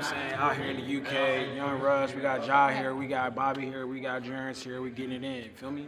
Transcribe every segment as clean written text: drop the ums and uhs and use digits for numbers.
I'm saying, out here in the UK, Young Russ, we got Ja here, we got Bobby here, we got Jerence here, we getting it in, feel me?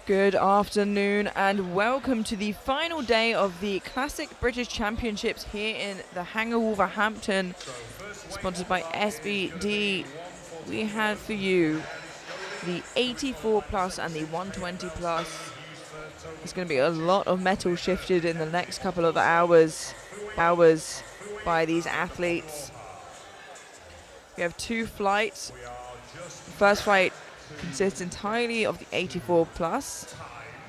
Good afternoon and welcome to the final day of the Classic British Championships here in the hangar Wolverhampton, sponsored by SBD. We have for you the 84 plus and the 120 plus. There's going to be a lot of metal shifted in the next couple of hours by these athletes. We have two flights. The first flight consists entirely of the 84 plus.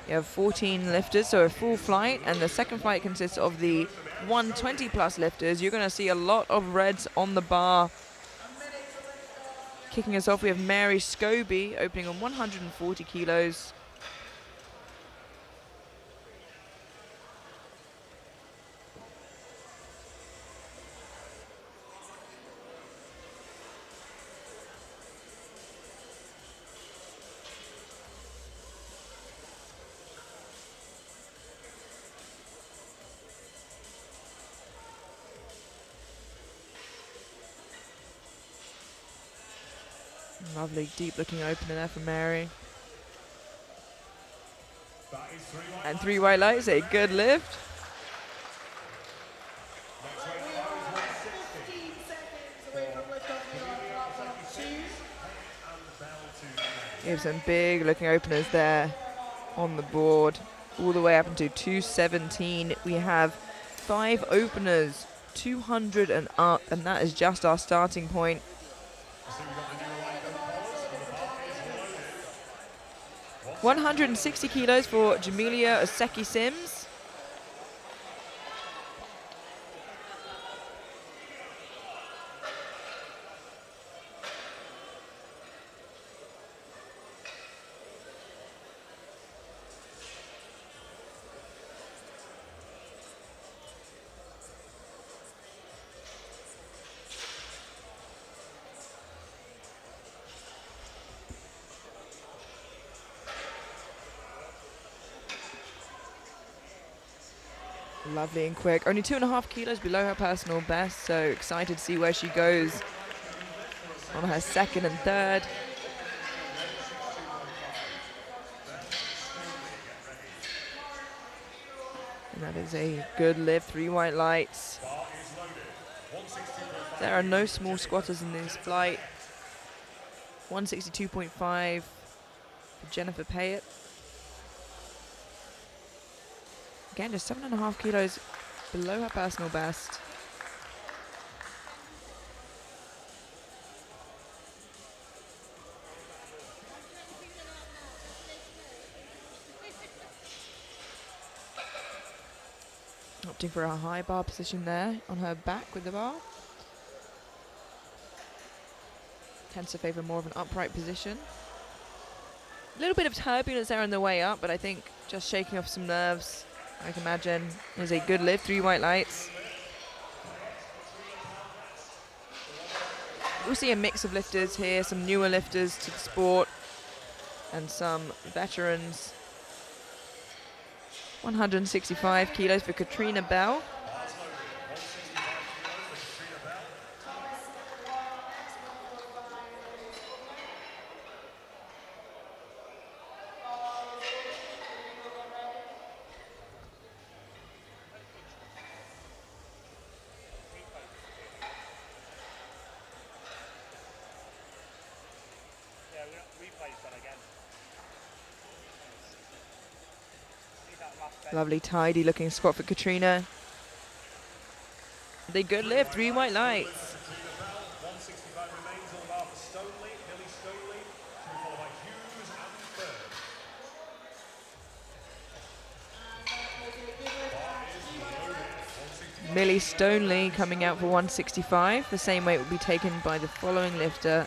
You have 14 lifters, so a full flight, and the second flight consists of the 120 plus lifters. You're going to see a lot of reds on the bar. Kicking us off, we have Mary Scobie opening on 140 kilos. Lovely deep looking opener there for Mary. And 3 white lights, a good lift. We have some big looking openers there on the board, all the way up into 217. We have 5 openers, 200 and up, and that is just our starting point. $160 kilos for Jamelia Oseki Sims. Lovely and quick. Only 2.5 kilos below her personal best, so excited to see where she goes on her second and third. And that is a good lift, 3 white lights. There are no small squatters in this flight. 162.5 for Jennifer Payet. Again, just 7.5 kilos below her personal best. Opting for a high bar position there on her back with the bar. Tends to favour more of an upright position. A little bit of turbulence there on the way up, but I think just shaking off some nerves, I can imagine, is a good lift. 3 white lights. We'll see a mix of lifters here, some newer lifters to the sport and some veterans. 165 kilos for Katrina Bell. Lovely, tidy looking squat for Katrina. The good lift, 3 white lights. Millie Stoneley coming out for 165. The same weight will be taken by the following lifter,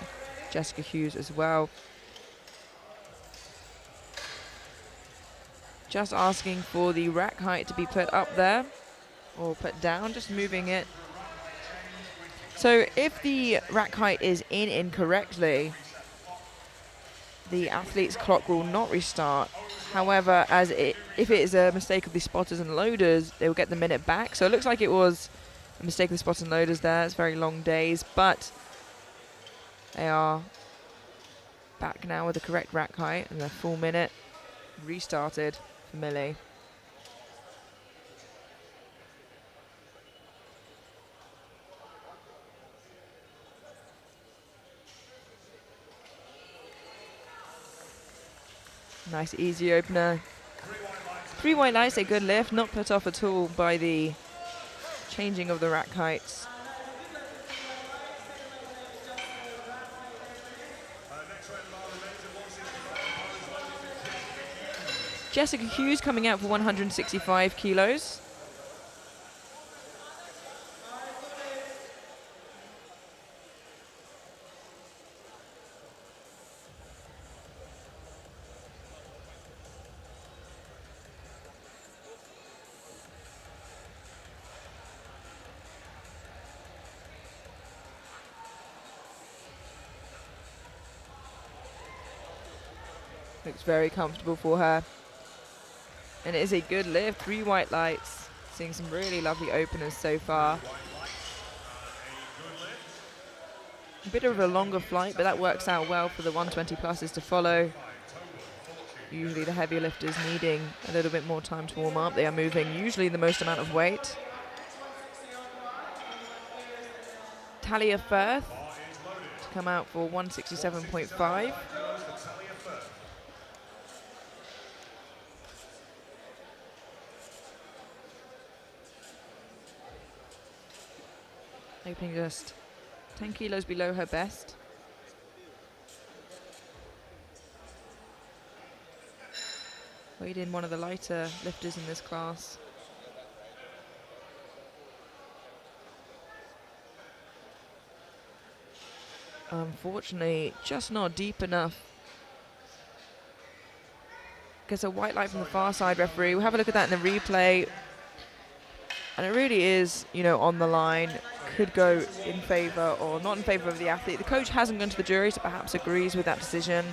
Jessica Hughes, as well. Just asking for the rack height to be put up there or put down, just moving it. So if the rack height is in incorrectly, the athlete's clock will not restart. However, if it is a mistake of the spotters and loaders, they will get the minute back. So it looks like it was a mistake of the spotters and loaders there. It's very long days, but they are back now with the correct rack height and the full minute restarted for Millie. Nice easy opener. 3 white lights, a good lift, not put off at all by the changing of the rack heights. Jessica Hughes coming out for 165 kilos. Looks very comfortable for her. And it is a good lift, 3 white lights. Seeing some really lovely openers so far. A bit of a longer flight, but that works out well for the 120 pluses to follow. Usually the heavier lifters needing a little bit more time to warm up. They are moving usually the most amount of weight. Talia Firth to come out for 167.5. Opening just 10 kilos below her best. Weighed in one of the lighter lifters in this class. Unfortunately, just not deep enough. Gets a white light from the far side referee. We'll have a look at that in the replay. And it really is, you know, on the line. Could go in favour or not in favour of the athlete. The coach hasn't gone to the jury, so perhaps agrees with that decision.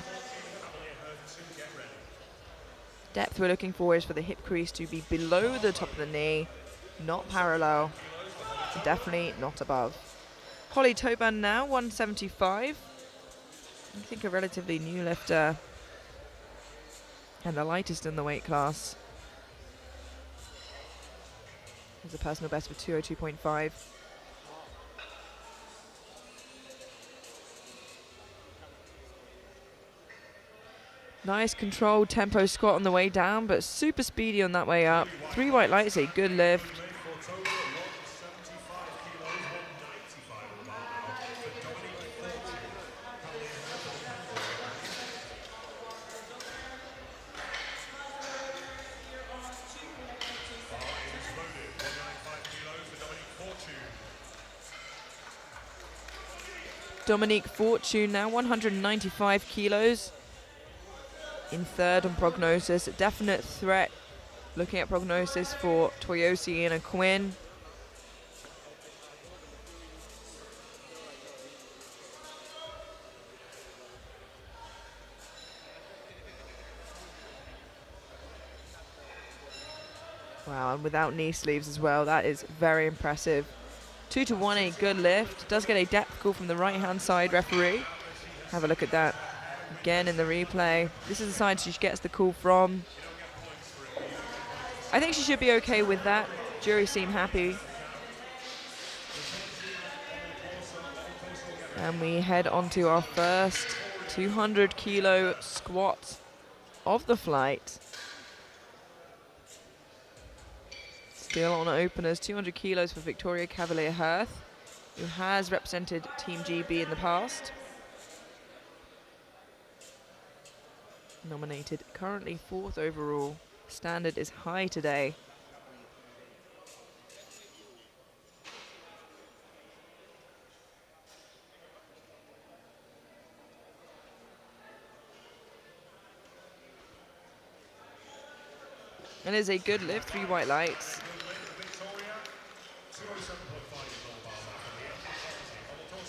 Depth we're looking for is for the hip crease to be below the top of the knee. not parallel. Definitely not above. Holly Toban now, 175. I think a relatively new lifter. And the lightest in the weight class. Has a personal best for 202.5. Nice controlled tempo squat on the way down, but super speedy on that way up. 3 white lights, a good lift. Dominique Fortune now 195 kilos. In third on prognosis, a definite threat. Looking at prognosis for Toyosi and Quinn. Wow, and without knee sleeves as well, that is very impressive. 2 to 1, a good lift. Does get a depth call from the right-hand side referee. Have a look at that. Again in the replay. This is the side she gets the call from. I think she should be okay with that. Jury seem happy. And we head on to our first 200 kilo squat of the flight. Still on openers, 200 kilos for Victoria Cavalier-Hirth, who has represented Team GB in the past. Nominated currently 4th overall. Standard is high today. And is a good lift, 3 white lights.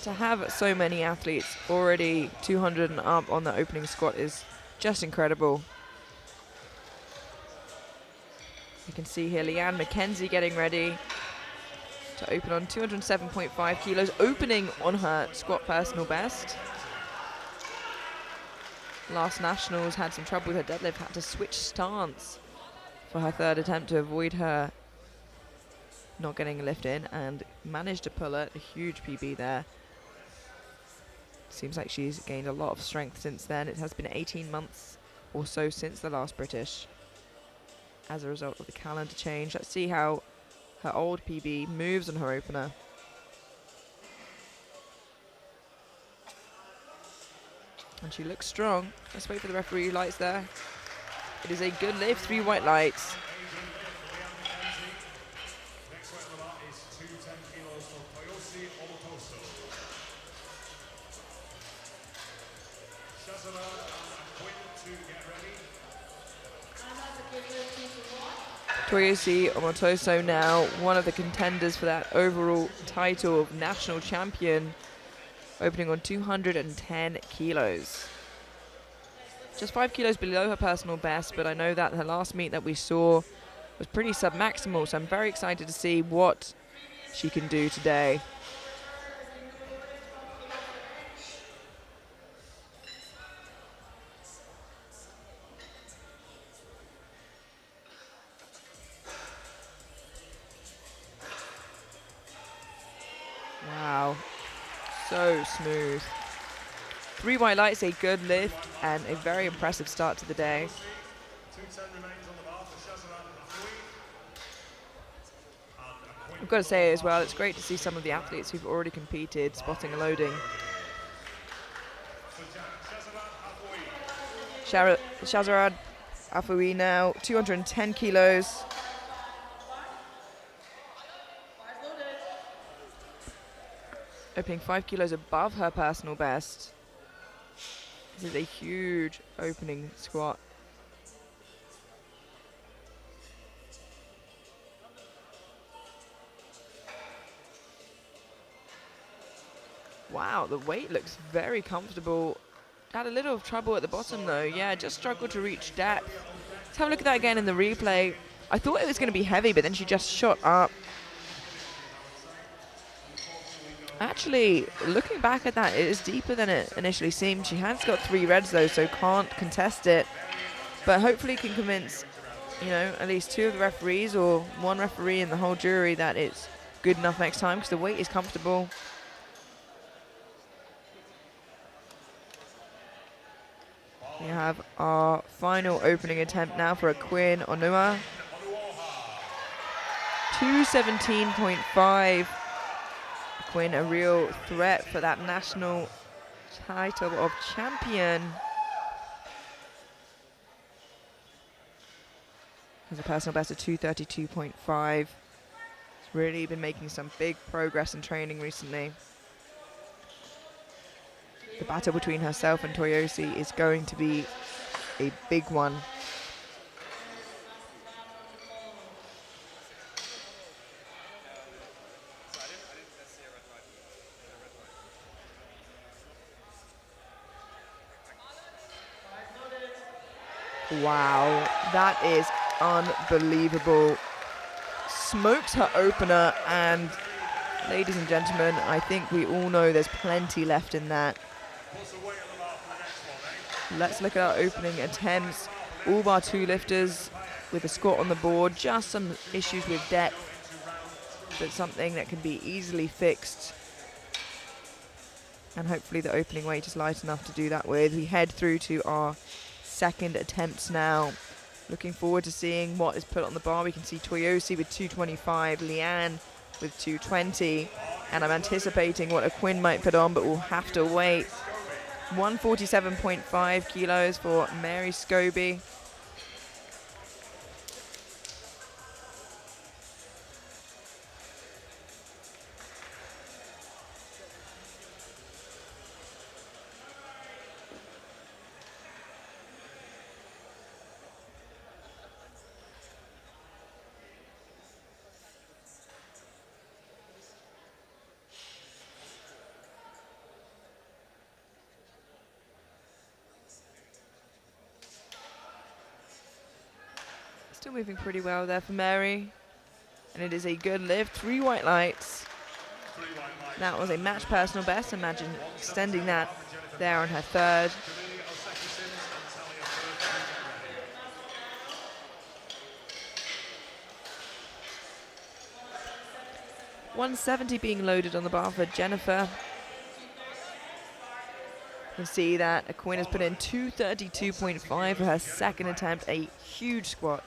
To have so many athletes already 200 and up on the opening squat is just incredible. You can see here Leanne McKenzie getting ready to open on 207.5 kilos, opening on her squat personal best. Last nationals had some trouble with her deadlift, had to switch stance for her third attempt to avoid her not getting a lift in, and managed to pull it, a huge PB there. Seems like she's gained a lot of strength since then. It has been 18 months or so since the last British as a result of the calendar change. Let's see how her old PB moves on her opener. And she looks strong. Let's wait for the referee lights there. It is a good lift, 3 white lights. Toyosi Omotoso now one of the contenders for that overall title of national champion, opening on 210 kilos. Just 5 kilos below her personal best, but I know that her last meet that we saw was pretty submaximal, so I'm very excited to see what she can do today. Wow, so smooth. 3 white lights, a good lift, and a very impressive start to the day. I've got to say as well, it's great to see some of the athletes who've already competed spotting and loading. Shazarad Afoui now, 210 kilos. Opening 5 kilos above her personal best. This is a huge opening squat. Wow, the weight looks very comfortable. Had a little trouble at the bottom though. Yeah, just struggled to reach depth. Let's have a look at that again in the replay. I thought it was going to be heavy, but then she just shot up Actually, looking back at that, it is deeper than it initially seemed. She has got 3 reds though, so can't contest it. But hopefully can convince, you know, at least 2 of the referees or 1 referee in the whole jury that it's good enough next time because the weight is comfortable. We have our final opening attempt now for a Quinn Onua. 217.5. Quinn, a real threat for that national title of champion. Has a personal best of 232.5. He's really been making some big progress in training recently. The battle between herself and Toyosi is going to be a big one. Wow, that is unbelievable. Smokes her opener, and ladies and gentlemen, I think we all know there's plenty left in that. Let's look at our opening attempts. All bar 2 lifters with a squat on the board. Just some issues with depth, but something that can be easily fixed. And hopefully the opening weight is light enough to do that with. We head through to our second attempts now. Looking forward to seeing what is put on the bar. We can see Toyosi with 225, Leanne with 220, and I'm anticipating what a Quinn might put on, but we'll have to wait. 147.5 kilos for Mary Scobie. Still moving pretty well there for Mary. And it is a good lift. 3 white lights. That was a match personal best. Imagine extending that there on her third. $170 being loaded on the bar for Jennifer. You can see that a Quinn has put in 232.5 for her second attempt, a huge squat.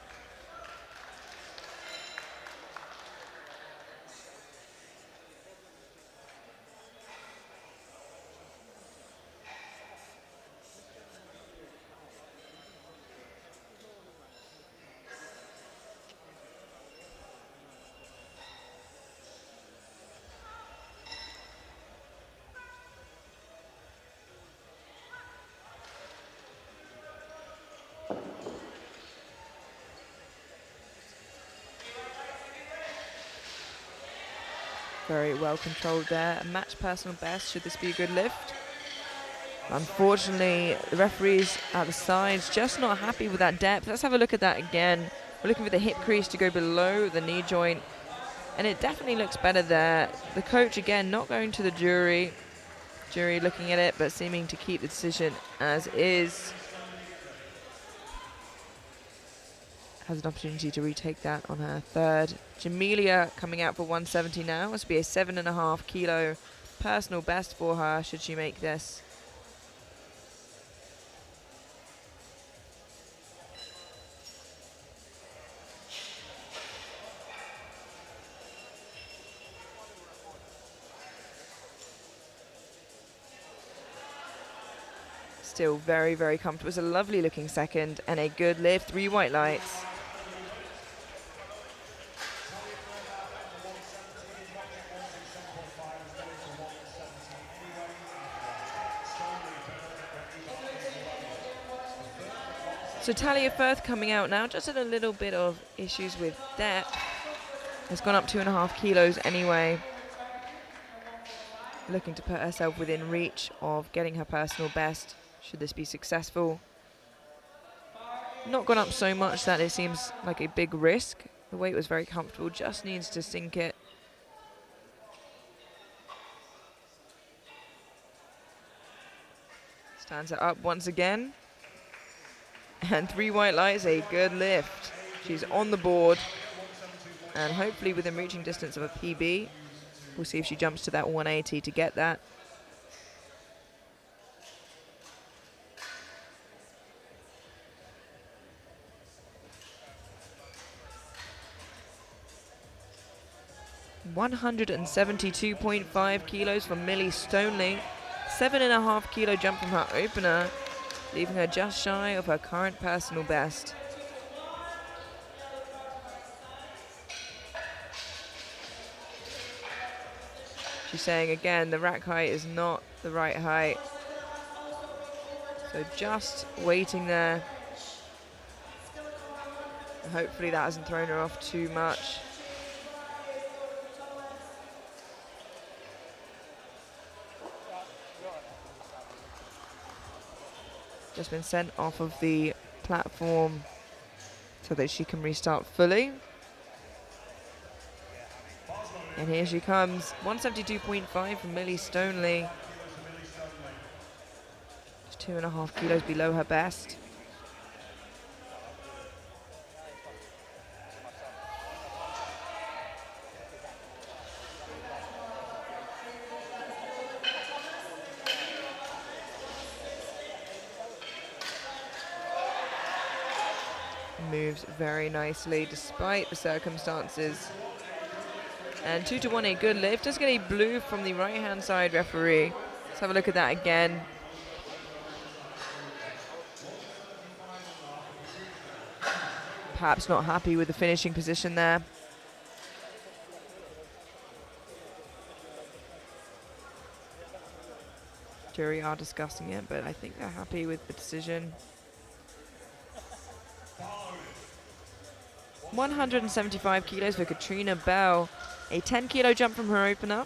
Very well controlled there. A match personal best, should this be a good lift? Unfortunately, the referees at the sides just not happy with that depth. Let's have a look at that again. We're looking for the hip crease to go below the knee joint, and it definitely looks better there. The coach, again, not going to the jury. Jury looking at it, but seeming to keep the decision as is. Has an opportunity to retake that on her third. Jamelia coming out for 170 now. Must be a 7.5 kilo personal best for her should she make this. Still very, very comfortable. It's a lovely looking second and a good lift. 3 white lights. So Talia Firth coming out now, just had a little bit of issues with depth. Has gone up 2.5 kilos anyway. Looking to put herself within reach of getting her personal best, should this be successful. Not gone up so much that it seems like a big risk. The weight was very comfortable, just needs to sink it. Stands it up once again. And 3 white lights, a good lift. She's on the board. And hopefully within reaching distance of a PB. We'll see if she jumps to that 180 to get that. $172.5 kilos from Millie Stoneley. 7.5 kilo jump from her opener, leaving her just shy of her current personal best. She's saying again, the rack height is not the right height. So just waiting there. Hopefully that hasn't thrown her off too much. Just been sent off of the platform so that she can restart fully. And here she comes, 172.5 from Millie Stoneley. Just 2.5 kilos below her best. Moves very nicely despite the circumstances. And 2-1, a good lift. Just get a blue from the right-hand side referee. Let's have a look at that again. Perhaps not happy with the finishing position there. Jury are discussing it, but I think they're happy with the decision. 175 kilos for Katrina Bell. A 10 kilo jump from her opener,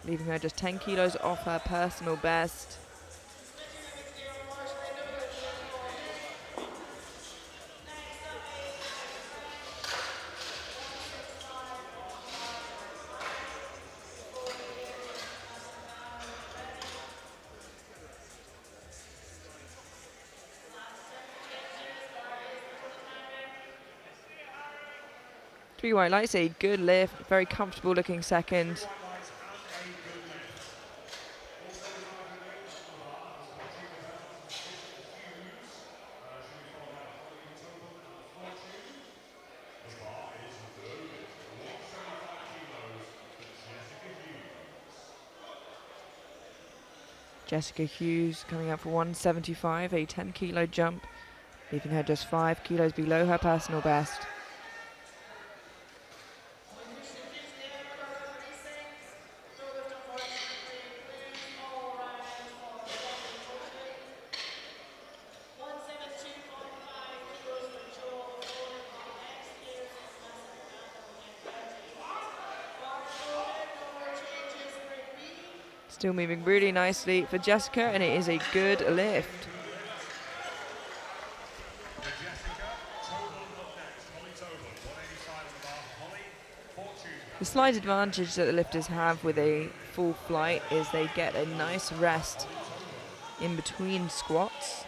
leaving her just 10 kilos off her personal best. Three white lights, a good lift, very comfortable looking second. Jessica Hughes coming out for 175, a 10 kilo jump, leaving her just 5 kilos below her personal best. Still moving really nicely for Jessica, and it is a good lift. The slight advantage that the lifters have with a full flight is they get a nice rest in between squats.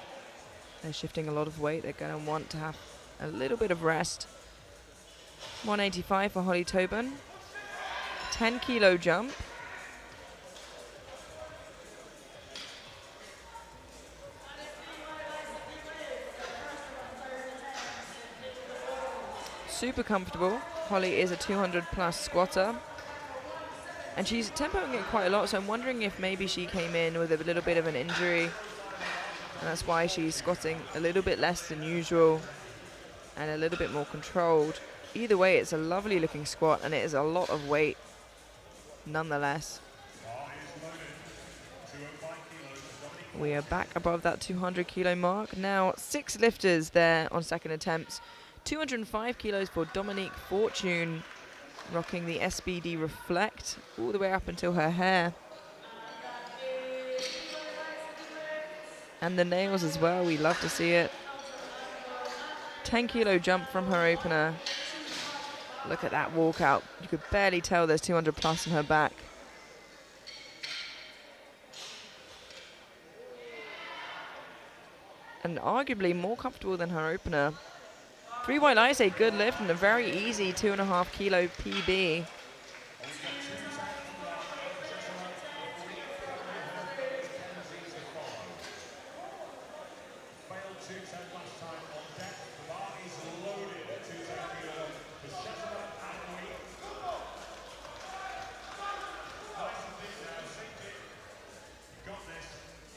They're shifting a lot of weight. They're going to want to have a little bit of rest. 185 for Holly Tobin. 10 kilo jump. Super comfortable. Holly is a 200 plus squatter, and she's tempoing it quite a lot, so I'm wondering if maybe she came in with a little bit of an injury, and that's why she's squatting a little bit less than usual and a little bit more controlled. Either way, it's a lovely looking squat, and it is a lot of weight nonetheless. We are back above that 200 kilo mark. Now 6 lifters there on second attempts. 205 kilos for Dominique Fortune, rocking the SBD Reflect all the way up until her hair. And the nails as well, we love to see it. 10 kilo jump from her opener. Look at that walkout. You could barely tell there's 200 plus in her back. and arguably more comfortable than her opener. 3 white lights, a good lift, and a very easy 2.5 kilo PB.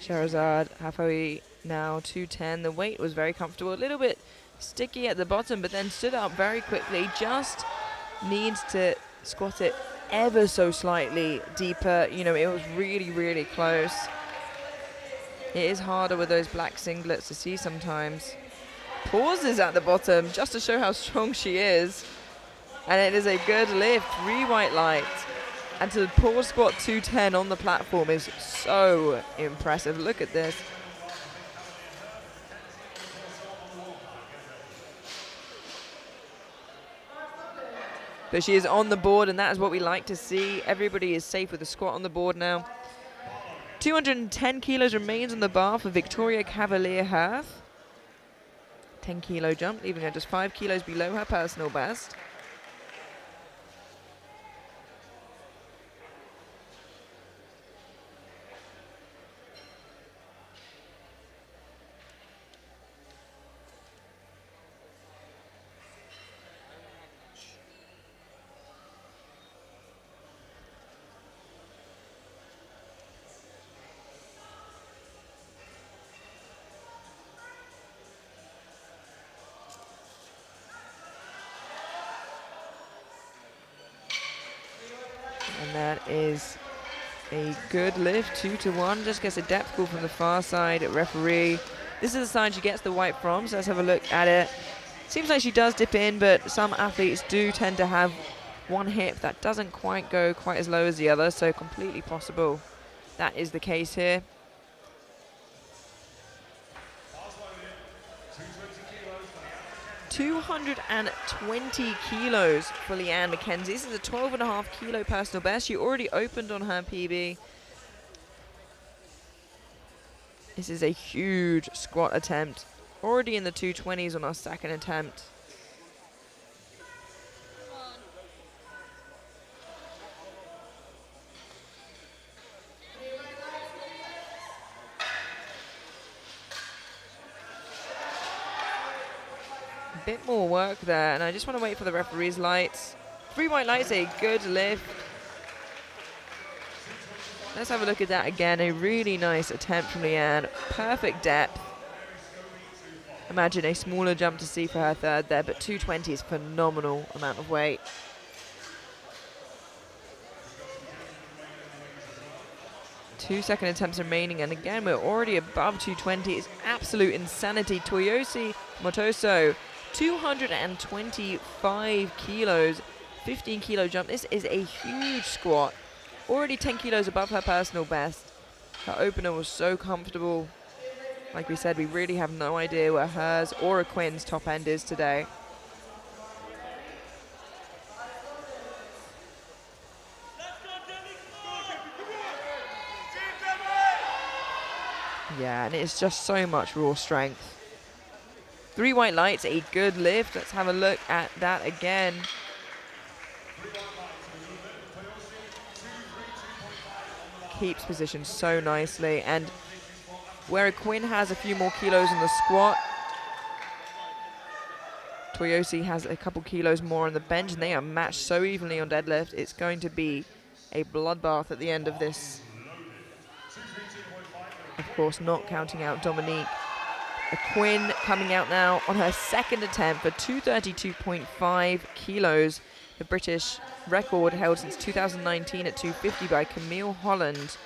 Sherazade halfway now, 210. The weight was very comfortable, a little bit sticky at the bottom, but then stood up very quickly. Just needs to squat it ever so slightly deeper. You know, it was really, really close. It is harder with those black singlets to see sometimes. Pauses at the bottom just to show how strong she is. And it is a good lift, 3 white lights. And to pause squat 210 on the platform is so impressive. Look at this. But she is on the board, and that is what we like to see. Everybody is safe with the squat on the board now. 210 kilos remains on the bar for Victoria Cavalier-Hirth. 10 kilo jump, leaving her just 5 kilos below her personal best. And that is a good lift, 2-1. Just gets a depth call from the far side referee. This is the side she gets the white from, so let's have a look at it. Seems like she does dip in, but some athletes do tend to have one hip that doesn't quite go quite as low as the other, so completely possible that is the case here. $220 kilos for Leanne McKenzie. This is a 12.5 kilo personal best. She already opened on her PB. This is a huge squat attempt. Already in the 220s on our second attempt. Bit more work there, and I just want to wait for the referee's lights. 3 white lights, a good lift. Let's have a look at that again. A really nice attempt from Leanne. Perfect depth. Imagine a smaller jump to see for her third there, but 220 is phenomenal amount of weight. Two second attempts remaining, and again, we're already above 220. It's absolute insanity. Toyosi Motoso, 225 kilos, 15 kilo jump. This is a huge squat. Already 10 kilos above her personal best. Her opener was so comfortable. Like we said, we really have no idea where hers or a Quinn's top end is today. Yeah, and it's just so much raw strength. 3 white lights, a good lift. Let's have a look at that again. Keeps position so nicely, and where a Quinn has a few more kilos in the squat, Toyosi has a couple kilos more on the bench, and they are matched so evenly on deadlift. It's going to be a bloodbath at the end of this. Of course, not counting out Dominique. A Quinn coming out now on her second attempt for 232.5 kilos. The British record held since 2019 at 250 by Camille Holland.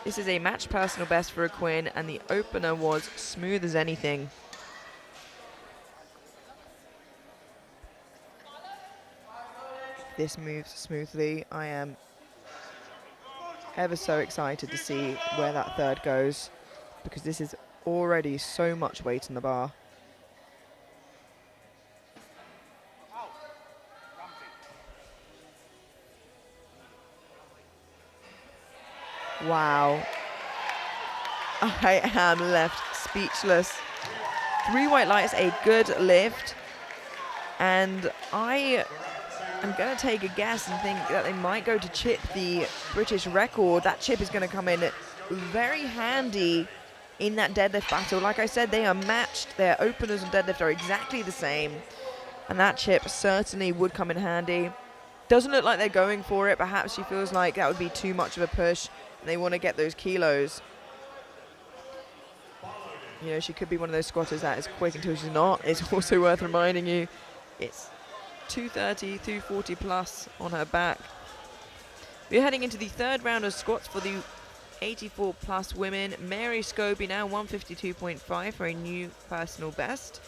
This is a match personal best for a Quinn, and the opener was smooth as anything. This moves smoothly. I am ever so excited to see where that third goes, because this is already so much weight in the bar. Wow. I am left speechless. 3 white lights, a good lift. And I am going to take a guess and think that they might go to chip the British record. That chip is going to come in very handy in that deadlift battle. Like I said, they are matched. Their openers and deadlift are exactly the same. And that chip certainly would come in handy. Doesn't look like they're going for it. Perhaps she feels like that would be too much of a push and they want to get those kilos. You know, she could be one of those squatters that is quick until she's not. It's also worth reminding you, it's 230, 240 plus on her back. We're heading into the third round of squats for the 84 plus women. Mary Scobie now 152.5 for a new personal best.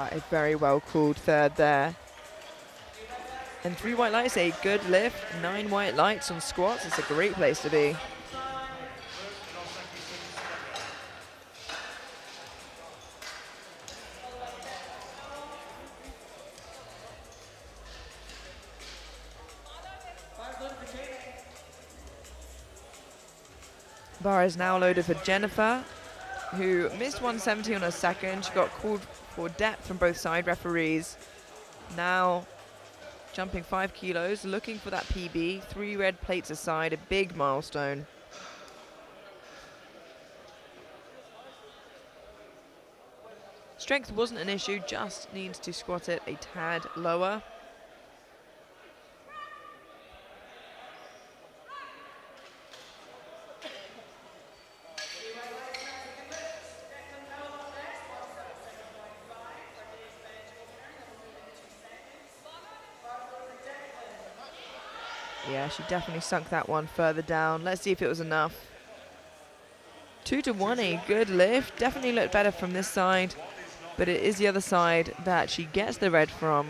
A very well called third there. And 3 white lights, a good lift. 9 white lights on squats. It's a great place to be. Bar is now loaded for Jennifer, who missed 170 on her second. She got called for depth from both side referees. Now jumping 5 kilos, looking for that PB. 3 red plates aside, a big milestone. Strength wasn't an issue, just needs to squat it a tad lower. Yeah, she definitely sunk that one further down. Let's see if it was enough. 2 to 1, a good lift. Definitely looked better from this side, but it is the other side that she gets the red from.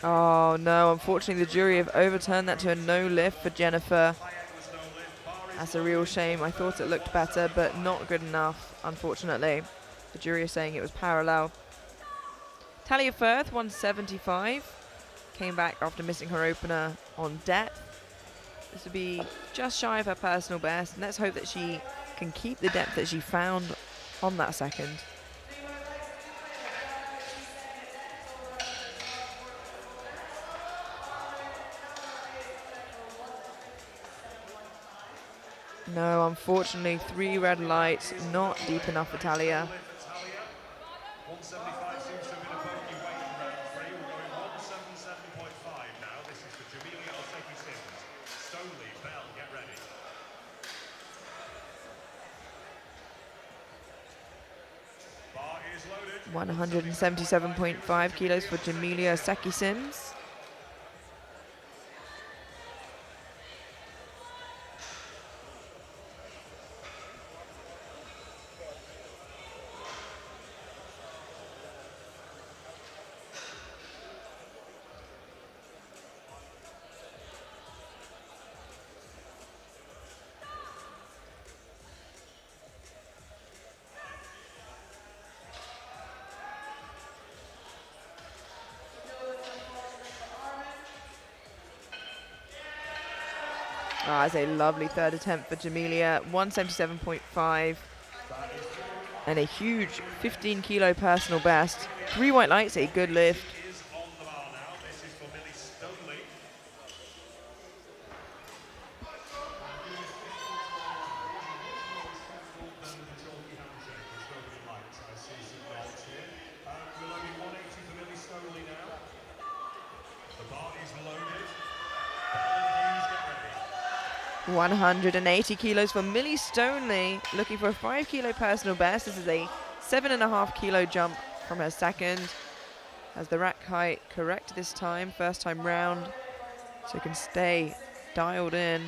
Oh no, unfortunately the jury have overturned that to a no lift for Jennifer. That's a real shame. I thought it looked better, but not good enough, unfortunately. The jury is saying it was parallel. Talia Firth, 175. Came back after missing her opener on depth. This would be just shy of her personal best. And let's hope that she can keep the depth that she found on that second. No, unfortunately, 3 red lights, not deep enough for Talia. 175 seems to have been a bogey weight in round 3. We're going 177.5 now. This is for Jamelia Oseki-Sims. Stoley, Bell, get ready. Bar is loaded. 177.5 kilos for Jamelia Oseki-Sims. That's a lovely third attempt for Jamelia, 177.5. And a huge 15 kilo personal best. 3 white lights, a good lift. Is on the bar now. This is for Millie Stoley. We're loading 180 for Millie Stoley now. The bar is loaded. Bell and Hughes, get ready. 180 kilos for Millie Stoneley, looking for a 5 kilo personal best. This is a 7.5 kilo jump from her second. Has the rack height correct this time, first time round, so can stay dialed in.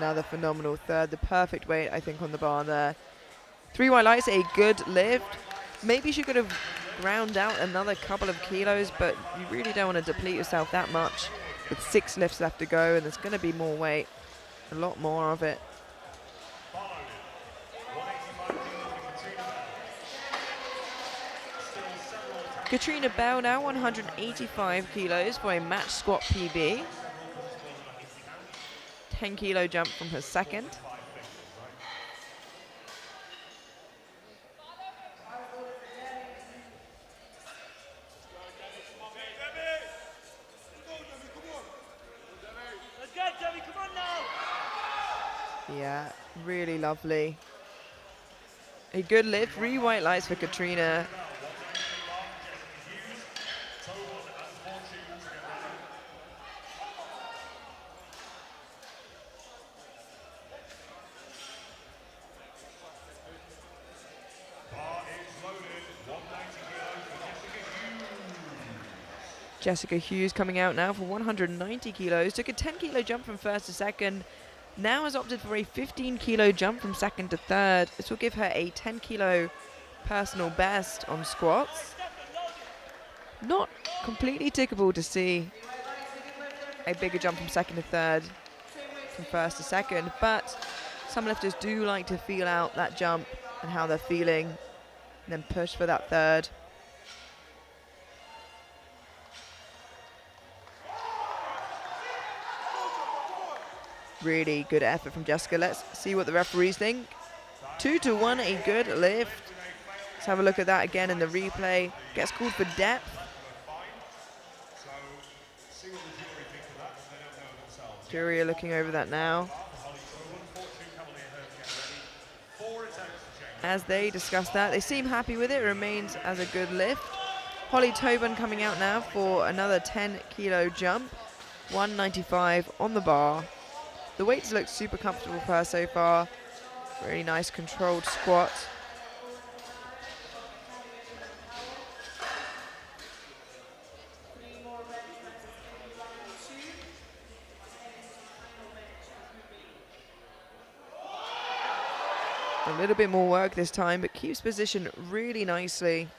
Another phenomenal third, the perfect weight, I think, on the bar there. 3 white lights, a good lift. Maybe she could have ground out another couple of kilos, but you really don't want to deplete yourself that much with 6 lifts left to go, and there's going to be more weight, a lot more of it. Katrina Bell now 185 kilos for a match squat PB. 10 kilo jump from her second. Yeah, really lovely. A good lift, 3 white lights for Katrina. Jessica Hughes coming out now for 190 kilos. Took a 10 kilo jump from first to second. Now has opted for a 15 kilo jump from second to third. This will give her a 10 kilo personal best on squats. Not completely tickable to see a bigger jump from second to third from first to second, but some lifters do like to feel out that jump and how they're feeling and then push for that third. Really good effort from Jessica. Let's see what the referees think. 2-1, a good lift. Let's have a look at that again in the replay. Gets called for depth. Jury are looking over that now, as they discuss that. They seem happy with it. It remains as a good lift. Holly Tobin coming out now for another 10 kilo jump. 195 on the bar. The weights look super comfortable for her so far. Really nice controlled squat. A little bit more work this time, but keeps position really nicely.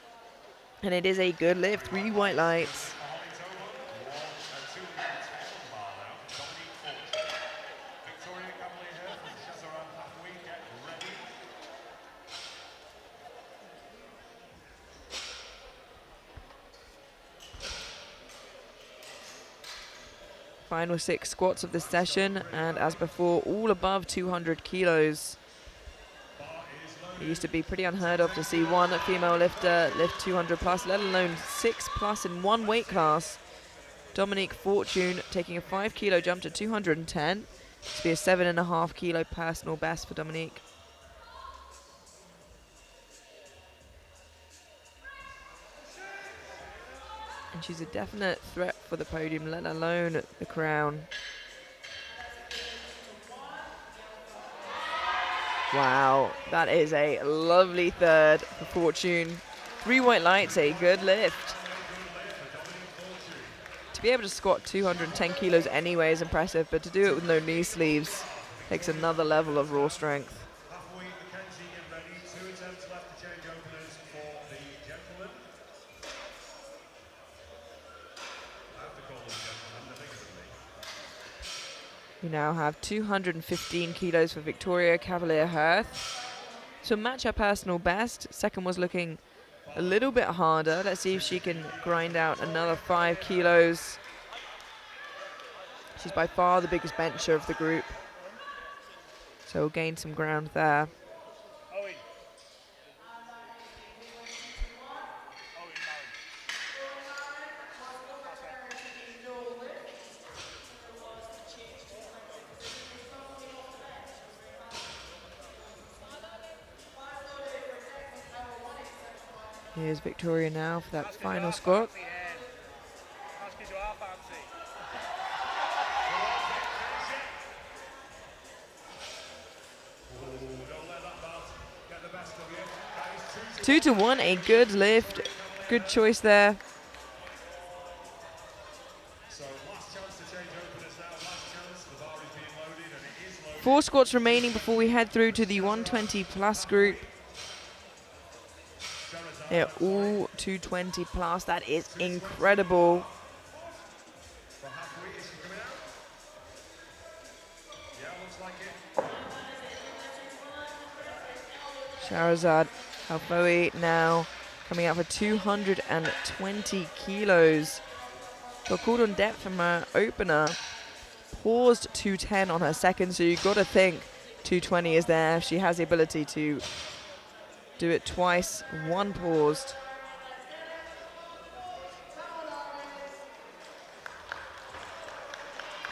And it is a good lift, 3 white lights. Final 6 squats of the session, and as before, all above 200 kilos. It used to be pretty unheard of to see one female lifter lift 200 plus, let alone 6 plus in one weight class. Dominique Fortune taking a 5 kilo jump to 210. To be a 7.5 kilo personal best for Dominique. And she's a definite threat for the podium, let alone the crown. Wow, that is a lovely third for Fortune. 3 white lights, a good lift. To be able to squat 210 kilos anyway is impressive, but to do it with no knee sleeves takes another level of raw strength. We now have 215 kilos for Victoria Cavalier-Hirth. To match her personal best, second was looking a little bit harder. Let's see if she can grind out another 5 kilos. She's by far the biggest bencher of the group, so we'll gain some ground there. Here's Victoria now for that final squat. Two to one, a good lift. Good choice there. 4 squats remaining before we head through to the 120 plus group. They're all 220 plus. That is incredible. Shahrazad Halfoui now coming out for 220 kilos. Got called on depth from her opener. Paused 210 on her second, so you've got to think 220 is there. She has the ability to do it twice, 1 paused.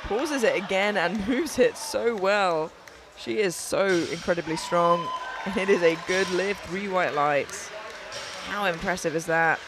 Pauses it again and moves it so well. She is so incredibly strong. And it is a good lift, 3 white lights. How impressive is that?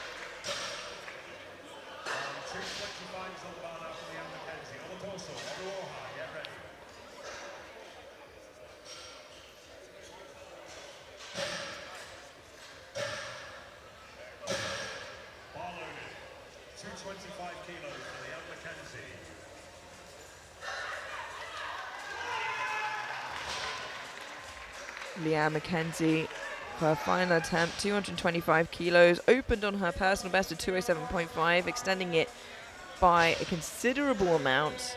Leanne McKenzie for her final attempt, 225 kilos, opened on her personal best of 207.5, extending it by a considerable amount.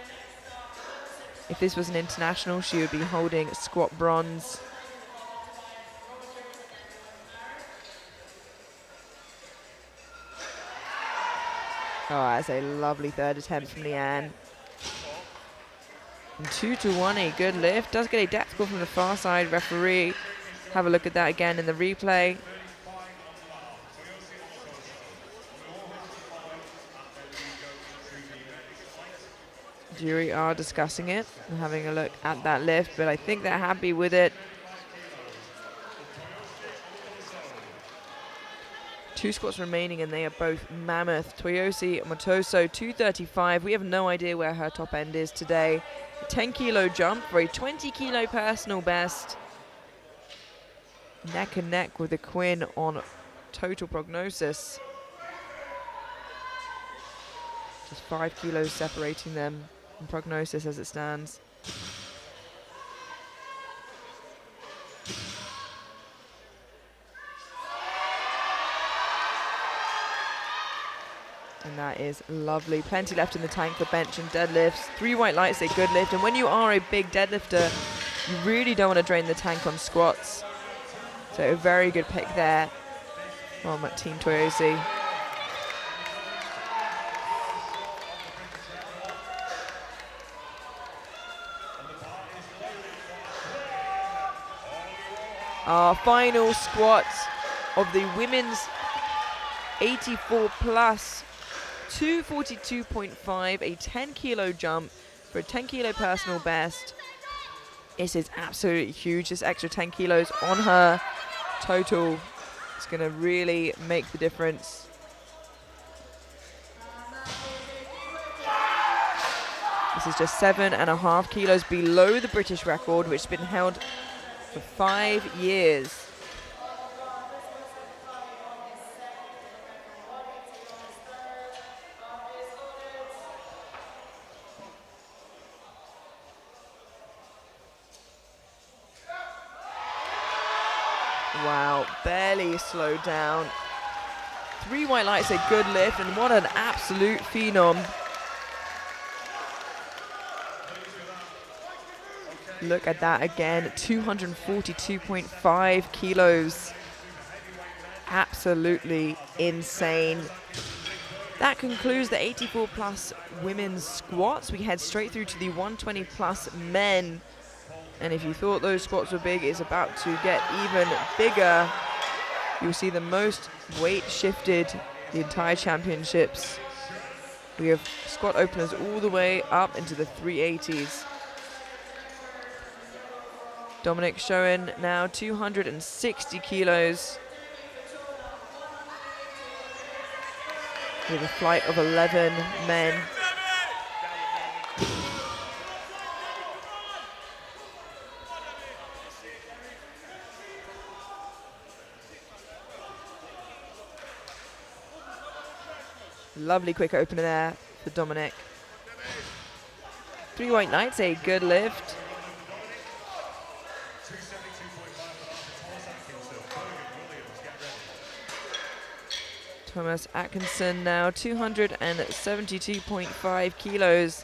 If this was an international, she would be holding squat bronze. Oh, that's a lovely third attempt from Leanne. And 2-1, a good lift. Does get a depth call from the far side referee. Have a look at that again in the replay. Jury are discussing it and having a look at that lift, but I think they're happy with it. 2 squats remaining and they are both mammoth. Toyosi Motoso, 235. We have no idea where her top end is today. A 10 kilo jump for a 20 kilo personal best. Neck and neck with the Quinn on total prognosis. Just 5 kilos separating them in prognosis as it stands. And that is lovely. Plenty left in the tank for bench and deadlifts. 3 white lights, a good lift. And when you are a big deadlifter, you really don't want to drain the tank on squats. So a very good pick there from Team Toyosi. Our final squat of the women's 84 plus, 242.5, a 10 kilo jump for a 10 kilo personal best. This is absolutely huge. This extra 10 kilos on her total is going to really make the difference. This is just 7.5 kilos below the British record, which has been held for 5 years. Wow, barely slowed down. 3 white lights, a good lift, and what an absolute phenom. Look at that again, 242.5 kilos. Absolutely insane. That concludes the 84 plus women's squats. We head straight through to the 120 plus men. And if you thought those squats were big, it's about to get even bigger. You'll see the most weight shifted the entire championships. We have squat openers all the way up into the 380s. Dominic Schoen now 260 kilos. With a flight of 11 men. Lovely quick opener there for Dominic. 3 white lights, a good lift. Thomas Atkinson now 272.5 kilos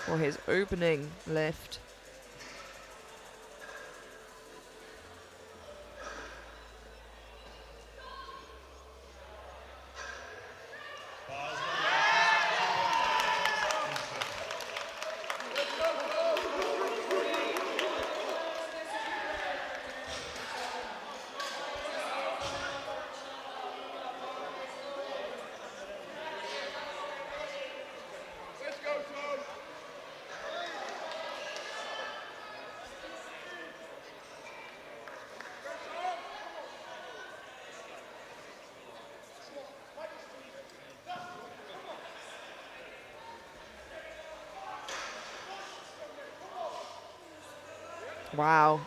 for his opening lift. Wow.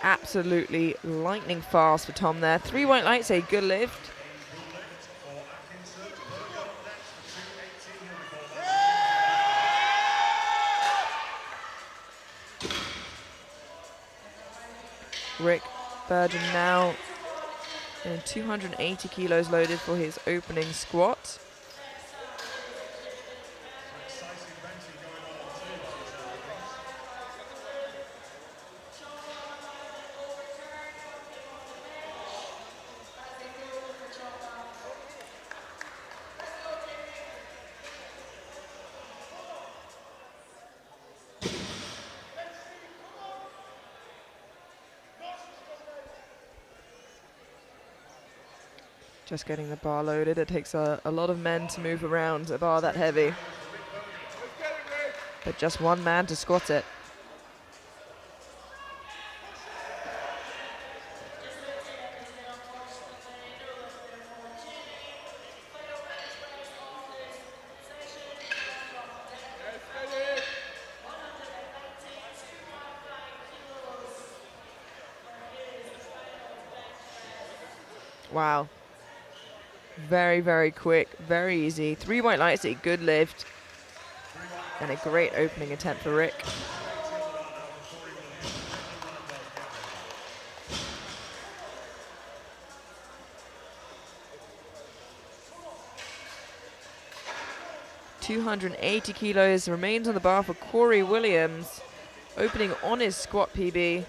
Absolutely lightning fast for Tom there. 3 white lights, a good lift. Rick Burgeon now in 280 kilos loaded for his opening squat. Just getting the bar loaded. It takes a lot of men to move around a bar that heavy. But just one man to squat it. Wow. Very, very quick, very easy. 3 white lights, a good lift. And a great opening attempt for Rick. $280 kilos remains on the bar for Corey Williams, opening on his squat PB.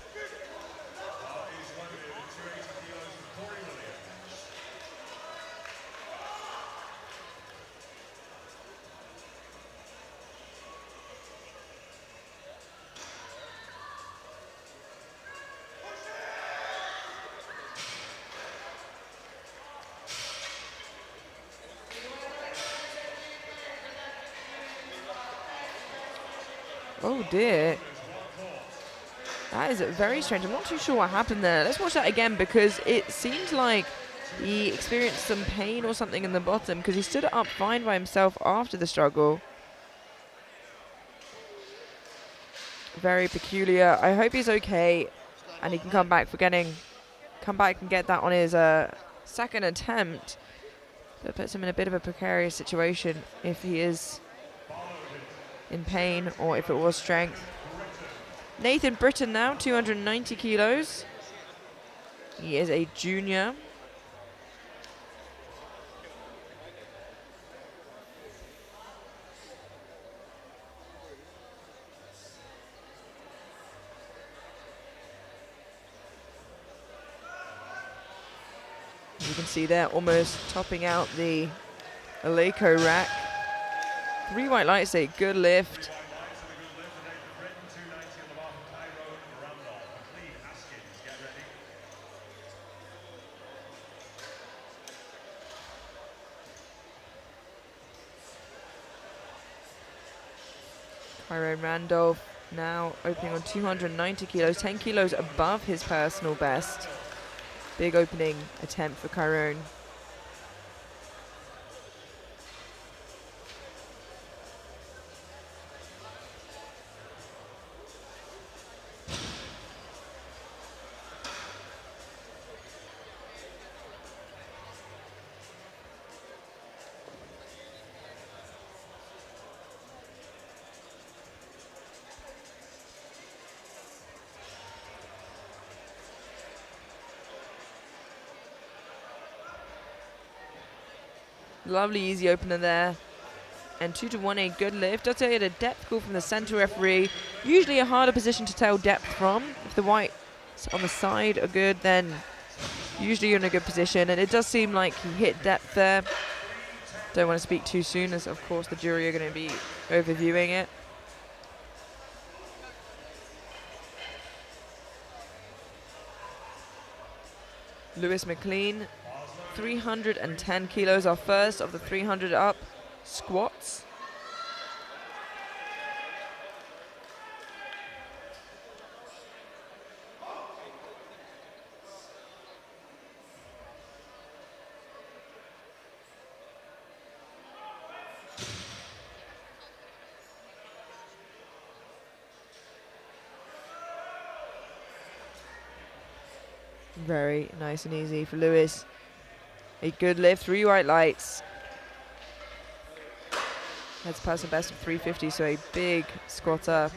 Oh dear. That is very strange. I'm not too sure what happened there. Let's watch that again because it seems like he experienced some pain or something in the bottom because he stood up fine by himself after the struggle. Very peculiar. I hope he's okay and he can come back and get that on his second attempt. That puts him in a bit of a precarious situation if he is in pain or if it was strength. Nathan Britton now, 290 kilos. He is a junior. You can see there almost topping out the Eleiko rack. 3 white lights, a good lift. Kyron Randolph now opening on 290 kilos, 10 kilos above his personal best. Big opening attempt for Kyron. Lovely easy opener there. And 2-1, a good lift. Does get a depth call from the center referee. Usually a harder position to tell depth from. If the whites on the side are good, then usually you're in a good position. And it does seem like he hit depth there. Don't want to speak too soon, as of course the jury are going to be overviewing it. Lewis McLean, 310 kilos, our first of the 300 up squats. Very nice and easy for Lewis. A good lift, 3 white lights. That's personal best of 350, so a big squatter.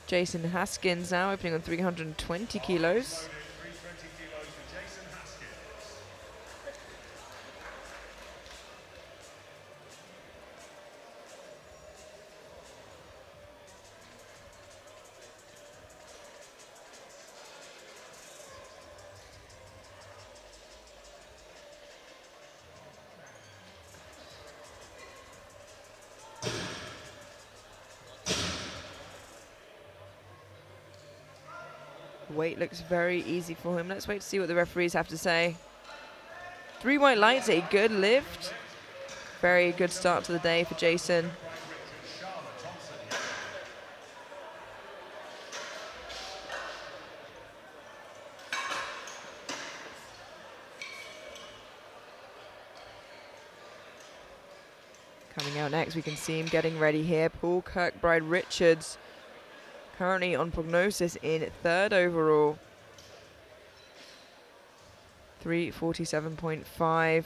Jason Haskins now opening on 320 kilos. Weight looks very easy for him. Let's wait to see what the referees have to say. 3 white lights, a good lift. Very good start to the day for Jason. Coming out next, we can see him getting ready here. Paul Kirkbride Richards, currently on prognosis in 3rd overall. 347.5.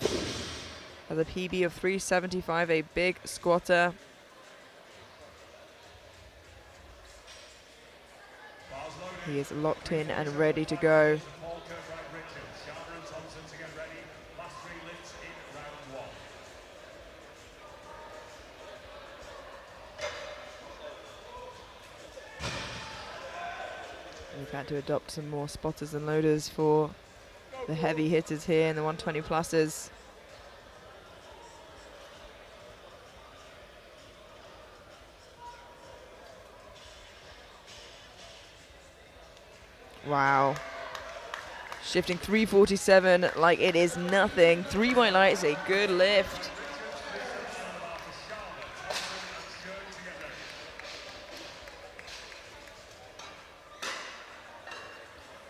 Has a PB of 375, a big squatter. He is locked in and ready to go. We've had to adopt some more spotters and loaders for the heavy hitters here in the 120 pluses. Wow. Shifting 347 like it is nothing. 3 white lights, a good lift.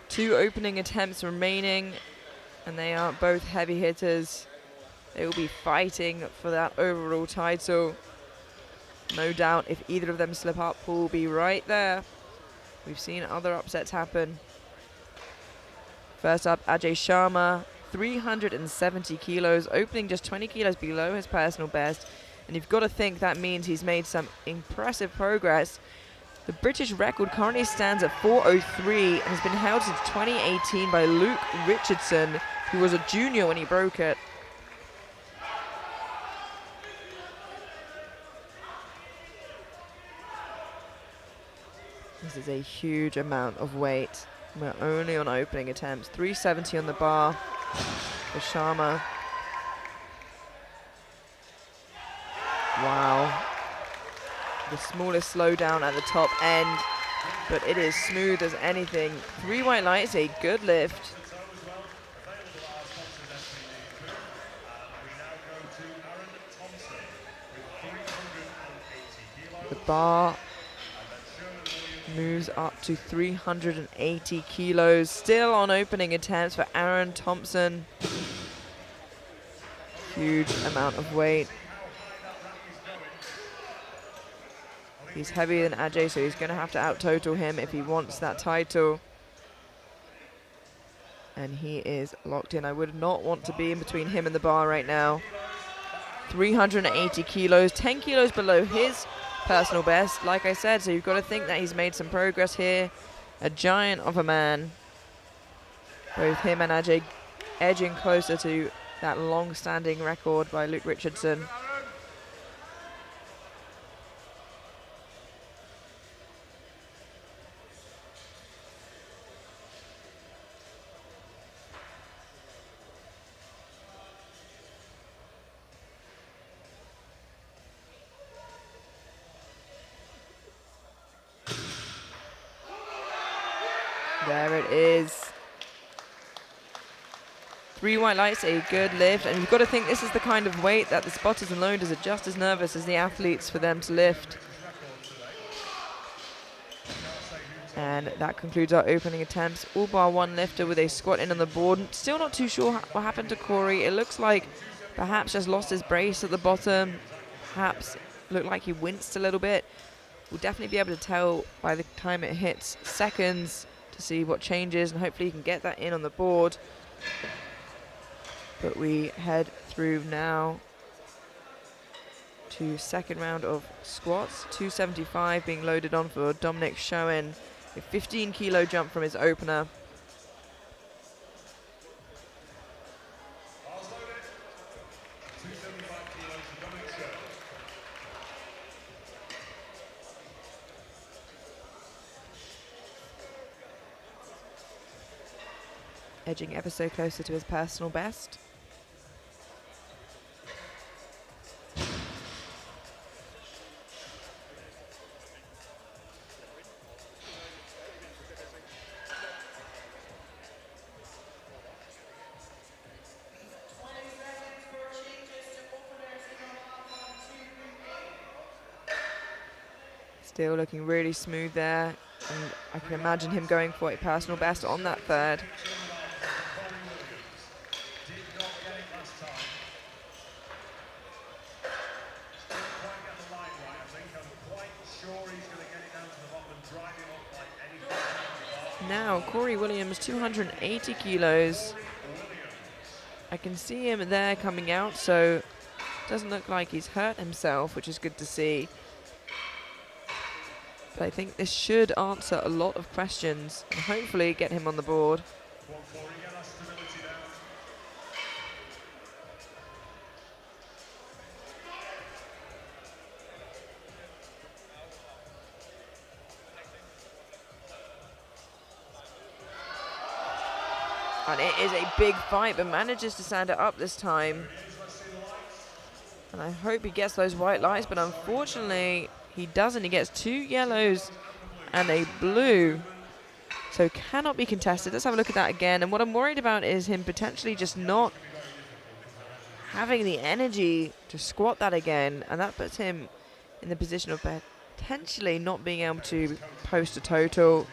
Two opening attempts remaining, and they are both heavy hitters. They will be fighting for that overall title. No doubt if either of them slip up, Paul will be right there. We've seen other upsets happen. First up, Ajay Sharma, 370 kilos, opening just 20 kilos below his personal best. And you've got to think that means he's made some impressive progress. The British record currently stands at 4:03 and has been held since 2018 by Luke Richardson, who was a junior when he broke it. This is a huge amount of weight. We're only on opening attempts. 370 on the bar for Sharma. Wow. The smallest slowdown at the top end, but it is smooth as anything. 3 white lights, a good lift. The bar moves up to 380 kilos. Still on opening attempts for Aaron Thompson. Huge amount of weight. He's heavier than Ajay, so he's going to have to out-total him if he wants that title. And he is locked in. I would not want to be in between him and the bar right now. 380 kilos, 10 kilos below his personal best, like I said, so you've got to think that he's made some progress here. A giant of a man. Both him and Ajay edging closer to that long-standing record by Luke Richardson. There it is. 3 white lights, a good lift, and you've got to think this is the kind of weight that the spotters and loaders are just as nervous as the athletes for them to lift. And that concludes our opening attempts. All bar one lifter with a squat in on the board. Still not too sure what happened to Corey. It looks like perhaps just lost his brace at the bottom. Perhaps looked like he winced a little bit. We'll definitely be able to tell by the time it hits seconds to see what changes, and hopefully he can get that in on the board. But we head through now to second round of squats. 275 being loaded on for Dominic Schoen. A 15 kilo jump from his opener. Edging ever so closer to his personal best. Still looking really smooth there, and I can imagine him going for a personal best on that third. Now, Corey Williams, 280 kilos. I can see him there coming out, so doesn't look like he's hurt himself, which is good to see. But I think this should answer a lot of questions and hopefully get him on the board. And it is a big fight, but manages to stand it up this time. And I hope he gets those white lights, but unfortunately he doesn't. He gets 2 yellows and a blue. So cannot be contested. Let's have a look at that again. And what I'm worried about is him potentially just not having the energy to squat that again. And that puts him in the position of potentially not being able to post a total.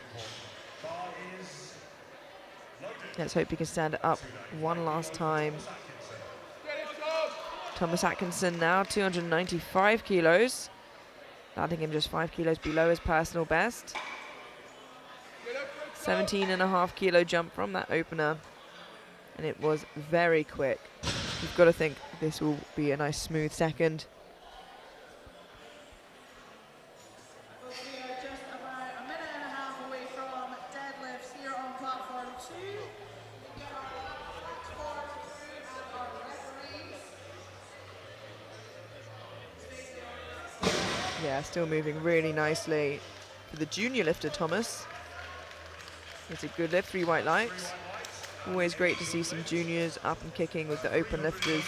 Let's hope he can stand it up one last time. Thomas Atkinson now, 295 kilos. Landing him just 5 kilos below his personal best. 17.5 kilo jump from that opener. And it was very quick. You've got to think this will be a nice smooth second. We are just about a minute and a half away from deadlifts here on platform 2. We get our platform crew and our referees. Yeah, still moving really nicely for the junior lifter, Thomas. It's a good lift, 3 white lights. Always great to see some juniors up and kicking with the open lifters.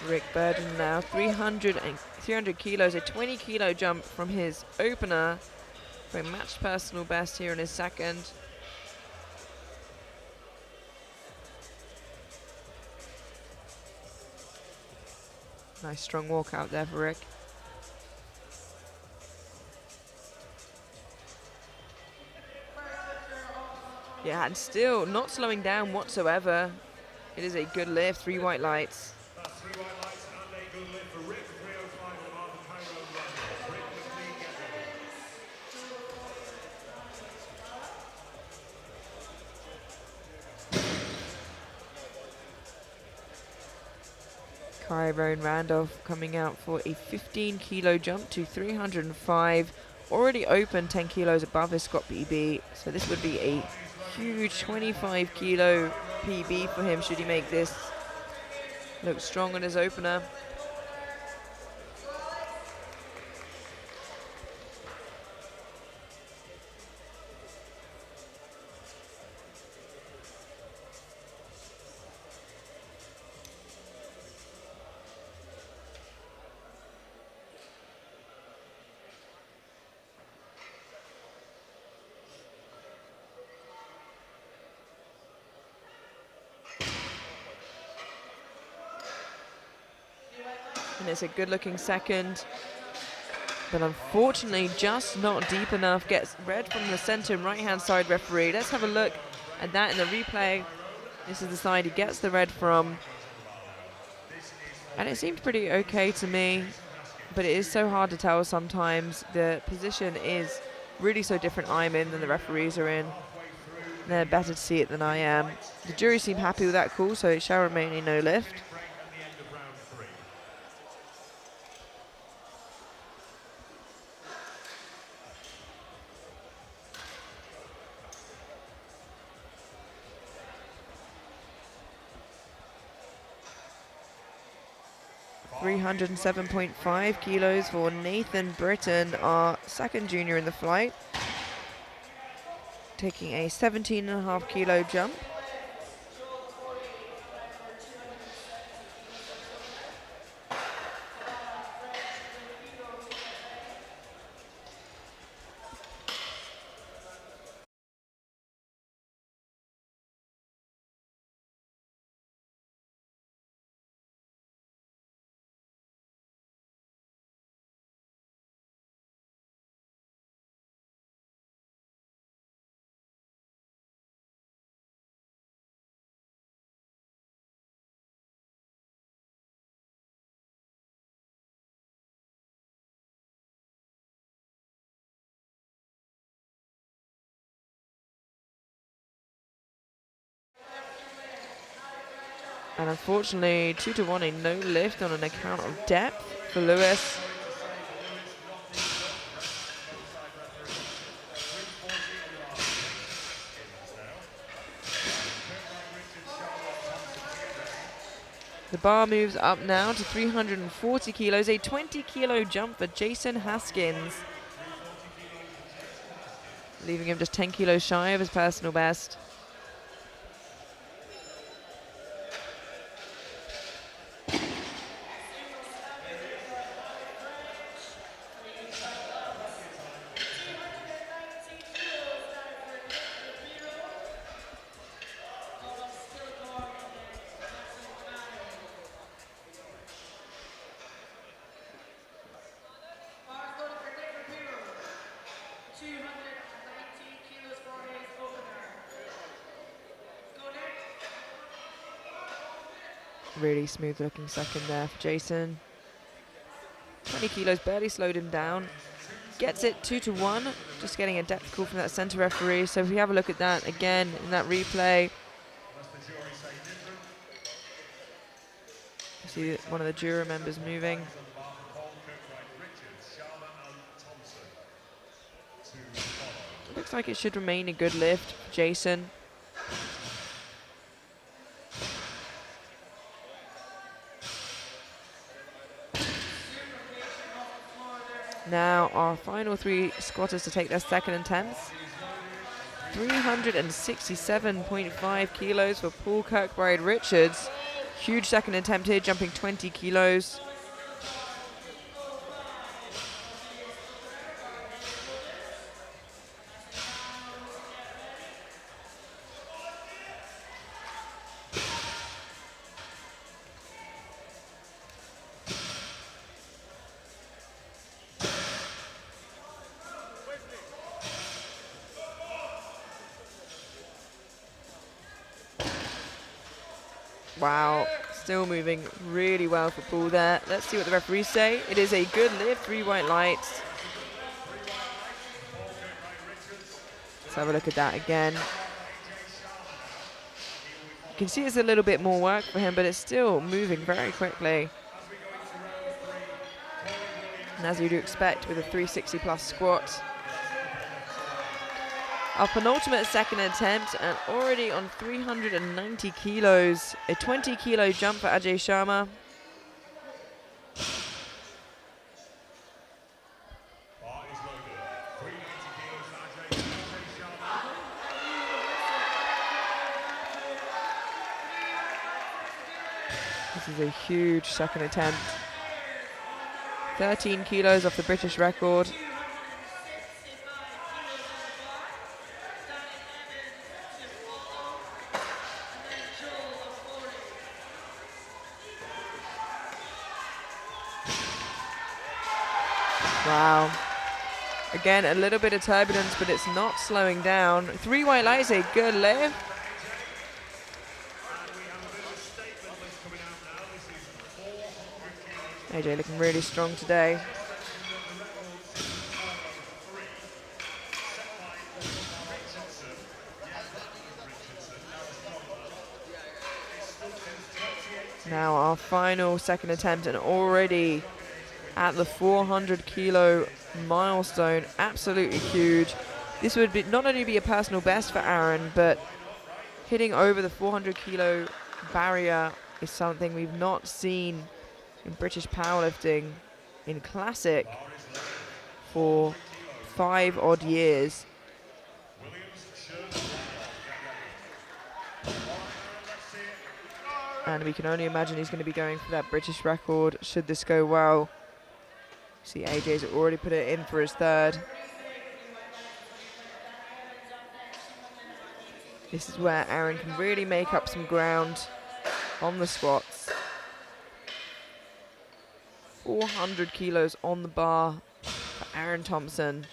Rick Burden now, 300 kilos, a 20 kilo jump from his opener for a matched personal best here in his second. Nice strong walk out there for Rick. Yeah, and still not slowing down whatsoever. It is a good lift, 3 white lights. That's 3 white lights and a good lift for Rick. 305 at the mark of Cairo Randall. Rick McLean, get ready. Tyrone Randolph coming out for a 15 kilo jump to 305. Already open 10 kilos above his squat PB. So this would be a huge 25 kilo PB for him should he make this. Looks strong on his opener. And it's a good looking second, but unfortunately just not deep enough. Gets red from the center and right hand side referee. Let's have a look at that in the replay. This is the side he gets the red from, and it seemed pretty okay to me, but it is so hard to tell sometimes. The position is really so different I'm in than the referees are in. They're better to see it than I am. The jury seem happy with that call, so it shall remain a no lift. 307.5 kilos for Nathan Britton, our second junior in the flight. Taking a 17.5 kilo jump. And unfortunately, 2-1, a no lift on an account of depth for Lewis. The bar moves up now to 340 kilos, a 20 kilo jump for Jason Haskins, leaving him just 10 kilos shy of his personal best. Really smooth looking second there for Jason. 20 kilos barely slowed him down. Gets it 2-1, just getting a depth call from that center referee. So if we have a look at that again in that replay, you see one of the juror members moving. Looks like it should remain a good lift for Jason. Now our final three squatters to take their second attempts. 367.5 kilos for Paul Kirkbride Richards. Huge second attempt here, jumping 20 kilos. Wow, still moving really well for Paul there. Let's see what the referees say. It is a good lift, 3 white lights. Let's have a look at that again. You can see it's a little bit more work for him, but it's still moving very quickly. And as you'd expect with a 360 plus squat. Our penultimate second attempt and already on 390 kilos. A 20 kilo jump for Ajay Sharma. This is a huge second attempt. 13 kilos off the British record. Wow. Again, a little bit of turbulence, but it's not slowing down. 3 white lights, a good lift. AJ looking really strong today. Now our final second attempt and already at the 400 kilo milestone, absolutely huge. This would be not only be a personal best for Aaron, but hitting over the 400 kilo barrier is something we've not seen in British powerlifting in classic for 5 odd years. And we can only imagine he's going to be going for that British record should this go well. See, AJ's already put it in for his third. This is where Aaron can really make up some ground on the squats. 400 kilos on the bar for Aaron Thompson.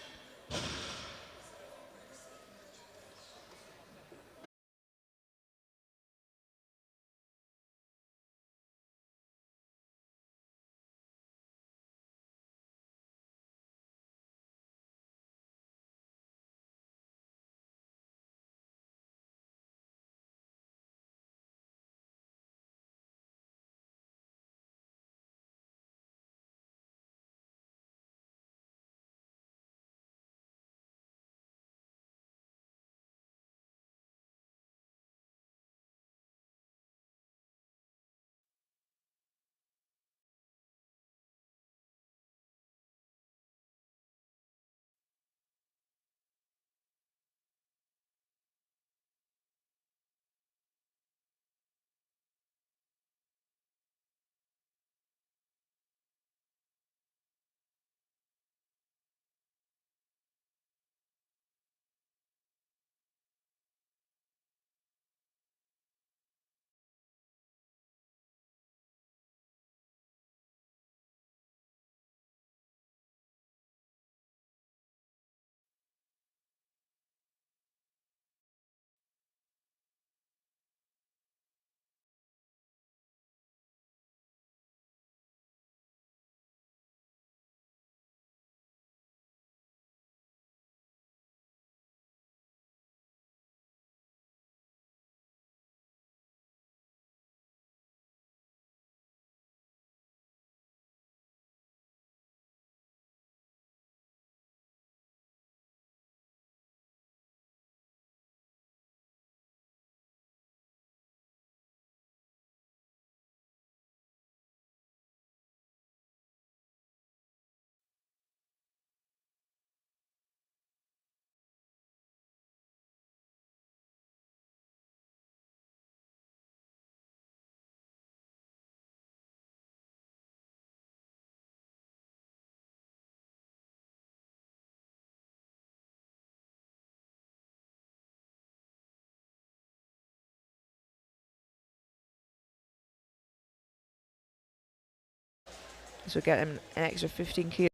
This will get him an extra 15 kilos.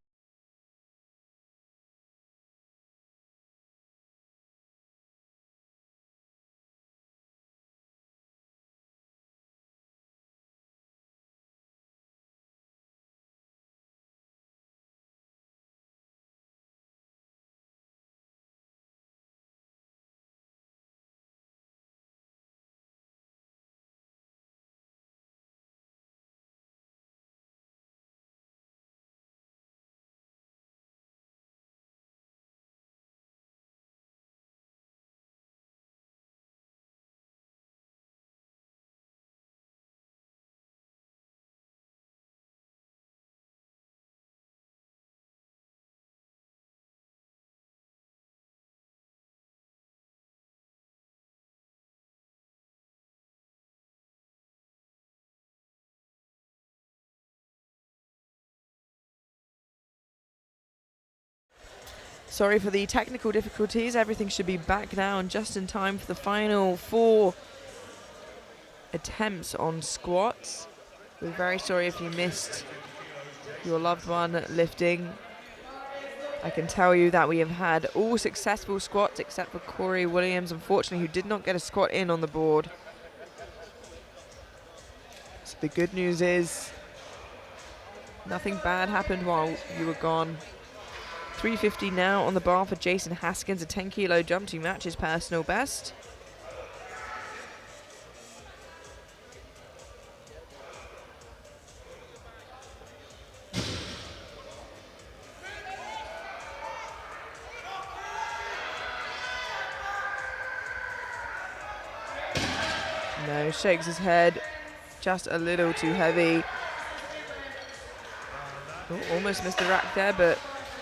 Sorry for the technical difficulties. Everything should be back down just in time for the final 4 attempts on squats. We're very sorry if you missed your loved one lifting. I can tell you that we have had all successful squats except for Corey Williams, unfortunately, who did not get a squat in on the board. So the good news is nothing bad happened while you were gone. 350 now on the bar for Jason Haskins, a 10-kilo jump to match his personal best. No, shakes his head, just a little too heavy. Oh, almost missed the rack there, but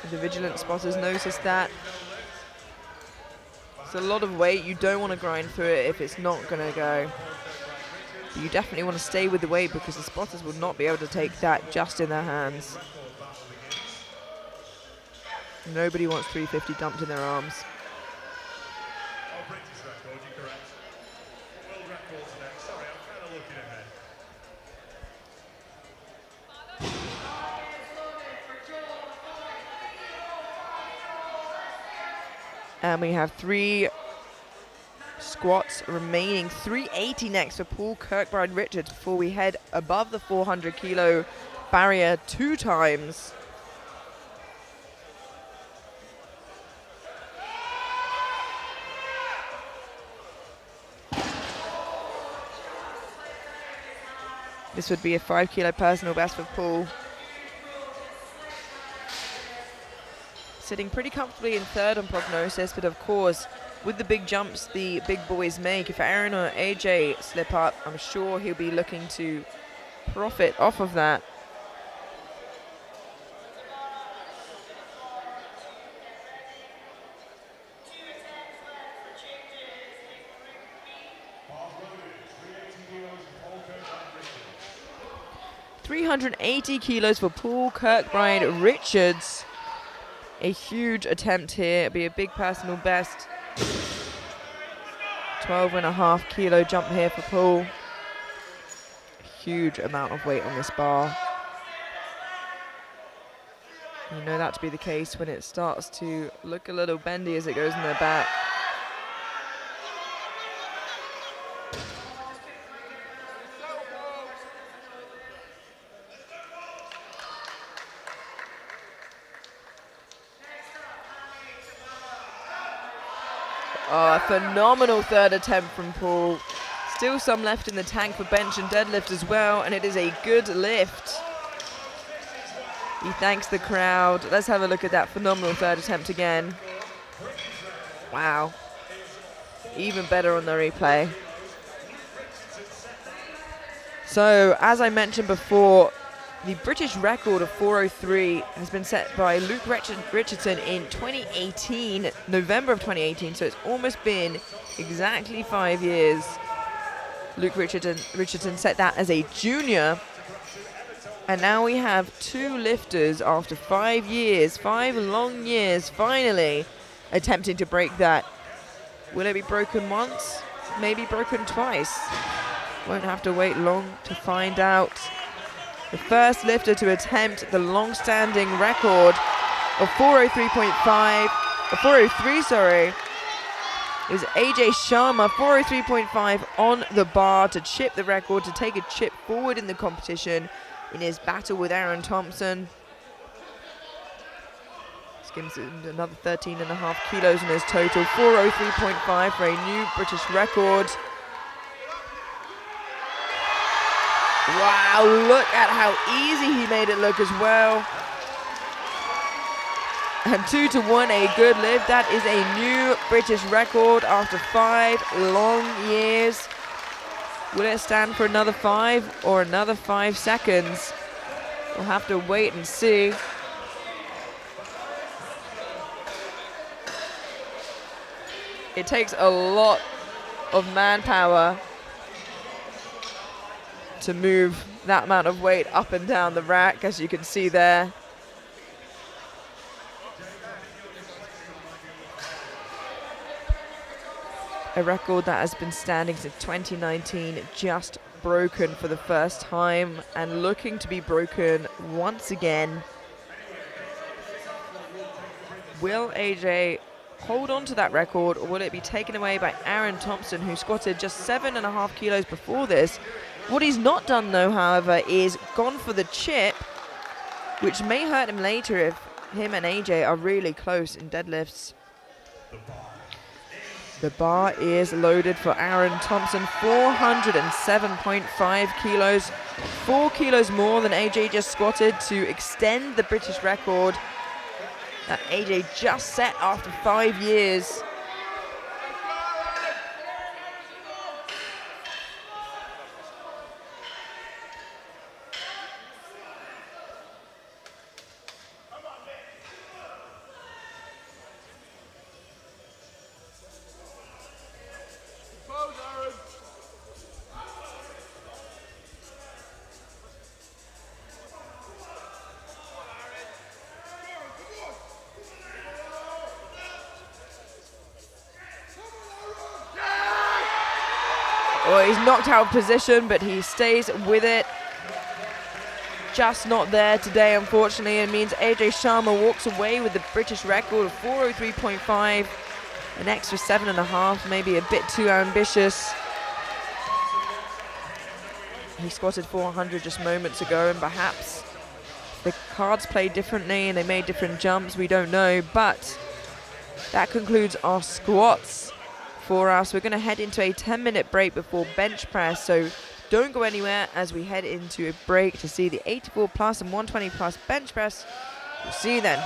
the vigilant spotters noticed that. It's a lot of weight. You don't want to grind through it if it's not going to go. But you definitely want to stay with the weight because the spotters will not be able to take that just in their hands. Nobody wants 350 dumped in their arms. And we have 3 squats remaining. 380 next for Paul Kirkbride-Richards before we head above the 400-kilo barrier 2 times. This would be a 5-kilo personal best for Paul. Sitting pretty comfortably in 3rd on prognosis, but of course, with the big jumps the big boys make, if Aaron or AJ slip up, I'm sure he'll be looking to profit off of that. $380 kilos for Paul Kirkbride-Richards. A huge attempt here. It'll be a big personal best. 12.5 kilo jump here for Paul. A huge amount of weight on this bar. You know that to be the case when it starts to look a little bendy as it goes in the back. Oh, a phenomenal 3rd attempt from Paul. Still some left in the tank for bench and deadlift as well, and it is a good lift. He thanks the crowd. Let's have a look at that phenomenal 3rd attempt again. Wow. Even better on the replay. So, as I mentioned before, the British record of 403 has been set by Luke Richardson in 2018, November of 2018, so it's almost been exactly 5 years. Luke Richardson set that as a junior, and now we have 2 lifters after 5 years, 5 long years, finally attempting to break that. Will it be broken once? Maybe broken twice. Won't have to wait long to find out. The first lifter to attempt the long-standing record of 403, sorry, is AJ Sharma, 403.5 on the bar to chip the record, to take a chip forward in the competition in his battle with Aaron Thompson. This gives him another 13.5 kilos in his total, 403.5 for a new British record. Wow, look at how easy he made it look as well. And 2-1, a good lift. That is a new British record after 5 long years. Will it stand for another 5 or another 5 seconds? We'll have to wait and see. It takes a lot of manpower to move that amount of weight up and down the rack, as you can see there. A record that has been standing since 2019, just broken for the first time and looking to be broken once again. Will AJ hold on to that record, or will it be taken away by Aaron Thompson, who squatted just 7.5 kilos before this? What he's not done though, however, is gone for the chip, which may hurt him later if him and AJ are really close in deadlifts. The bar is loaded for Aaron Thompson, 407.5 kilos, 4 kilos more than AJ just squatted to extend the British record that AJ just set after 5 years. Well, he's knocked out of position, but he stays with it. Just not there today, unfortunately. It means AJ Sharma walks away with the British record of 403.5. An extra 7.5, maybe a bit too ambitious. He squatted 400 just moments ago, and perhaps the cards played differently and they made different jumps, we don't know. But that concludes our squats for us. We're going to head into a 10-minute break before bench press, so don't go anywhere as we head into a break to see the 84 plus and 120 plus bench press. We'll see you then.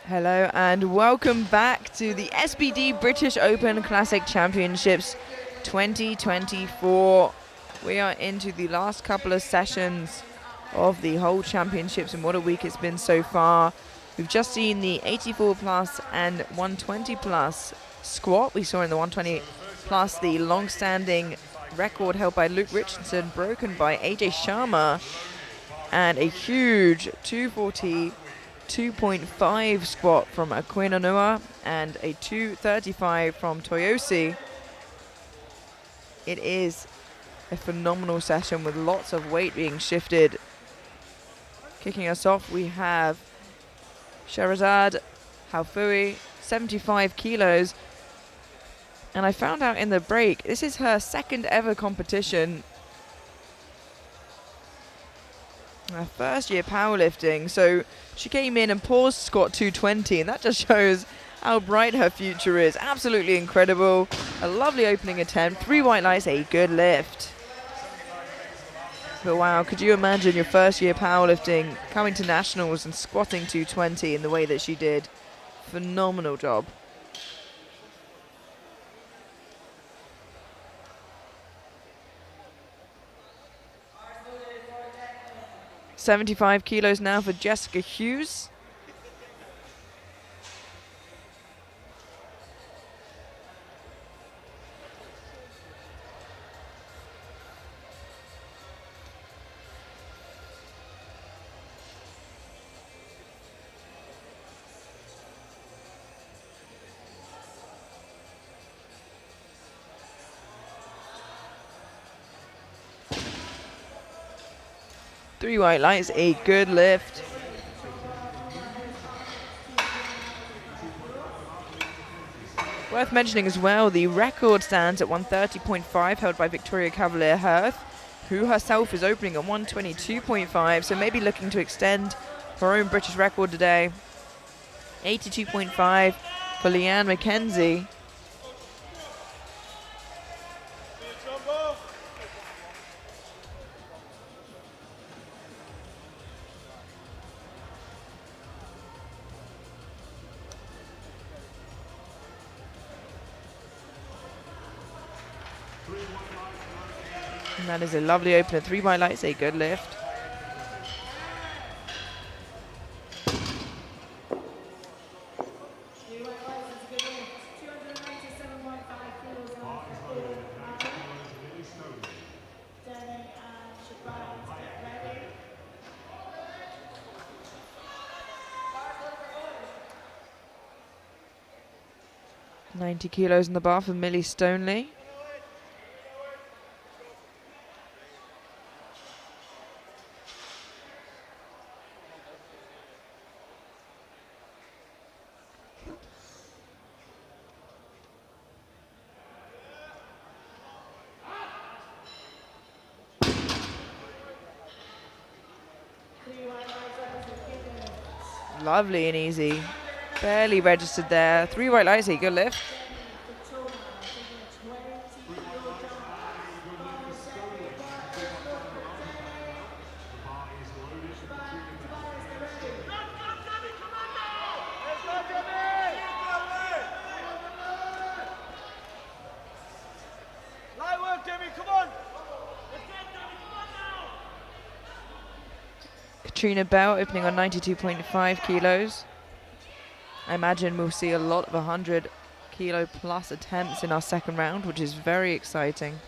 Hello and welcome back to the SBD British Open Classic Championships 2024. We are into the last couple of sessions of the whole championships, and what a week it's been so far. We've just seen the 84 plus and 120 plus squat. We saw in the 120 plus the long-standing record held by Luke Richardson broken by AJ Sharma, and a huge 240 2.5 squat from Aquino Noah and a 235 from Toyosi. It is a phenomenal session with lots of weight being shifted. Kicking us off, we have Sherazad Halfoui, 75 kilos. And I found out in the break, this is her second ever competition. Her first year powerlifting, so she came in and paused squat 220, and that just shows how bright her future is. Absolutely incredible. A lovely opening attempt. 3 white lights, a good lift. But wow, could you imagine your first year powerlifting, coming to nationals and squatting 220 in the way that she did? Phenomenal job. $75 kilos now for Jessica Hughes. Three white lights, a good lift. Worth mentioning as well, the record stands at 130.5, held by Victoria Cavalier-Hirth, who herself is opening at 122.5, so maybe looking to extend her own British record today. 82.5 for Leanne McKenzie. And that is a lovely opener. 3 white lights, a good lift. $90 kilos in the bar for Millie Stoneley. Lovely and easy. Barely registered there. 3 white lights, a good lift. Katrina Bell opening on 92.5 kilos. I imagine we'll see a lot of 100 kilo plus attempts in our second round, which is very exciting.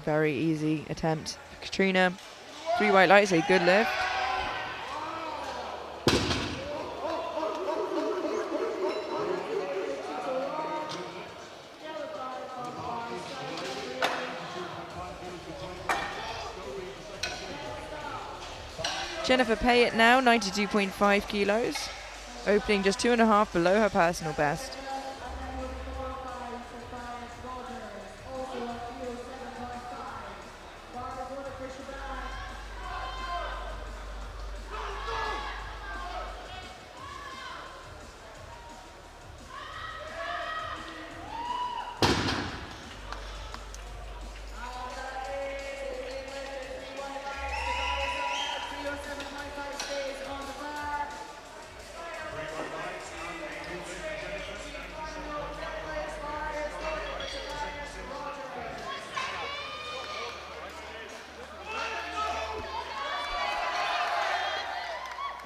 Very easy attempt for Katrina. 3 white lights, a good lift. Jennifer Payette now, 92.5 kilos, opening just 2.5 below her personal best.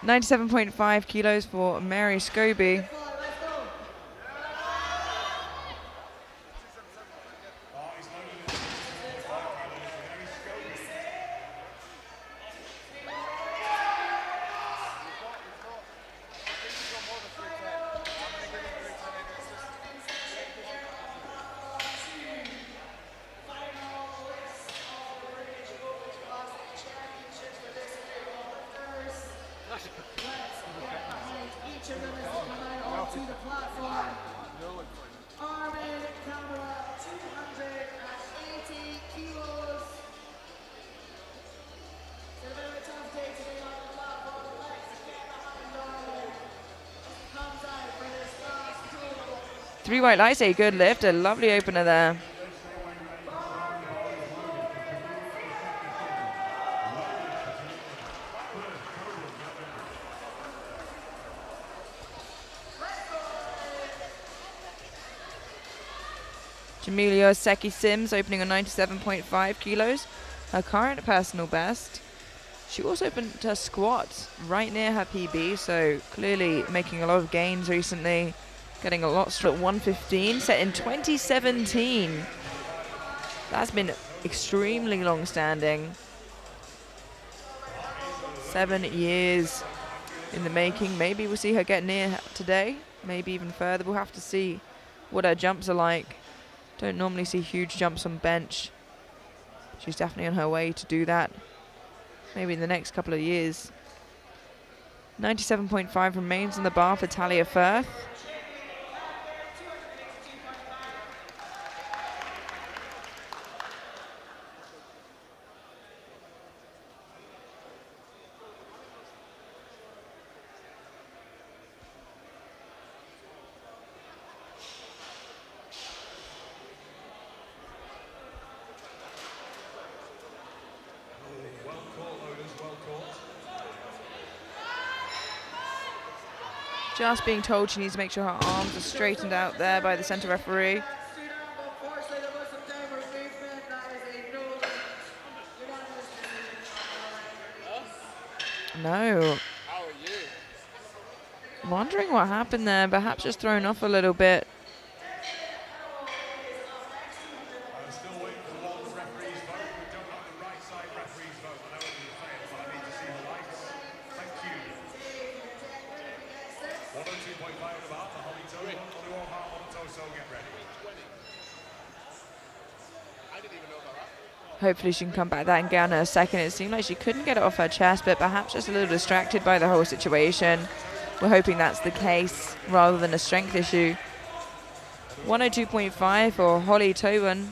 97.5 kilos for Mary Scobie. To the platform. Armin Kamara, 280 kilos. It's a very tough day to be on the platform. Let's get behind Armin. Comes out for this last pull. 3 white lights, a good lift, a lovely opener there. Jamelia Seki Sims opening on 97.5 kilos, her current personal best. She also opened her squat right near her PB, so clearly making a lot of gains recently, getting a lot stronger at 115, set in 2017. That's been extremely long-standing. 7 years in the making. Maybe we'll see her get near today, maybe even further. We'll have to see what her jumps are like. Don't normally see huge jumps on bench. She's definitely on her way to do that. Maybe in the next couple of years. 97.5 remains on the bar for Talia Firth. Just being told she needs to make sure her arms are straightened out there by the center referee. Unfortunately, there was some downward movement. That is a no. No. How are you? Wondering what happened there. Perhaps just thrown off a little bit. I'm still waiting for one referee's vote. We don't have the right side referee's vote. I know what you're saying, but I need to see the lights. Thank you. 102.5 on the bar for Holly Toe. On the wall, heart on the torso, get ready. I didn't even know about that. Hopefully she can come back that and get on her second. It seemed like she couldn't get it off her chest, but perhaps just a little distracted by the whole situation. We're hoping that's the case rather than a strength issue. 102.5 for Holly Towan.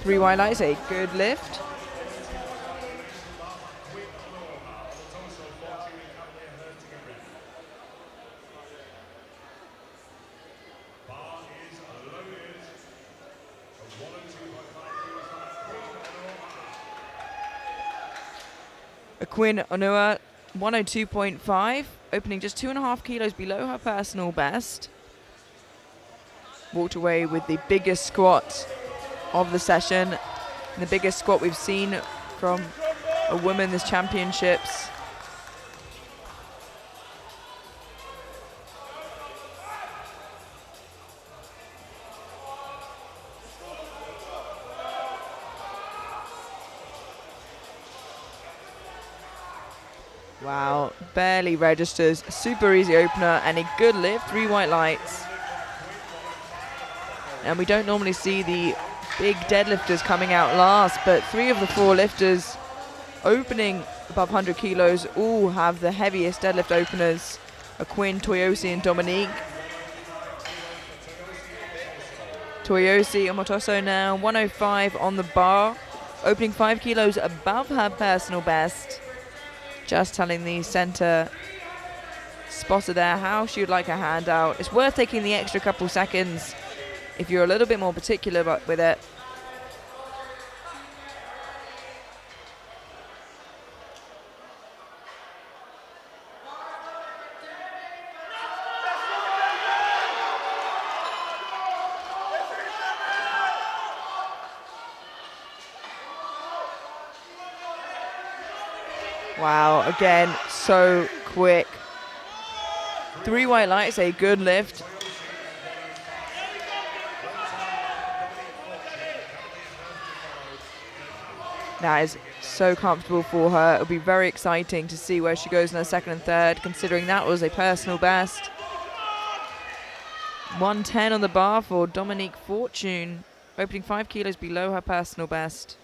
Three wide lights, a good lift. Bar is loaded. So 102.5 kilos. Quinn Onua, 102.5, opening just 2.5 kilos below her personal best. Walked away with the biggest squat of the session, and the biggest squat we've seen from a women's championships. Wow, barely registers, super easy opener and a good lift, 3 white lights. And we don't normally see the big deadlifters coming out last, but 3 of the 4 lifters opening above 100 kilos all have the heaviest deadlift openers. Quinn, Toyosi and Dominique. Toyosi Omotoso now, 105 on the bar, opening 5 kilos above her personal best. Just telling the center spotted there how she would like her hand out. It's worth taking the extra couple seconds if you're a little bit more particular with it. Wow, again, so quick. 3 white lights, a good lift. That is so comfortable for her. It'll be very exciting to see where she goes in her second and third, considering that was a personal best. 110 on the bar for Dominique Fortune, opening 5 kilos below her personal best.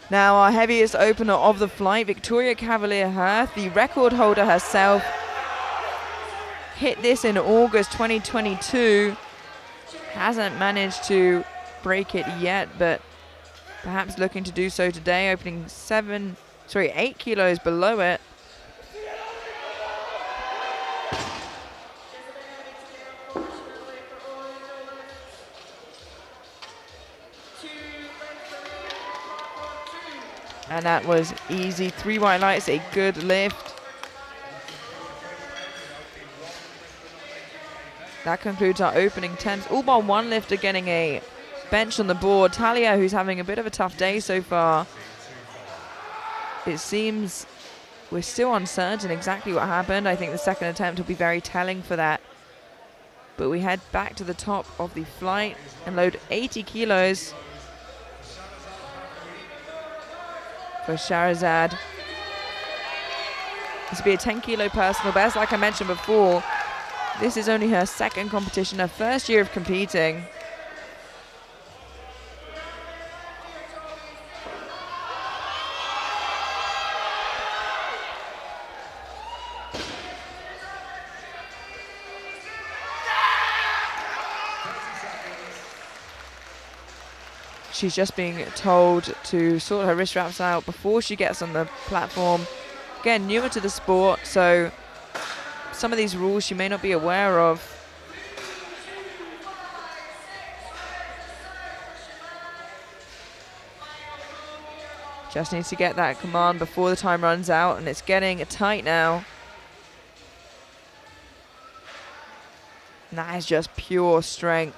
Now our heaviest opener of the flight, Victoria Cavalier-Hirth, the record holder herself, hit this in August 2022. Hasn't managed to break it yet, but perhaps looking to do so today, opening 8 kilos below it. And that was easy. 3 white lights, a good lift. That concludes our opening 10s. All but one lifter getting a bench on the board. Talia, who's having a bit of a tough day so far. It seems we're still uncertain exactly what happened. I think the second attempt will be very telling for that. But we head back to the top of the flight and load 80 kilos. For Shahrazad. This will be a 10 kilo personal best. Like I mentioned before, this is only her second competition, her first year of competing. She's just being told to sort her wrist wraps out before she gets on the platform. Again, newer to the sport, so some of these rules she may not be aware of. Just needs to get that command before the time runs out, and it's getting tight now. And that is just pure strength.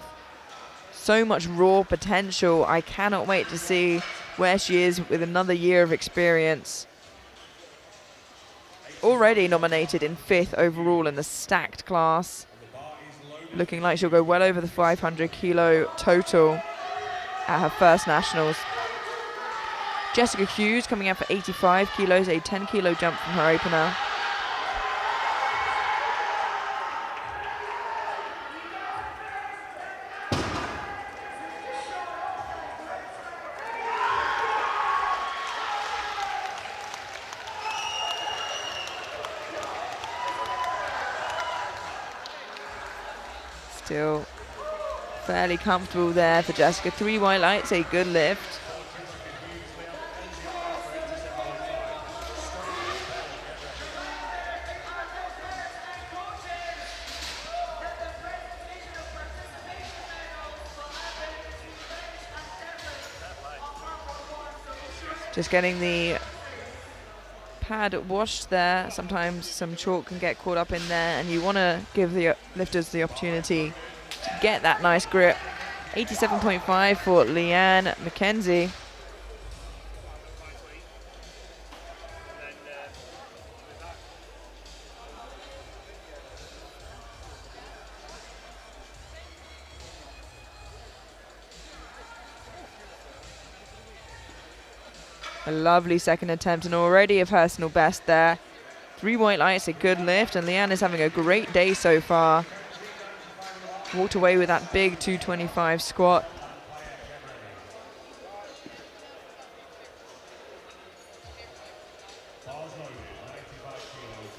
So much raw potential. I cannot wait to see where she is with another year of experience. Already nominated in 5th overall in the stacked class. Looking like she'll go well over the 500 kilo total at her first nationals. Jessica Hughes coming out for 85 kilos, a 10 kilo jump from her opener. Still fairly comfortable there for Jessica. 3 white lights, a good lift. Just getting the pad washed there. Sometimes some chalk can get caught up in there, and you want to give the lifters the opportunity to get that nice grip. 87.5 for Leanne McKenzie. A lovely second attempt and already a personal best there. 3 white lights, a good lift, and Leanne is having a great day so far. Walked away with that big 225 squat. Bars loaded, 95 kilos.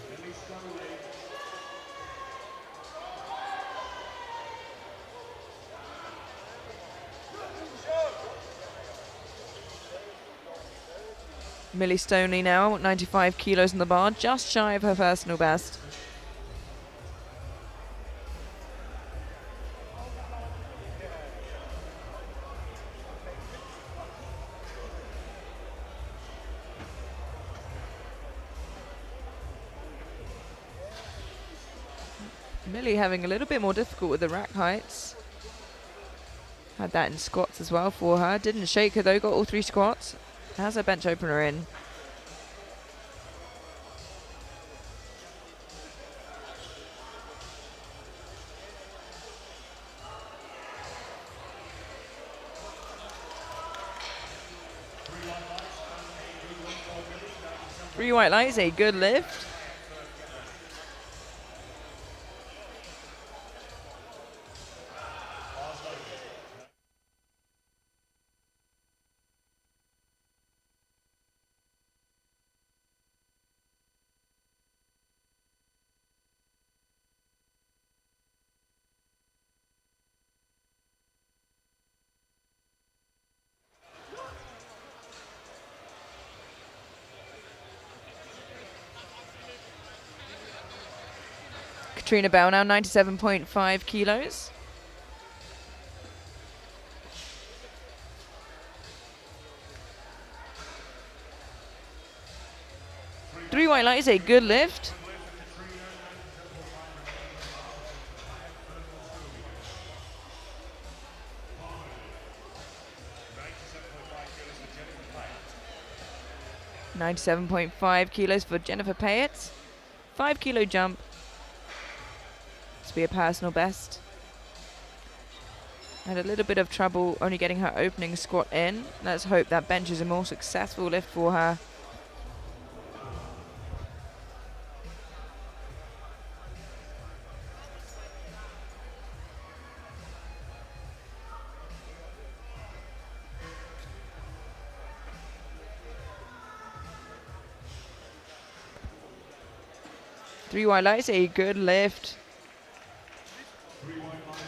Millie Stoley. Millie Stoney now, 95 kilos on the bar, just shy of her personal best. Millie having a little bit more difficult with the rack heights. Had that in squats as well for her. Didn't shake her though, got all 3 squats. Has her bench opener in. Three white lights, a good lift. Katrina Bell now 97.5 kilos. Three white lights, a good lift. $97.5 kilos for Jennifer Payet. 5 kilo jump. To be a personal best. Had a little bit of trouble only getting her opening squat in. Let's hope that bench is a more successful lift for her. Three white lights, a good lift. 3 white lights and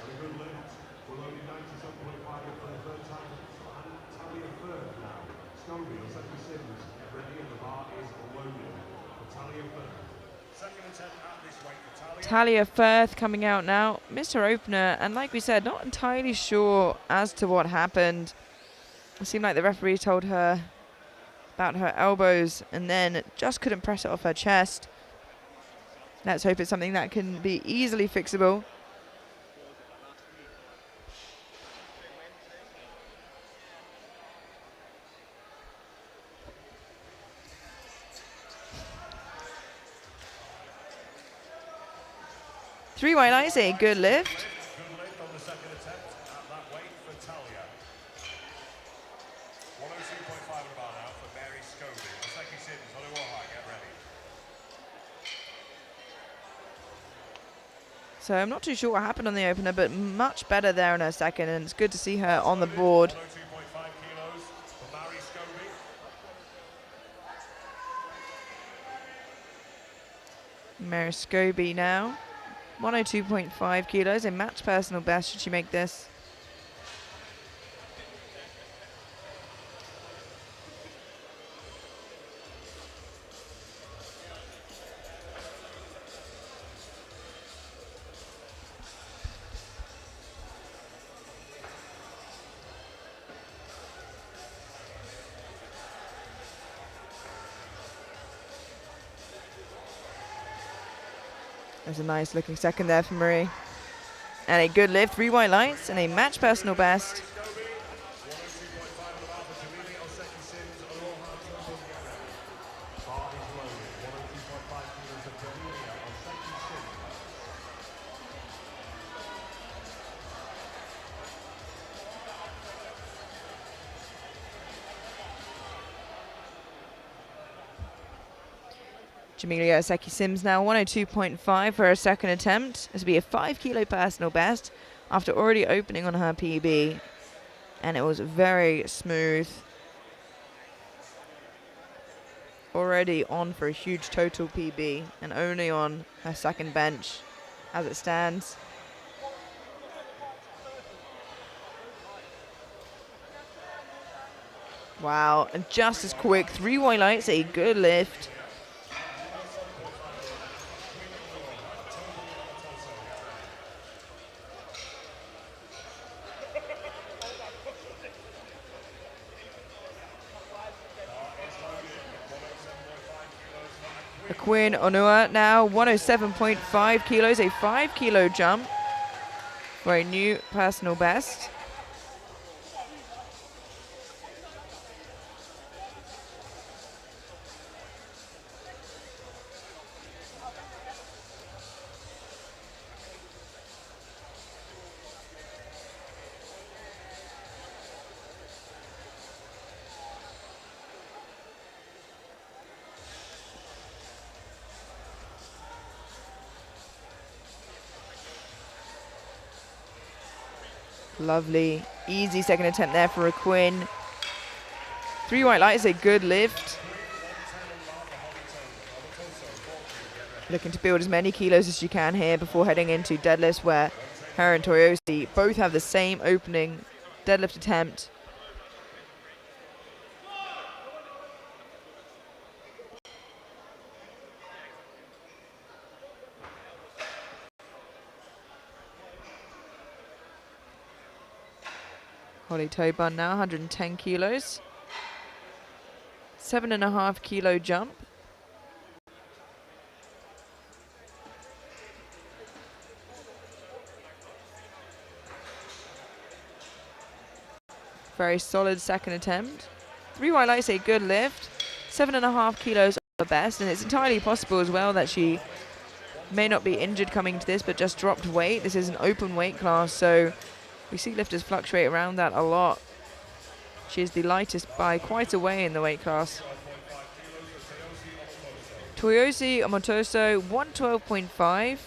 a good lift. We're loading 97.5 for the third time. And Talia Firth now. Scobie or second Sims. Get ready and the bar is loaded. For Talia Firth. Second attempt at this weight for Talia. Talia Firth coming out now. Missed her opener, and like we said, not entirely sure as to what happened. It seemed like the referee told her about her elbows and then just couldn't press it off her chest. Let's hope it's something that can be easily fixable. Three white lights, a good lift. Good lift on the second attempt at that weight for Talia. 102.5 on the bar now for Mary Scobie. For second Sims, on the high, get ready. So I'm not too sure what happened on the opener, but much better there in her second, and it's good to see her on the board. 102.5 kilos for Mary Scobie. Mary Scobie now. 102.5 kilos, a match personal best should she make this. There's a nice looking second there for Marie. And a good lift, 3 white lights, and a match personal best. Jamelia Seki-Sims now 102.5 for her second attempt. This will be a 5 kilo personal best after already opening on her PB. And it was very smooth. Already on for a huge total PB and only on her second bench as it stands. Wow, and just as quick, 3 white lights, a good lift. Quinn Onua now 107.5 kilos, a 5 kilo jump for a new personal best. Lovely, easy second attempt there for a Quinn. 3 white lights, a good lift. Looking to build as many kilos as she can here before heading into deadlifts, where her and Toyosi both have the same opening deadlift attempt. Holly Tobun now 110 kilos. 7.5 kilo jump. Very solid second attempt. 3 white lights, a good lift. 7.5 kilos the best, and it's entirely possible as well that she may not be injured coming to this, but just dropped weight. This is an open weight class, so we see lifters fluctuate around that a lot. She is the lightest by quite a way in the weight class. Toyosi Omotoso 112.5.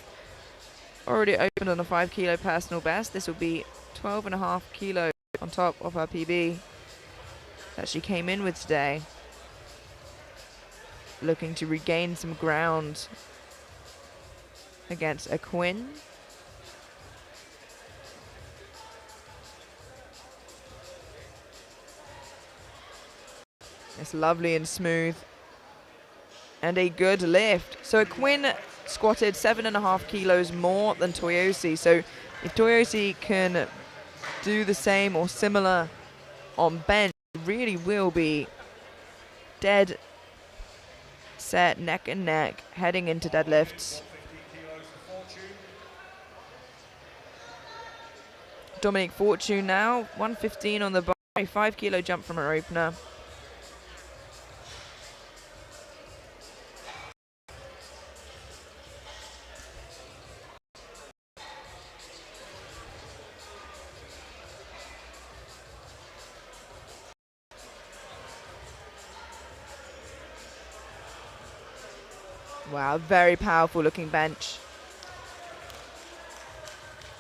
Already opened on a 5 kilo personal best. This will be 12.5 kilos on top of her PB that she came in with today. Looking to regain some ground against a Quinn. It's lovely and smooth. And a good lift. So a Quinn squatted 7.5 kilos more than Toyosi. So if Toyosi can do the same or similar on bench, it really will be dead set, neck and neck, heading into deadlifts. Dominique Fortune now, 115 on the bar, a 5 kilo jump from her opener. Wow, very powerful looking bench.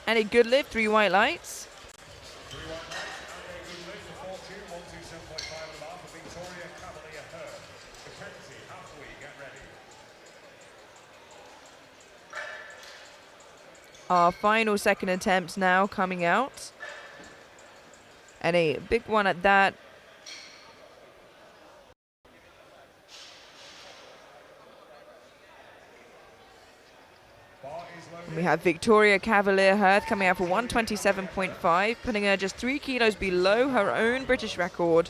And a good lift, 3 white lights. 3 white lights and a good lift for Fortune, 127.5 and a half for Victoria Cavalier Her. Mackenzie, halfway, get ready. Our final second attempts now coming out. And a big one at that. And we have Victoria Cavalier Hearth coming out for 127.5, putting her just 3 kilos below her own British record.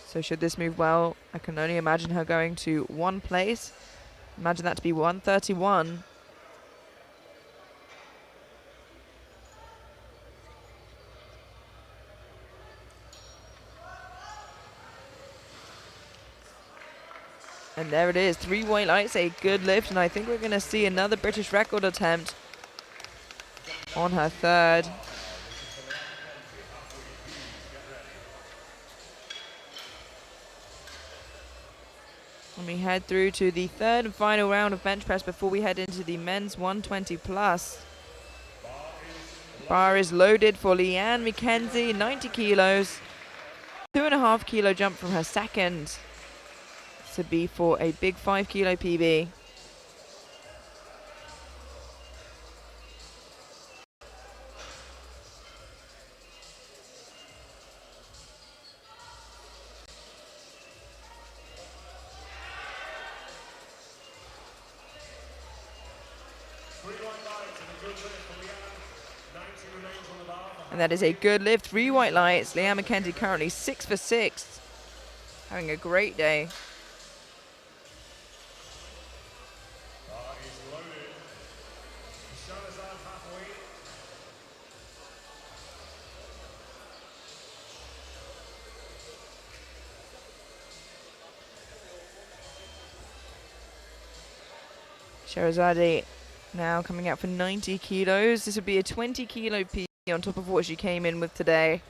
So should this move well, I can only imagine her going to one place. Imagine that to be 131. And there it is, 3 white lights, a good lift, and I think we're going to see another British record attempt on her third. And we head through to the third and final round of bench press before we head into the men's 120 plus. Bar is loaded for Leanne McKenzie, 90 kilos. 2.5 kilo jump from her second to be for a big 5 kilo PB. And that is a good lift. 3 white lights. Leanne McKenzie currently 6 for 6. Having a great day. Sherazade now coming out for 90 kilos. This would be a 20 kilo PB on top of what she came in with today.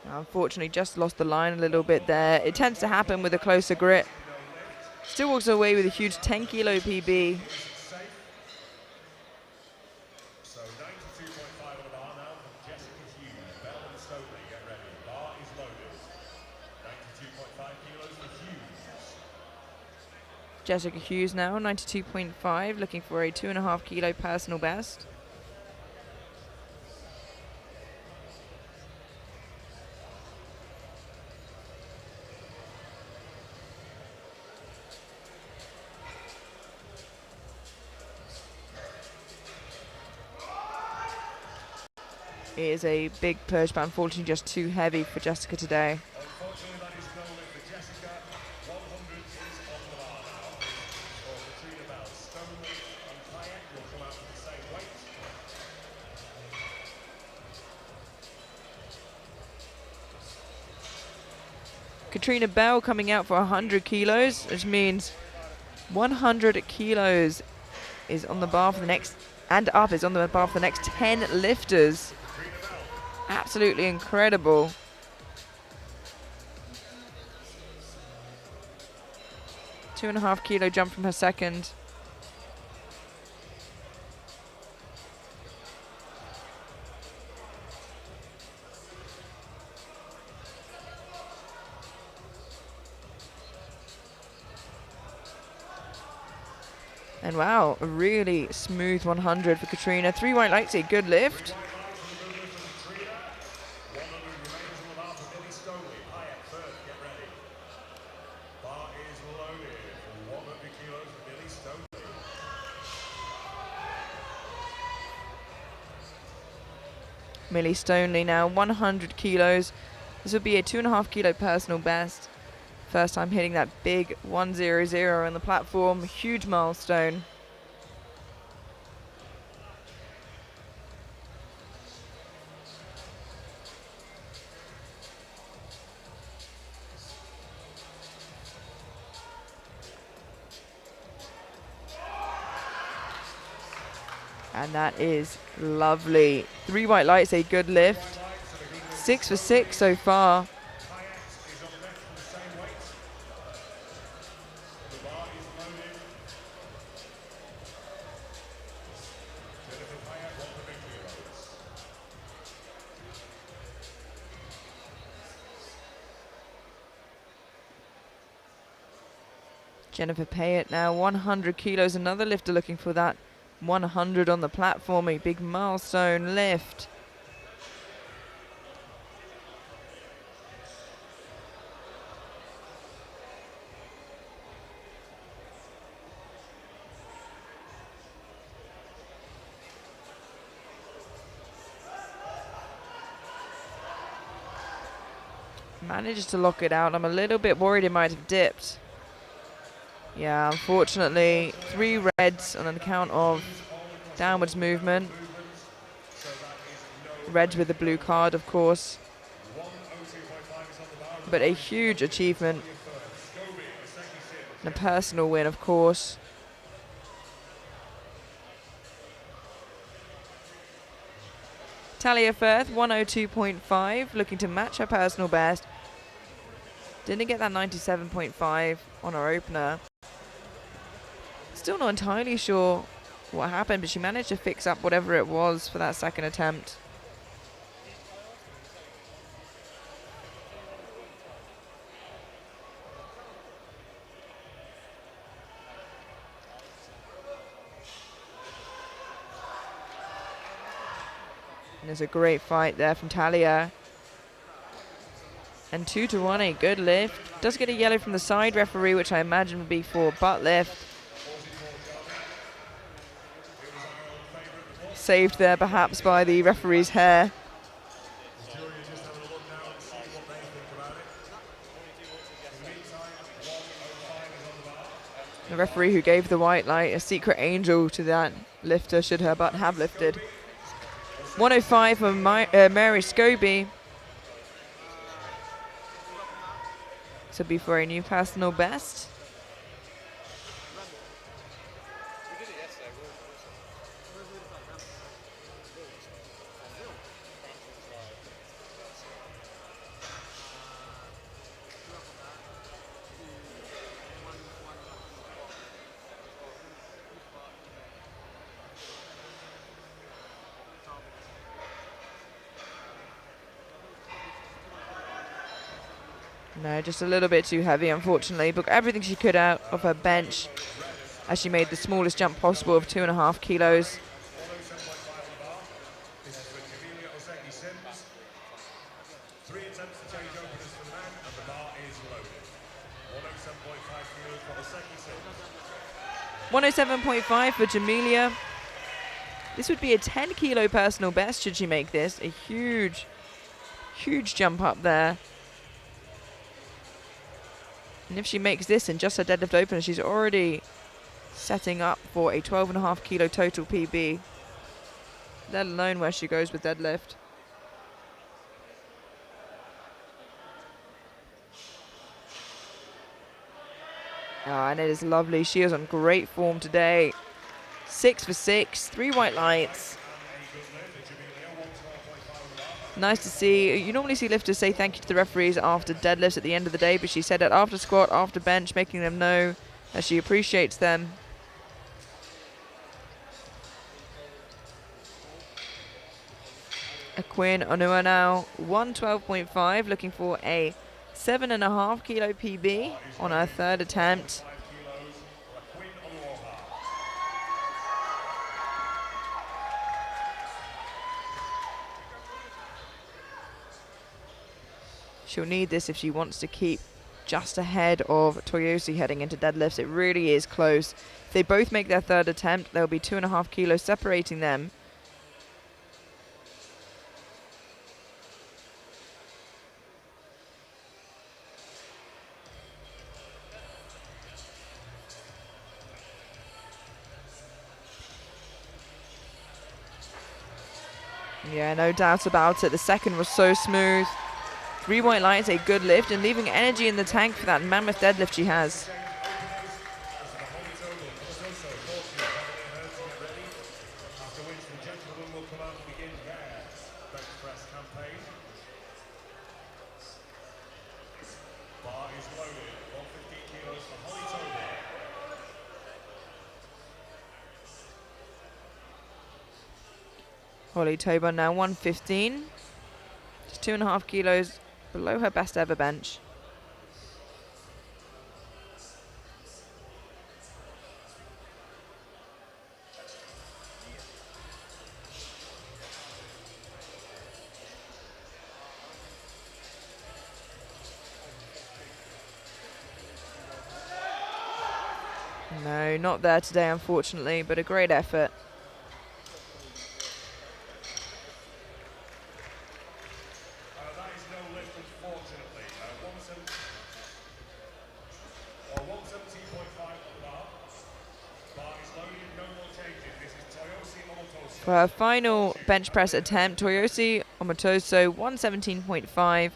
Unfortunately, just lost the line a little bit there. It tends to happen with a closer grip. Still walks away with a huge 10 kilo PB. So 92.5 on the bar now from Jessica Hughes. Bell and Stokely, get ready. Bar is loaded. 92.5 kilos for Hughes. Jessica Hughes now, 92.5, looking for a 2.5 kilo personal best. It is a big push, but unfortunately just too heavy for Jessica today. Unfortunately, that is no lift for Jessica. 100 is on the bar now. For Katrina Bell. Stokely and Payek will come out with the same weight. Katrina Bell coming out for 100 kilos, which means 100 kilos is on the bar for the next, and up is on the bar for the next 10 lifters. Absolutely incredible. $2.5 kilo jump from her second. And wow, a really smooth 100 for Katrina. 3 white lights, a good lift. Millie Stoneley now 100 kilos. This would be a 2.5 kilo personal best. First time hitting that big 100 on the platform, huge milestone. And that is lovely. 3 white lights, a good lift. 6 for 6 so far. Jennifer Payet now 100 kilos, another lifter looking for that 100 on the platform, a big milestone lift. Manages to lock it out. I'm a little bit worried it might have dipped. Yeah, unfortunately, 3 reds on account of downwards movement. Reds with the blue card, of course. But a huge achievement. And a personal win, of course. Talia Firth, 102.5, looking to match her personal best. Didn't get that 97.5 on her opener. Still not entirely sure what happened, but she managed to fix up whatever it was for that second attempt. And there's a great fight there from Talia. And 2-1, a good lift. Does get a yellow from the side referee, which I imagine would be for butt lift. Saved there perhaps by the referee's hair. The referee who gave the white light, a secret angel to that lifter should her butt have lifted. 105 for Mary Scobie. This will be for a new personal best. No, just a little bit too heavy, unfortunately. But everything she could out of her bench as she made the smallest jump possible of 2.5 kilos. Three attempts to change openers for the man, and the bar is loaded. 107.5 kilos for the second set. 107.5 for Jamelia. This would be a 10 kilo personal best should she make this. A huge, huge jump up there. And if she makes this in just her deadlift opener, she's already setting up for a 12.5 kilo total PB, let alone where she goes with deadlift. And it is lovely. She is on great form today. 6 for 6, 3 white lights. Nice to see. You normally see lifters say thank you to the referees after deadlifts at the end of the day, but she said it after squat, after bench, making them know that she appreciates them. Quinn Onua now, 112.5, looking for a 7.5 kilo PB on her third attempt. She'll need this if she wants to keep just ahead of Toyosi heading into deadlifts. It really is close. If they both make their third attempt, there'll be 2.5 kilos separating them. Yeah, no doubt about it. The second was so smooth. 3 white lights, a good lift, and leaving energy in the tank for that mammoth deadlift she has. Holly Tober now 115, just 2.5 kilos below her best ever bench. No, not there today, unfortunately, but a great effort. For her final bench press attempt, Toyosi Omotoso, 117.5.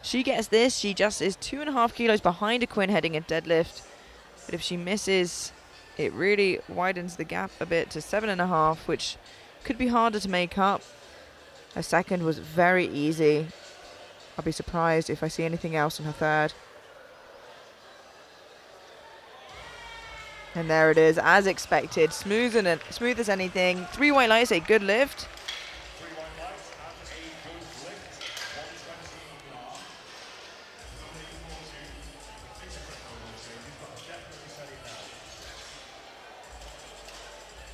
She gets this. She just is 2.5 kilos behind a Quinn heading at deadlift. But if she misses, it really widens the gap a bit to 7.5, which could be harder to make up. Her second was very easy. I'll be surprised if I see anything else in her third. And there it is, as expected, smooth as anything. 3 white lights, a good lift. 3 white lights and a good lift. 120 bar. Nominating fortune. It's a quick one also. He's got to definitely set it now.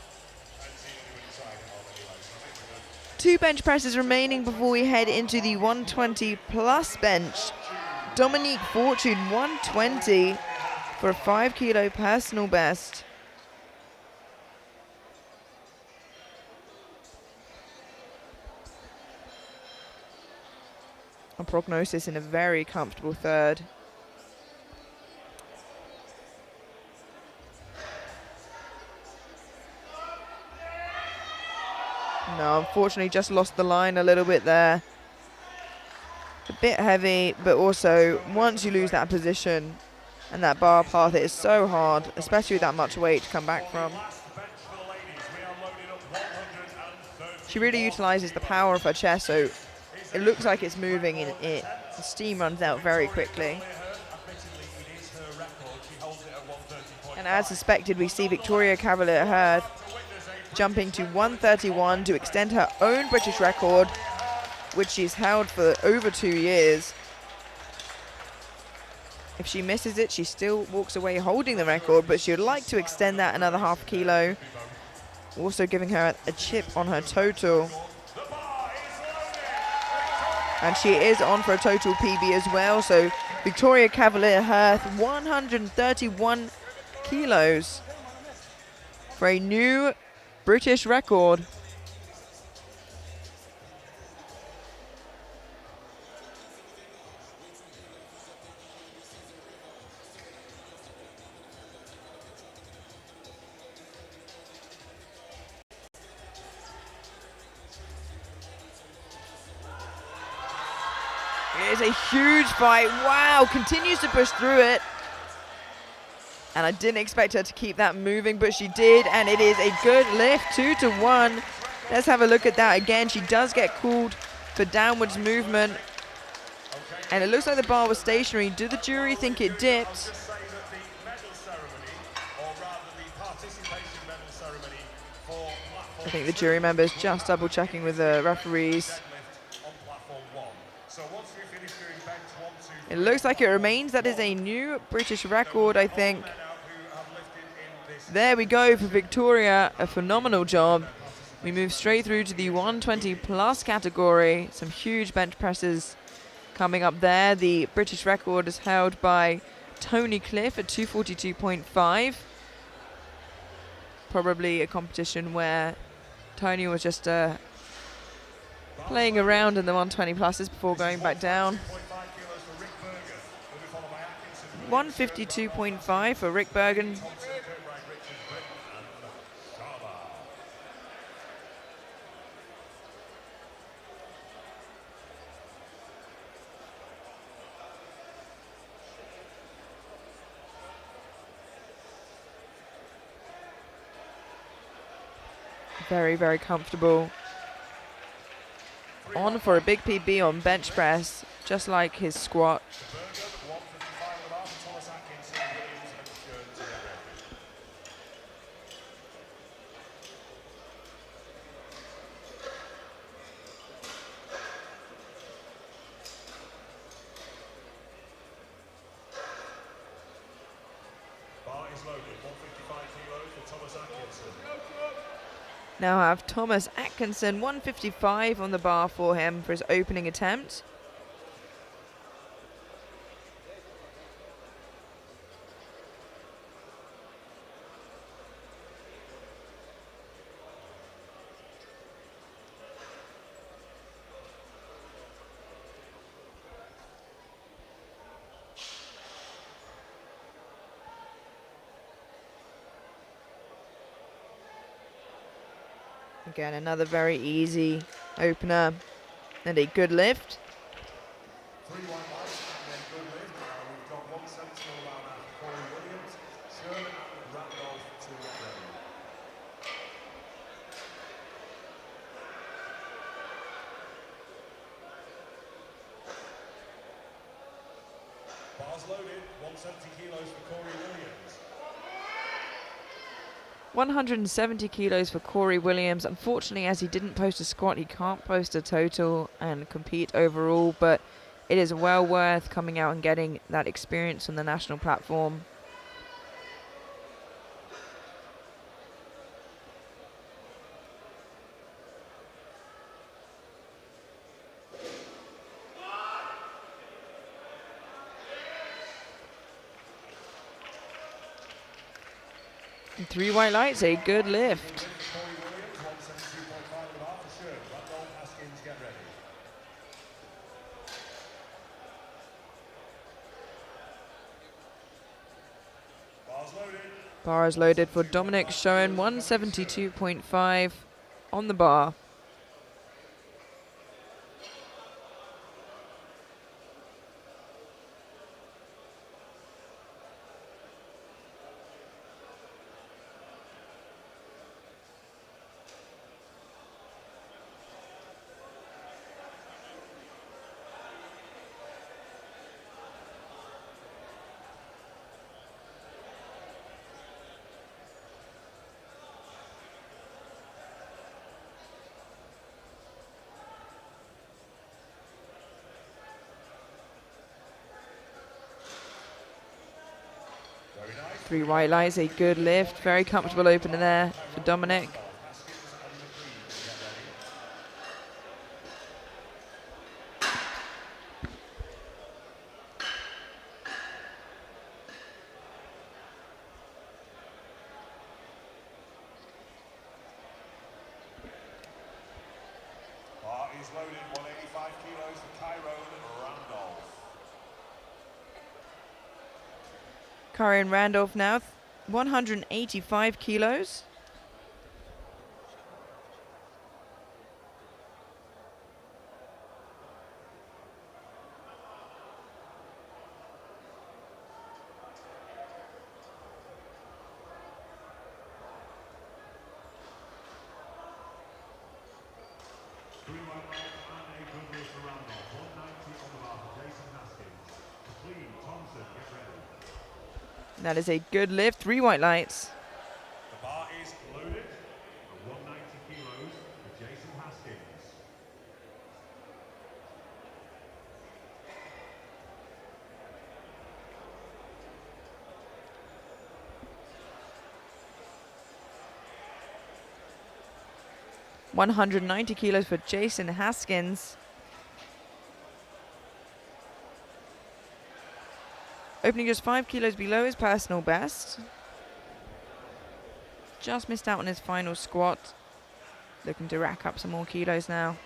I haven't seen anyone inside it all anyway, so I think we're good. 2 bench presses remaining before we head into the 120 plus bench. Dominique Fortune, 120 for a 5 kilo personal best. A prognosis in a very comfortable third. No, unfortunately just lost the line a little bit there. A bit heavy, but also once you lose that position and that bar path, it is so hard, especially with that much weight to come back from. She really utilises the power of her chest, so it looks like it's moving and the steam runs out very quickly. And as suspected, we see Victoria Cavalier-Hirth jumping to 131 to extend her own British record, which she's held for over 2 years. If she misses it, she still walks away holding the record, but she would like to extend that another half kilo, also giving her a chip on her total. And she is on for a total PB as well, so Victoria Cavalier-Hirth, 131 kilos for a new British record. It is a huge fight. Wow, continues to push through it. And I didn't expect her to keep that moving, but she did, and it is a good lift, 2-1. Let's have a look at that again. She does get called for downwards movement, and it looks like the bar was stationary. Do the jury think it dipped? I think the jury members just double checking with the referees. It looks like it remains. That is a new British record, I think. There we go for Victoria, a phenomenal job. We move straight through to the 120 plus category. Some huge bench presses coming up there. The British record is held by Tony Cliff at 242.5. Probably a competition where Tony was just playing around in the 120 pluses before going back down. 152.5 for Rick Bergen. Very, very comfortable. On for a big PB on bench press, just like his squat. Now I have Thomas Atkinson, 155 on the bar for him for his opening attempt. Again, another very easy opener and a good lift. 3 white lights and then good lift. We've got 1 sentinel around after Corey Williams, Sherman and Randolph to ready. loaded, 170 kilos for Corey Williams. 170 kilos for Corey Williams. Unfortunately, as he didn't post a squat, he can't post a total and compete overall, but it is well worth coming out and getting that experience on the national platform. And 3 white lights, a good lift. Corey Williams, 172.5 for sure. Randolph Haskins, get ready. Bars loaded. Bar is loaded for Dominic Schoen, 172.5 on the bar. Very nice. 3 white lights, a good lift. Very comfortable opener there for Dominic. Haskins and McLean, get ready. Bar is loaded, 185 kilos for Tyrone Randolph. Karen Randolph now, 185 kilos. Green white light and a good lift for Randolph. 190 on the bar for Jason Haskins. McLean, Thompson, get ready. That is a good lift, 3 white lights. The bar is loaded at 190 kilos for Jason Haskins. $190 kilos for Jason Haskins. Opening just 5 kilos below his personal best. Just missed out on his final squat. Looking to rack up some more kilos now.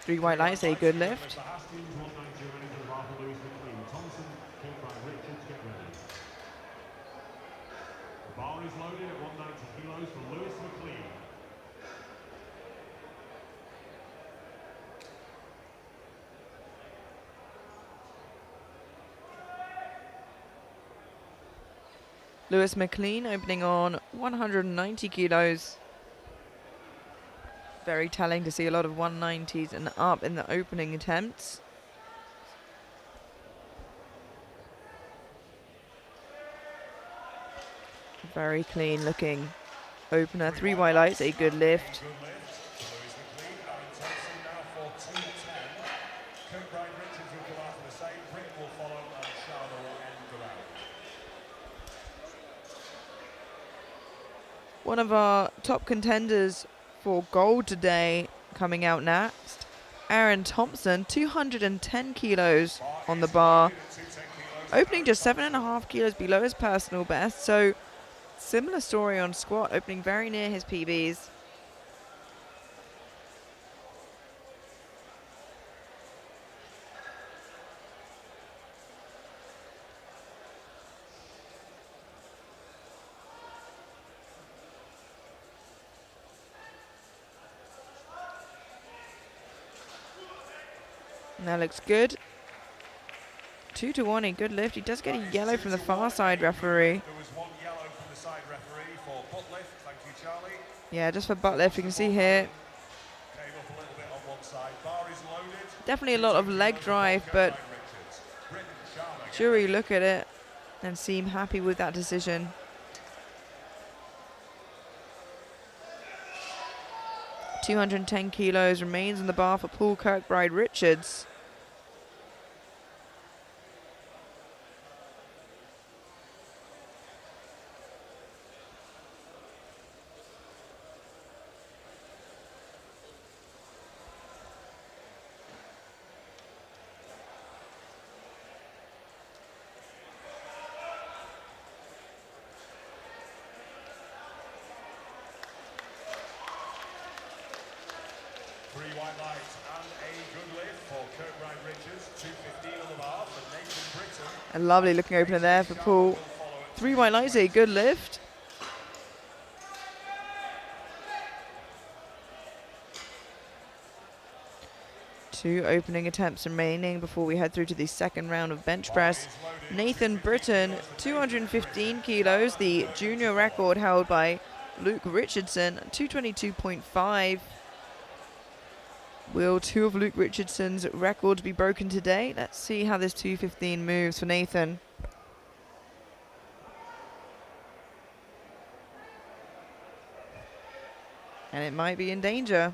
Three white lights, a good lift. For Haskins, 190 ready for the bar for Lewis McLean. Thompson, caught by Richards, get ready. The bar is loaded at 190 kilos for Lewis McLean. Lewis McLean opening on 190 kilos. Very telling to see a lot of 190s and up in the opening attempts. Very clean looking opener. 3 white lights, a good lift. Good lift for Lewis McLean. Aaron Thompson now for 210. Kirkbride Richards will come out for the same. Brick will follow and Sharma will end the round. One of our top contenders for gold today coming out next. Aaron Thompson, 210 kilos on the bar. Opening just 7.5 kilos below his personal best. So similar story on squat, opening very near his PBs. And that looks good. 2-1, a good lift. He does get a yellow from the far side referee. There was one yellow from the side referee for butt lift. Thank you, Charlie. Yeah, just for butt lift. You can see here, Came up a little bit on one side. Bar is loaded. definitely a lot of leg drive, but jury look at it and seem happy with that decision. $210 kilos remains on the bar for Paul Kirkbride Richards. Three white lights and a good lift for Kirkbride Richards. 2:15 on the bar for Nathan Britton. A lovely looking opener there for Paul. 3 white lights, a good lift. Two opening attempts remaining before we head through to the second round of bench press. Nathan Britton, 215 kilos, the junior record held by Luke Richardson, 222.5. Will two of Luke Richardson's records be broken today? Let's see how this 215 moves for Nathan. And it might be in danger.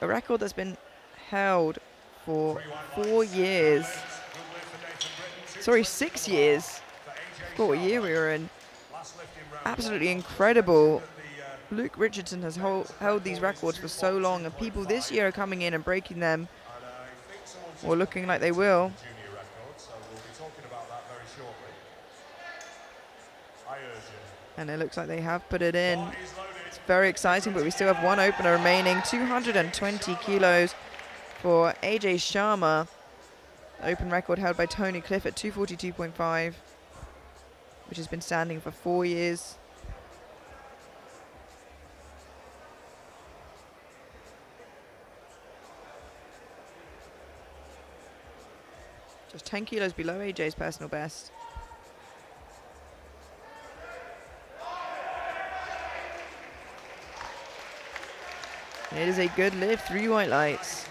A record that's been held for 4 years. Sorry, 6 years. I forgot what year we were in. Absolutely incredible. Luke Richardson has held these records for so long, and people this year are coming in and breaking them, or looking like they will. And it looks like they have put it in. It's very exciting, but we still have one opener remaining. 220 kilos for AJ Sharma. Open record held by Tony Cliff at 242.5, which has been standing for 4 years. Just 10 kilos below AJ's personal best. It is a good lift, 3 white lights.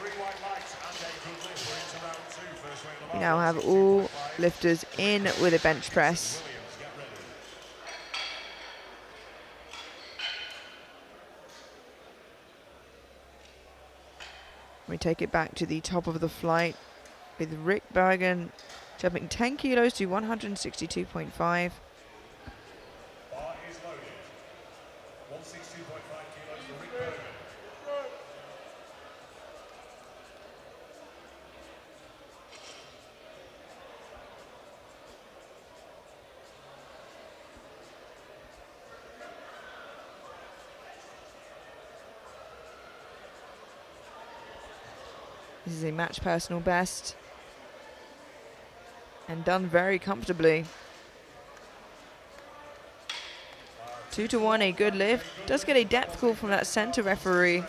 We now have all lifters in with a bench press. We take it back to the top of the flight with Rick Bergen jumping 10 kilos to 162.5. Bar is loaded. 162.5 kilos for Rick Bergen. This is a match personal best, and done very comfortably. 2-1, a good lift. Does get a depth call from that center referee.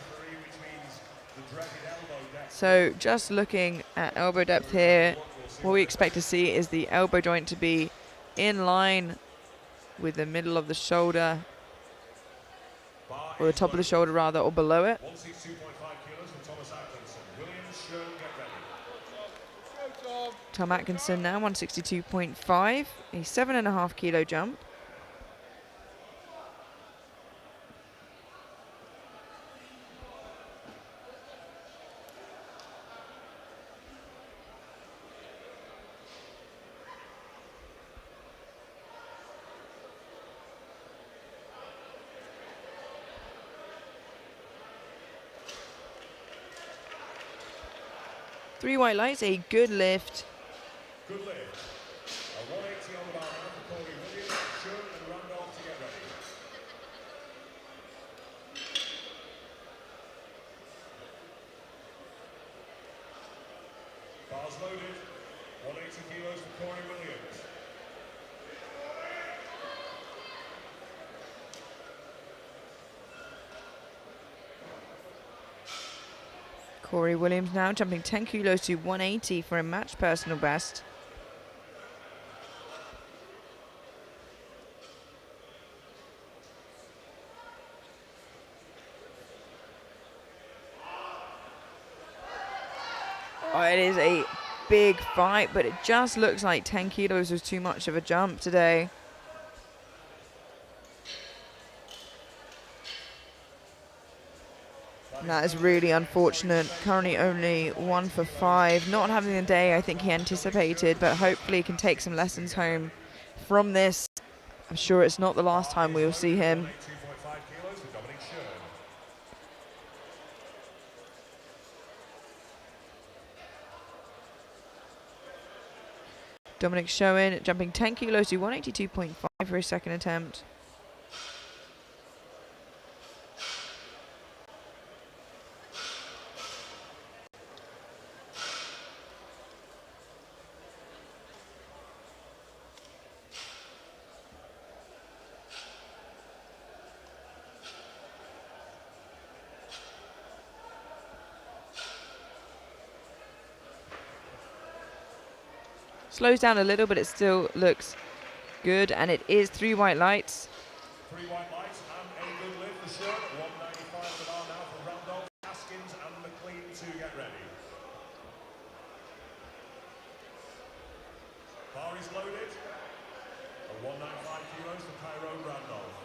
So just looking at elbow depth here, what we expect to see is the elbow joint to be in line with the middle of the shoulder, or the top of the shoulder rather, or below it. 162.5 kilos for Thomas Atkinson. Williams, Sherman, get ready. Tom Atkinson now 162.5, a 7.5 kilo jump. Three white lights, a good lift. Good lift. A 180 on the bar now for Corey Williams, Sherman and Randolph to get ready. Bars loaded. 180 kilos for Corey Williams. Corey Williams now jumping 10 kilos to 180 for a match personal best. Oh, it is a big fight, but it just looks like 10 kilos was too much of a jump today. And that is really unfortunate. Currently only 1 for 5. Not having the day I think he anticipated, but hopefully he can take some lessons home from this. I'm sure it's not the last time we will see him. Dominic Schoen jumping 10 kilos to 182.5 for his second attempt. Slows down a little, but it still looks good, and it is 3 white lights. 3 white lights and a good lift for sure. 195 the bar now for Randolph, Haskins and McLean to get ready. Bar is loaded. A 195 kilos for Cairo Randolph.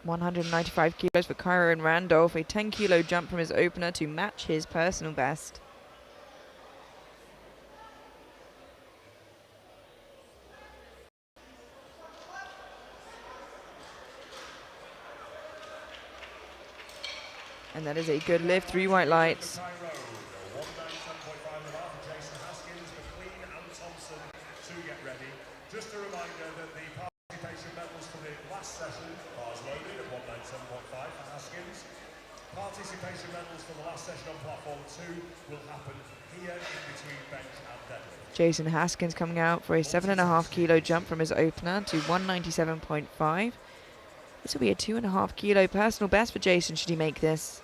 195 kilos for Kyron Randolph, a 10 kilo jump from his opener to match his personal best. And that is a good lift, 3 white lights. Just a reminder that the participation medals for the last session are loaded at 197.5 for Haskins. Participation medals for the last session on platform 2 will happen here in between bench and deadlift. Jason Haskins coming out for a 7.5 kilo jump from his opener to 197.5. This will be a 2.5 kilo personal best for Jason should he make this.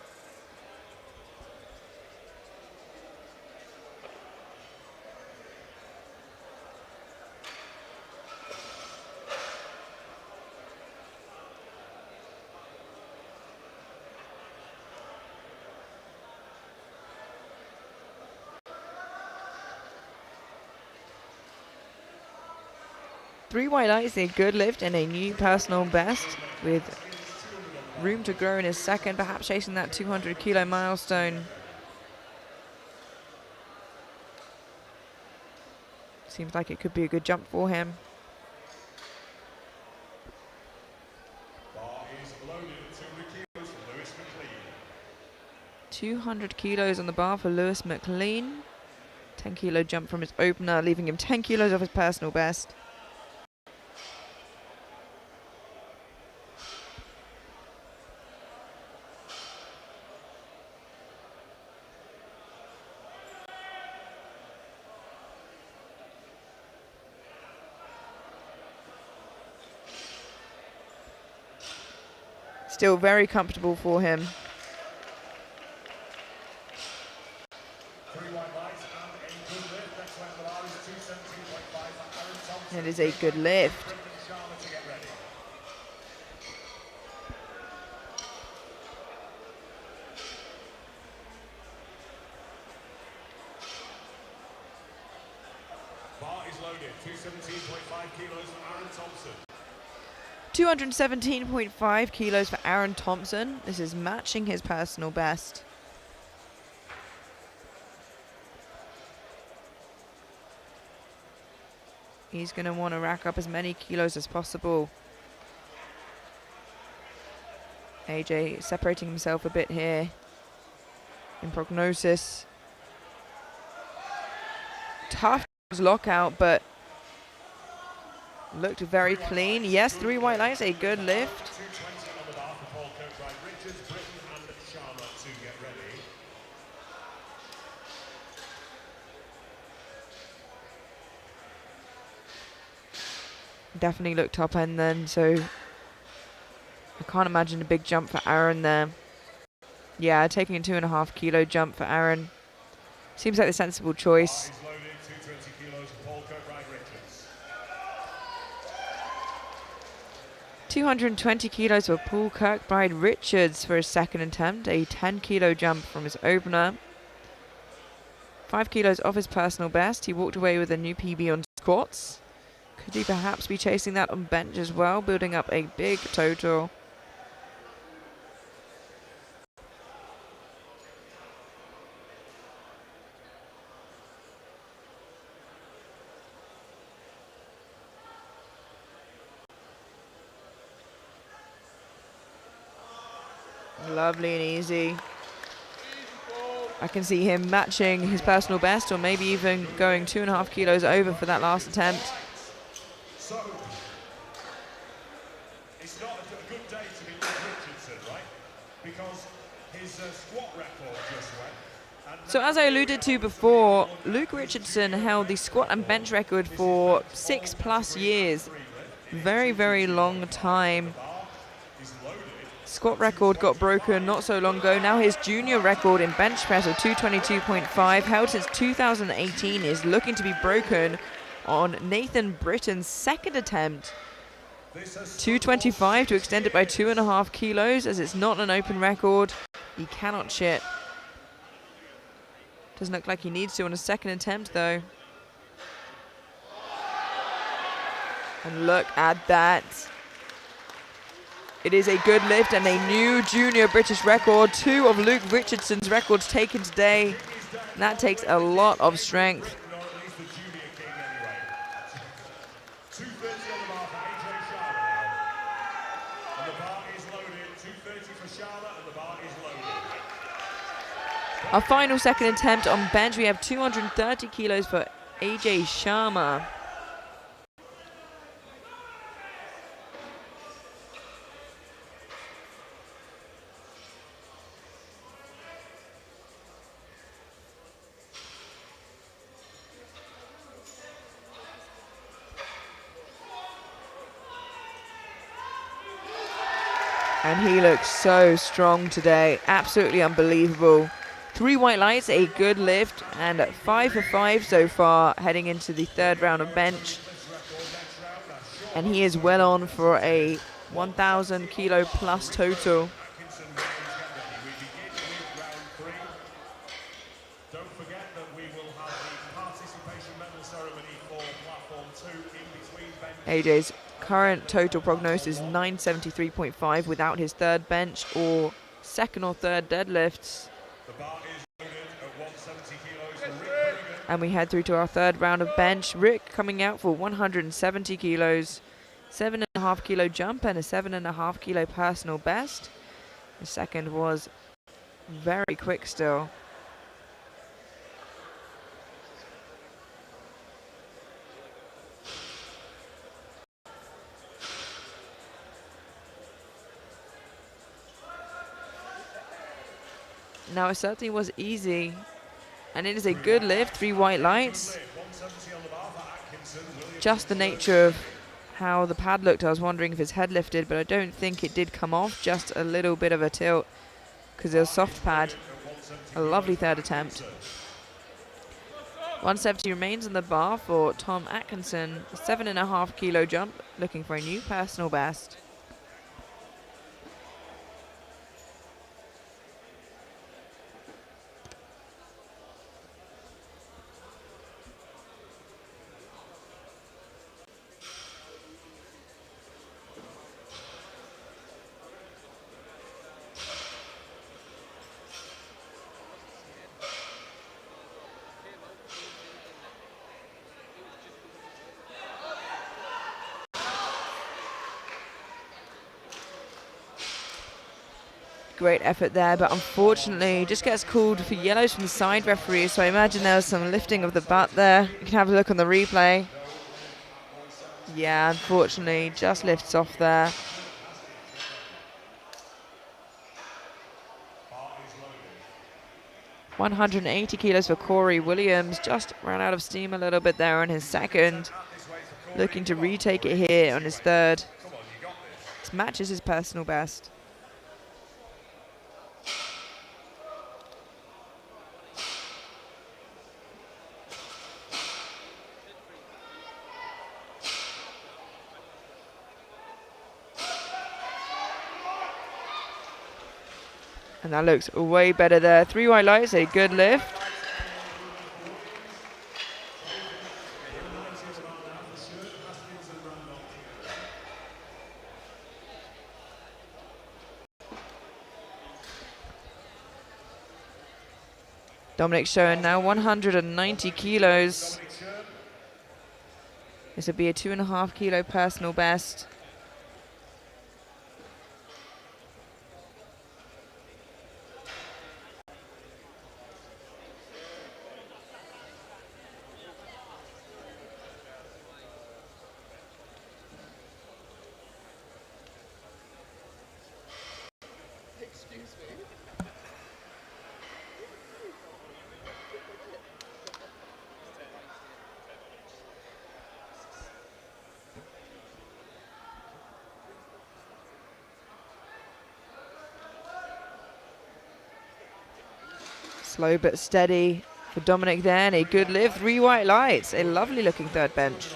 Three white lights, a good lift and a new personal best with room to grow in his second, perhaps chasing that 200 kilo milestone. Seems like it could be a good jump for him. Bar is loaded at 200 kilos for Lewis McLean. 200 kilos on the bar for Lewis McLean. 10 kilo jump from his opener, leaving him 10 kilos off his personal best. Still very comfortable for him. It is a good lift. Bar is loaded, 217.5 kilos for Aaron Thompson. 217.5 kilos for Aaron Thompson. This is matching his personal best. He's going to want to rack up as many kilos as possible. AJ separating himself a bit here in prognosis. Tough lockout, but looked very clean. Yes, 3 white lights, a good lift. 220 on the bar for Paul Kirkbride, Richards, Britton and Sharma to get ready. Definitely looked top end then, so I can't imagine a big jump for Aaron there. Yeah, taking a 2.5 kilo jump for Aaron. Seems like the sensible choice. Bar is loaded, 220 kilos for Paul Kirkbride, Richards. 220 kilos for Paul Kirkbride Richards for his second attempt, a 10 kilo jump from his opener. 5 kilos off his personal best. He walked away with a new PB on squats. Could he perhaps be chasing that on bench as well, building up a big total? Lovely and easy. I can see him matching his personal best, or maybe even going 2.5 kilos over for that last attempt. So, it's not a good day to be Luke Richardson, right? Because his squat record just went. So as I alluded to before, Luke Richardson held the squat and bench record for 6+ years. Very, very long time. Squat record got broken not so long ago. Now his junior record in bench press of 222.5, held since 2018, is looking to be broken on Nathan Britton's second attempt. 225 to extend it by 2.5 kilos, as it's not an open record. He cannot shit. Doesn't look like he needs to on a second attempt though. And look at that. It is a good lift and a new junior British record. 2 of Luke Richardson's records taken today. And that takes a lot of strength. Our final second attempt on bench, we have 230 kilos for AJ Sharma. And he looks so strong today, absolutely unbelievable. 3 white lights, a good lift, and 5 for 5 so far, heading into the third round of bench. And he is well on for a 1,000 kilo plus total. Don't forget that we will have the participation medal ceremony for platform 2 in between benches. AJ's current total prognosis is 973.5 without his third bench or second or third deadlifts. The bar is loaded at 170 kilos for Rick Hogan. And we head through to our third round of bench. Rick coming out for 170 kilos, 7.5 kilo jump and a 7.5 kilo personal best. The second was very quick still. Now it certainly was easy, and it is a good lift, 3 white lights. Just the nature of how the pad looked, I was wondering if his head lifted, but I don't think it did come off, just a little bit of a tilt because it was soft pad. A lovely third attempt. 170 remains on the bar for Tom Atkinson, a 7.5 kilo jump, looking for a new personal best. Great effort there, but unfortunately just gets called for yellows from the side referee, so I imagine there was some lifting of the butt there. You can have a look on the replay. Yeah, unfortunately just lifts off there. $180 kilos for Corey Williams, just ran out of steam a little bit there on his second. Looking to retake it here on his third. This matches his personal best. And that looks way better there. 3 white lights, a good lift. Dominic showing now 190 kilos. This would be a 2.5 kilo personal best. Excuse me. Slow but steady for Dominic there, and a good lift. 3 white lights, a lovely looking third bench.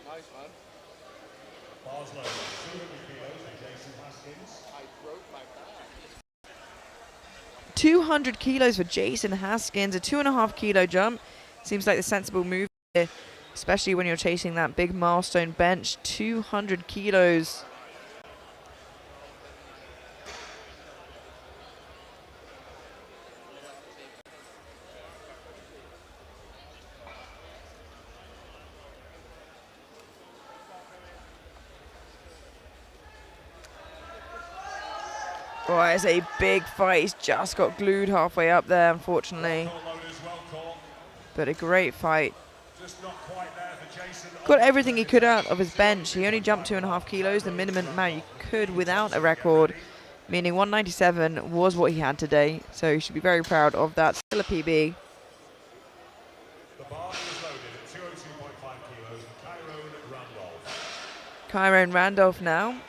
Nice, man. 200 kilos for Jason Haskins, a 2.5 kilo jump. Seems like the sensible move here, especially when you're chasing that big milestone bench. 200 kilos. Oh, it's a big fight. He's just got glued halfway up there, unfortunately. But a great fight. Got everything he could out of his bench. He only jumped 2.5 kilos, the minimum amount you could without a record, meaning 197 was what he had today. So he should be very proud of that. Still a PB. The bar is loaded at 202.5 kilos. Tyrone Randolph. Kyron Randolph now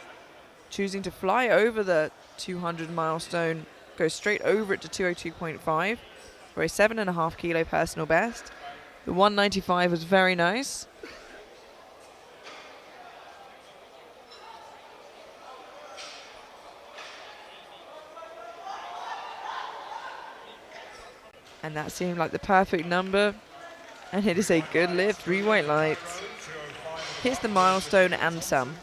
choosing to fly over the 200 milestone, go straight over it to 202.5 for a 7.5 kilo personal best. The 195 was very nice. And that seemed like the perfect number. And it is a good lift, 3 white lights. Hits the milestone and some.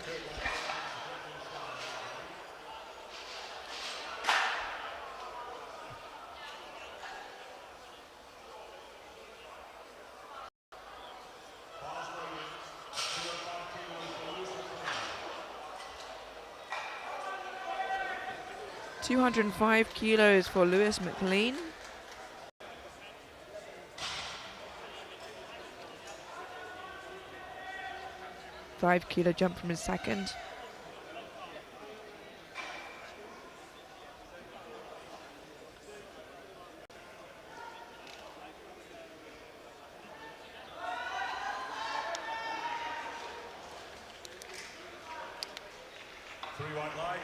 $205 kilos for Lewis McLean. $5 kilo jump from his second.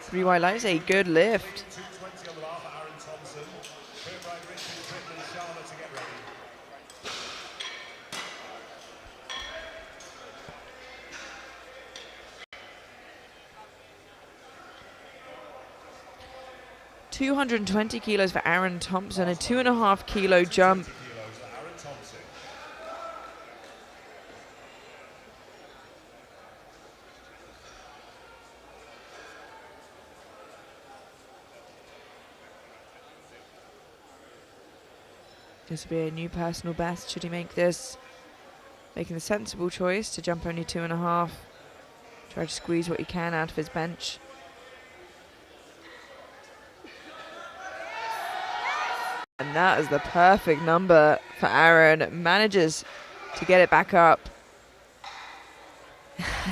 Three white lights, a good lift. 220 on the bar for Aaron Thompson. Kirkbride, Richard, Britton and Charlotte to get ready. $220 kilos for Aaron Thompson, a 2.5 kilo jump. Kilos for Aaron Thompson. This will be a new personal best should he make this. Making the sensible choice to jump only 2.5. Try to squeeze what he can out of his bench. And that is the perfect number for Aaron. Manages to get it back up.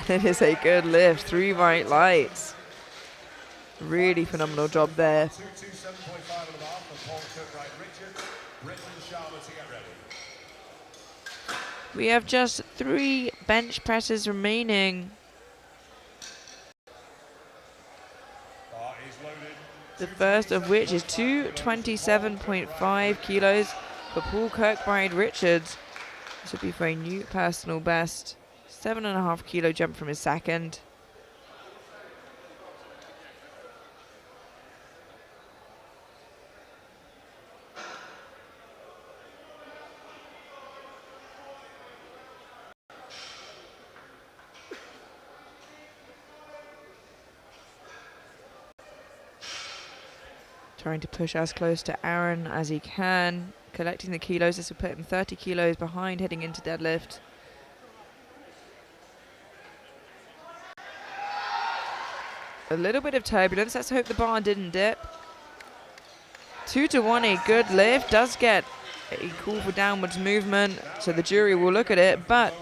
It is a good lift, 3 white lights. Really phenomenal job there. 227.5 on the bar for Paul Kirkbride, Richard, Britton and Charlotte to get ready. We have just 3 bench presses remaining. Bar is loaded. The first of which is 227.5 kilos for Paul Kirkbride Richards. This would be for a new personal best. 7.5 kilo jump from his second. Trying to push as close to Aaron as he can. Collecting the kilos. This will put him 30 kilos behind heading into deadlift. A little bit of turbulence. Let's hope the bar didn't dip. 2 to 1, a good lift. Does get a call for downwards movement, so the jury will look at it, but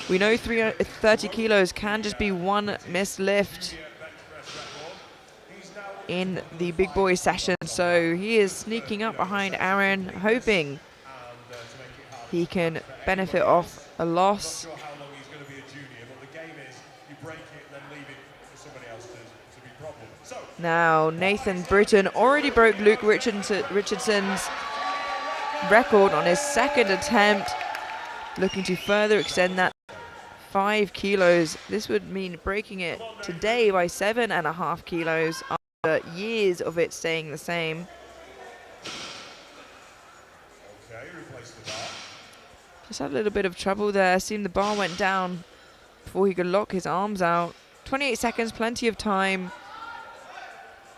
we know 30 kilos can just be one missed lift in the big boy session. So he is sneaking up behind Aaron, hoping he can benefit off a loss. Now Nathan Britton already broke Luke Richardson's record on his second attempt, looking to further extend that 5 kilos. This would mean breaking it today by 7.5 kilos after years of it staying the same. Just had a little bit of trouble there. Seemed the bar went down before he could lock his arms out. 28 seconds, plenty of time.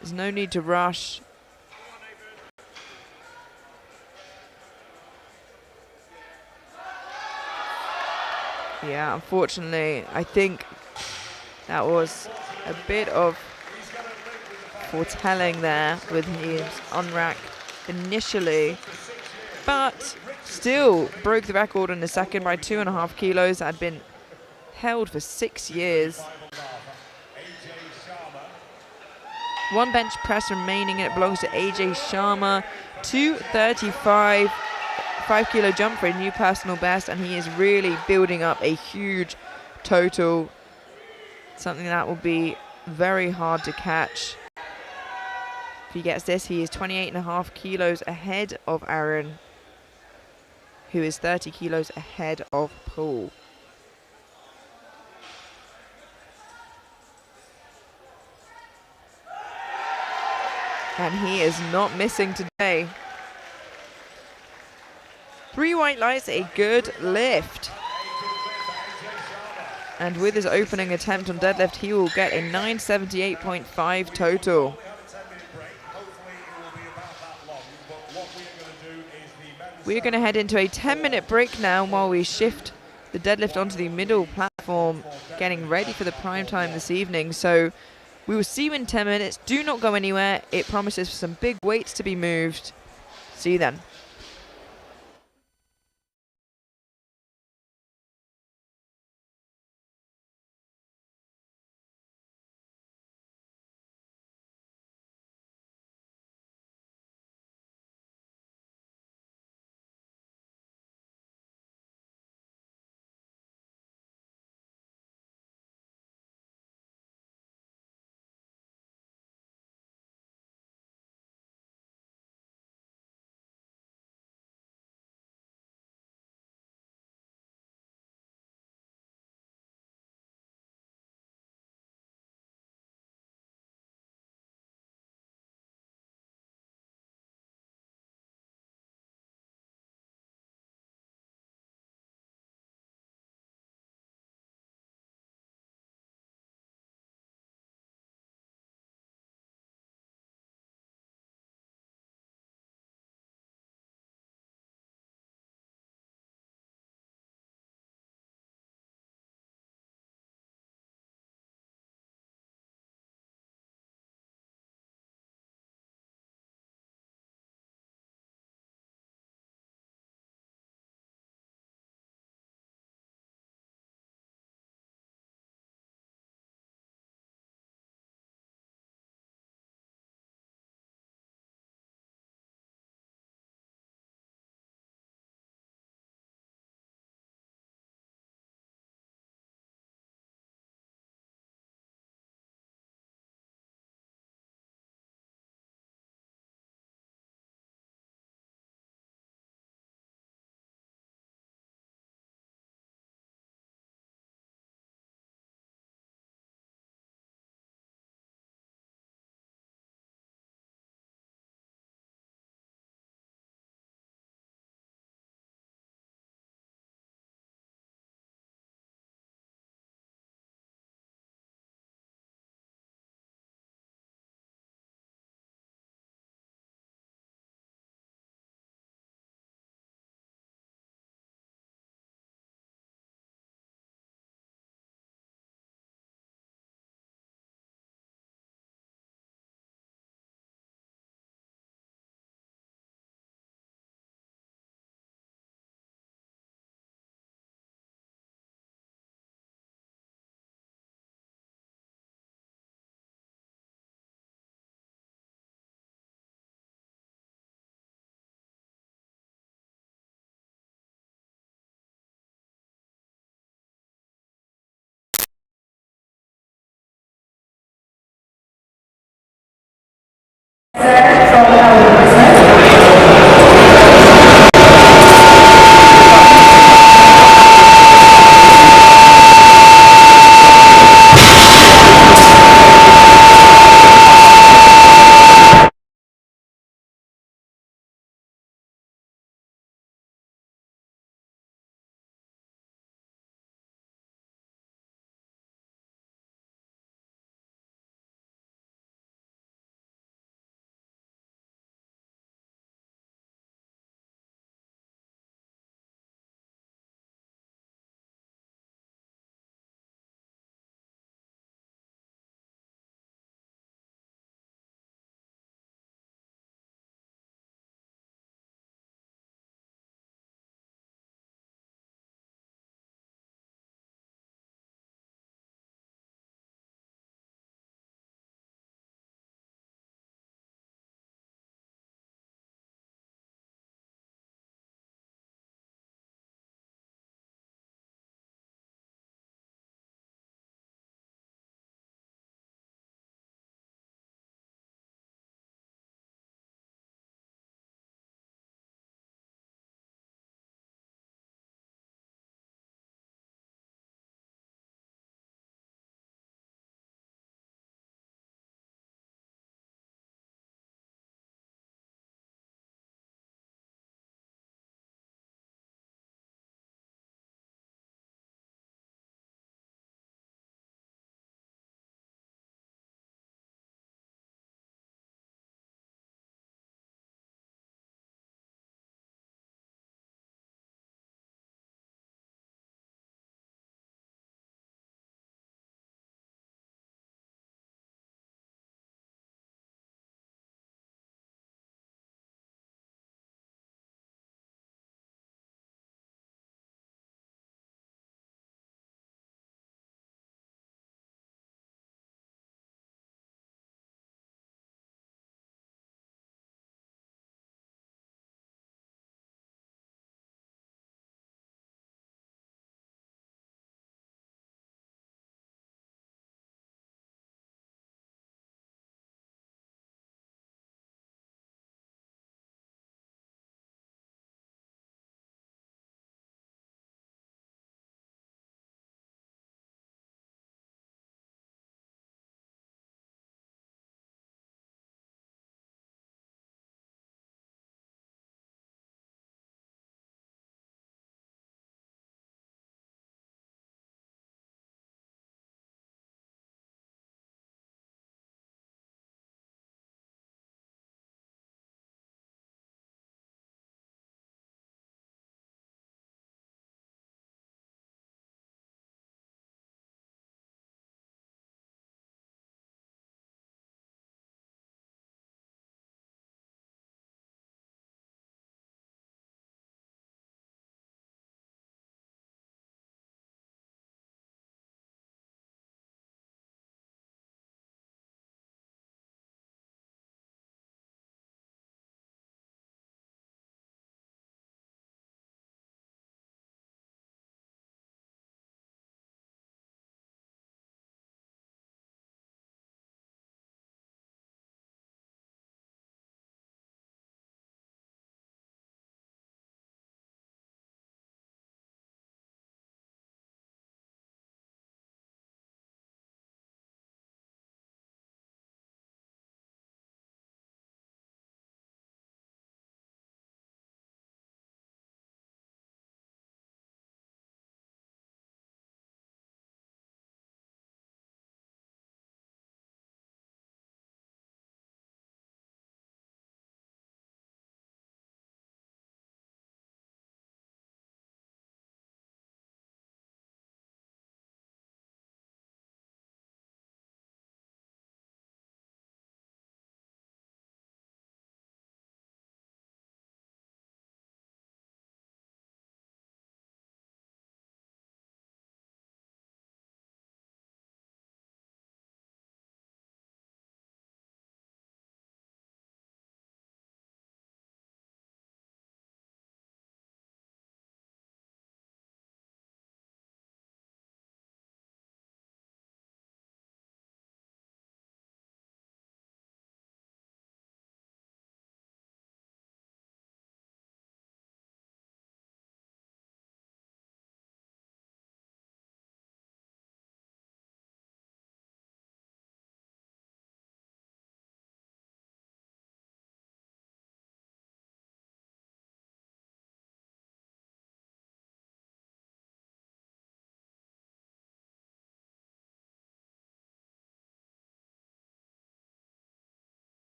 There's no need to rush. Yeah, unfortunately, I think that was a bit of foretelling there with his unrack initially, but still broke the record in the second by 2.5 kilos. That had been held for 6 years. One bench press remaining, and it belongs to AJ Sharma. 235, 5 kilo jump for a new personal best, and he is really building up a huge total. Something that will be very hard to catch. If he gets this, he is 28.5 kilos ahead of Aaron, who is 30 kilos ahead of Paul. And he is not missing today. 3 white lights, a good lift. And with his opening attempt on deadlift, he will get a 978.5 total. We're going to head into a 10-minute break now while we shift the deadlift onto the middle platform, getting ready for the prime time this evening. So we will see you in 10 minutes. Do not go anywhere. It promises some big weights to be moved. See you then.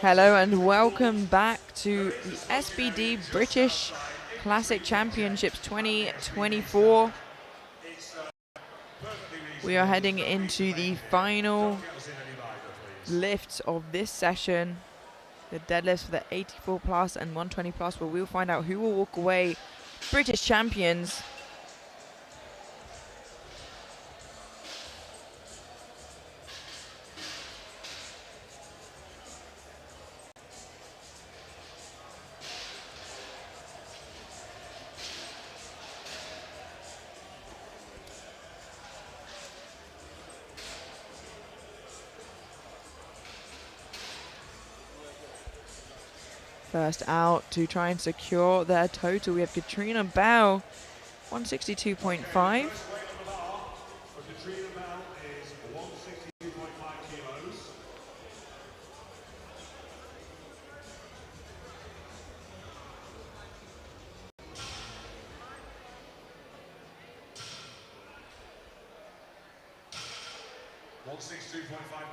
Hello and welcome back to the SBD British Classic Championships 2024. We are heading into the final lifts of this session, the deadlifts for the 84 plus and 120 plus, where we'll find out who will walk away British champions. First out to try and secure their total, we have Katrina Bell, 162.5.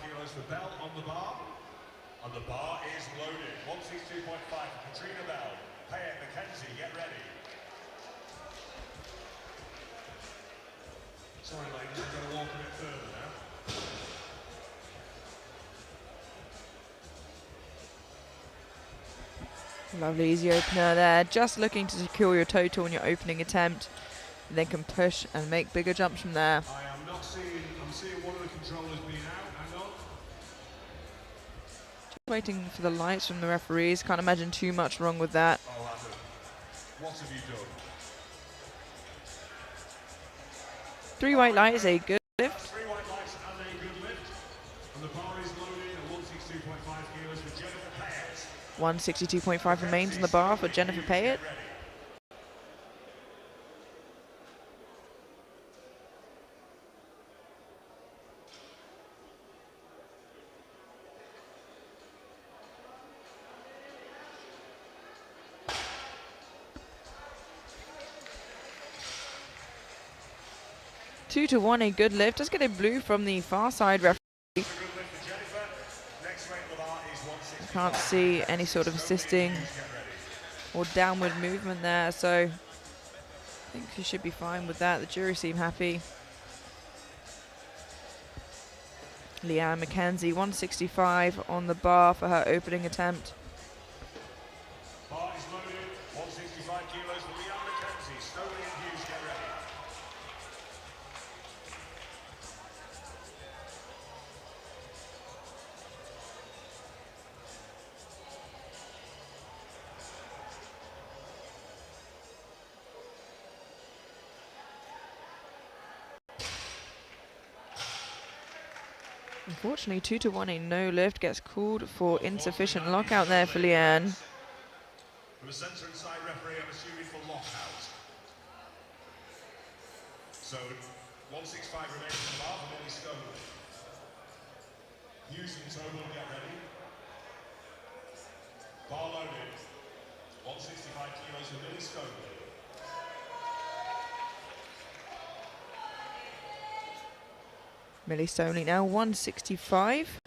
kilos for Bell on the bar. And the bar is loaded. 162.5 for Katrina Bell. Payette McKenzie, get ready. Sorry ladies, I'm going to walk a bit further now. Lovely easy opener there, just looking to secure your total in your opening attempt. And then can push and make bigger jumps from there. I'm seeing one of the controllers being out, hang on. Waiting for the lights from the referees. Can't imagine too much wrong with that. Oh, Adam, what have you done? 3 white lights, a good lift. 3 white lights and a good lift. And the bar is loaded at 162.5 kilos for Jennifer Payette. 162.5 remains on the bar for Jennifer Payette. 2 to 1, a good lift. Does get a blue from the far side referee. I can't see any sort of assisting or downward movement there, so I think he should be fine with that. The jury seem happy. Leanne McKenzie, 165 on the bar for her opening attempt. Bar is loaded, 165 kilos for Leanne McKenzie. Stoley and Hughes, get ready. Unfortunately, 2 to 1, a no lift, gets called for insufficient lockout there for Leanne. From the centre and side referee, I'm assuming for lockout. So 165 remains in the bar for Millie Stoley. Hughes and Total, get ready. Bar loaded. 165 kilos for Millie Stoley. Millie Stoney now 165.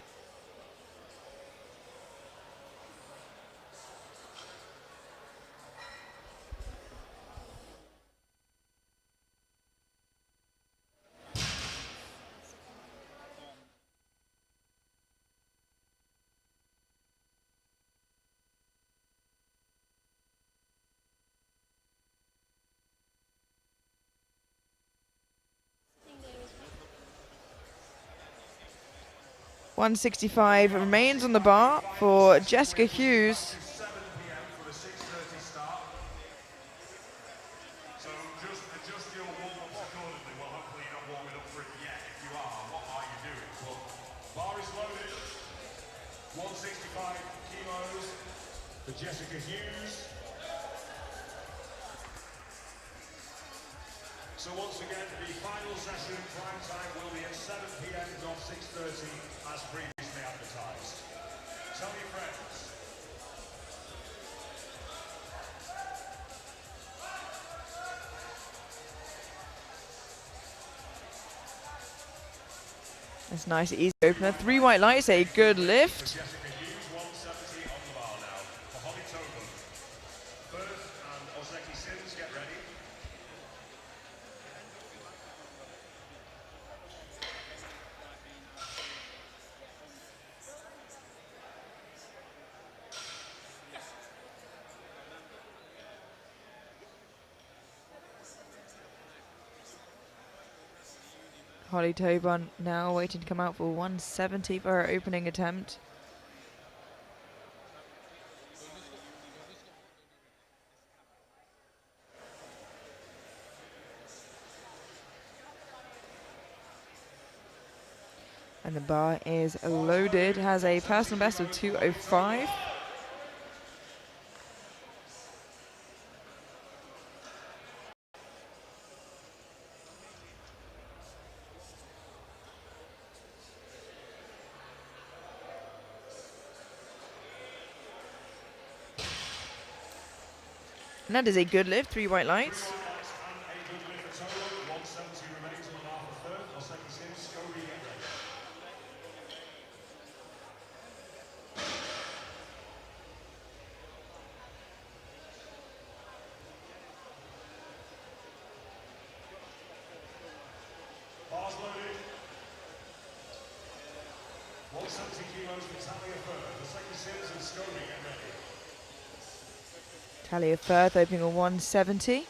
.165 remains on the bar for Jessica Hughes. 7 p.m. for the 6:30 start. So just adjust your warm-ups accordingly. Well, hopefully you're not warming up for it yet. If you are, what are you doing? Well, bar is loaded. 165 kilos for Jessica Hughes. So once again, the final session prime time will be at 7 p.m. not 6:30 as previously advertised. Tell your friends. That's nice, easy opener. 3 white lights, a good lift. Holly Tobin now waiting to come out for 170 for her opening attempt. And the bar is loaded, has a personal best of 205. And that is a good lift, 3 white lights. Bars loaded. 170 kilos for Talia Firth. The second Sims and Scobie get ready. Talia Firth opening a 170.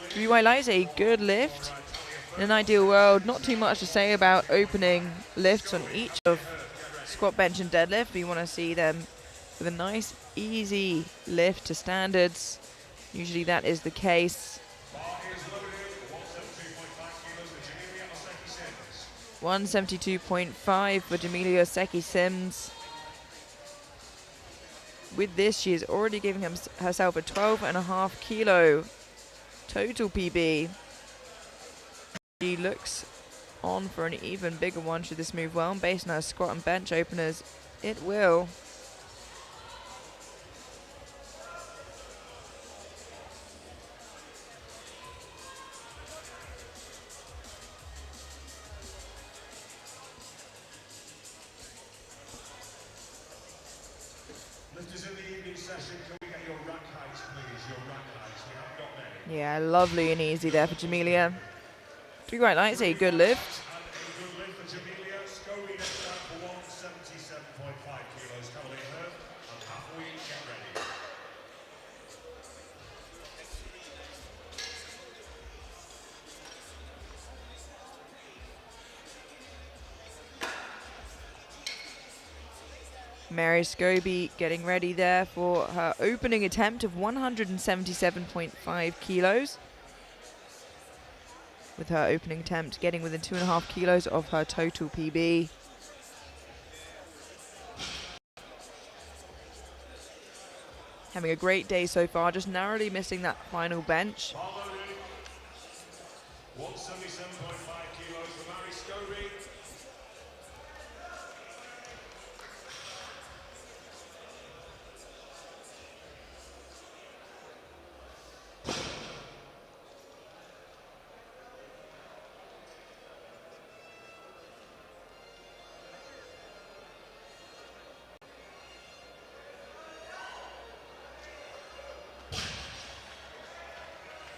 Three white lights, a good lift. In an ideal world, not too much to say about opening lifts on each of squat, bench and deadlift. We want to see them with a nice, easy lift to standards. Usually that is the case. 172.5 for Jamelia Oseki Sims. With this, she is already giving herself a 12.5 kilo total PB. She looks on for an even bigger one should this move well, and based on her squat and bench openers, it will. Lifters in the evening session, can we get your rack heights, please? Your rack heights. We haven't got many. Yeah, lovely and easy there for Jamelia. 3 white lights, a good lift. And a good lift for Jamelia. Scobie next out for 177.5 kilos. Cavalier Hurt. And halfway, get ready. Mary Scobie getting ready there for her opening attempt of 177.5 kilos. With her opening attempt getting within 2.5 kilos of her total PB. Having a great day so far, just narrowly missing that final bench. 177.5 kilos for Mary Scobie.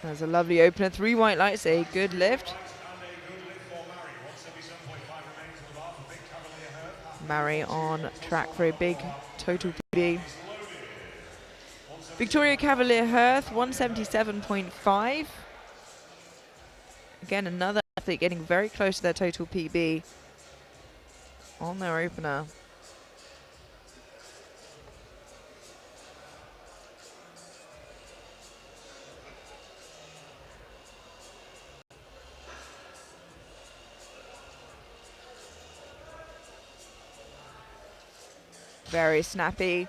There's a lovely opener. 3 white lights, a good lift. Mary on track for a big total PB. Victoria Cavalier Hearth, 177.5. Again, another athlete getting very close to their total PB on their opener. Very snappy.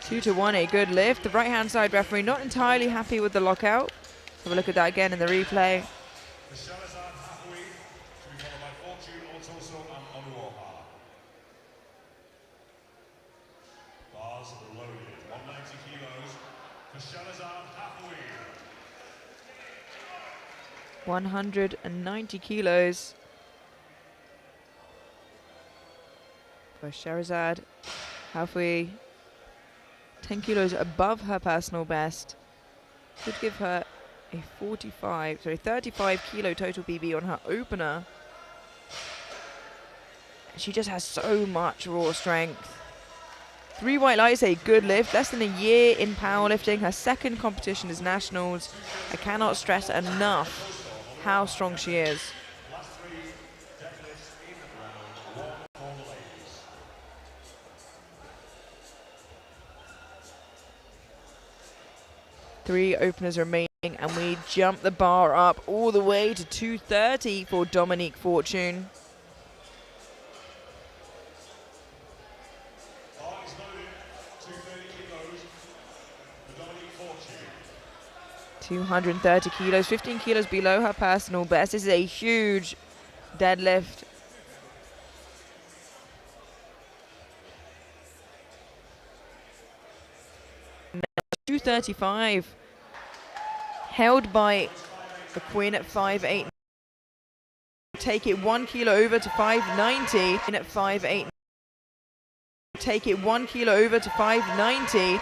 2-1, a good lift. The right-hand side referee not entirely happy with the lockout. Have a look at that again in the replay. 190 kilos for Sherazad. Halfway 10 kilos above her personal best. Could give her a 35 kilo total PB on her opener. She just has so much raw strength. 3 white lights, a good lift. Less than a year in powerlifting. Her second competition is nationals. I cannot stress enough how strong she is. Last 3 deadlifts in round 1 for the ladies. Three openers remaining, and we jump the bar up all the way to 230 for Dominique Fortune. Bar is loaded, 230 kilos for Dominique Fortune. 230 kilos, 15 kilos below her personal best. This is a huge deadlift. Now 235, held by the Queen at 5'8". Take it 1 kilo over to 590. And at 5'8". Take it 1 kilo over to 590.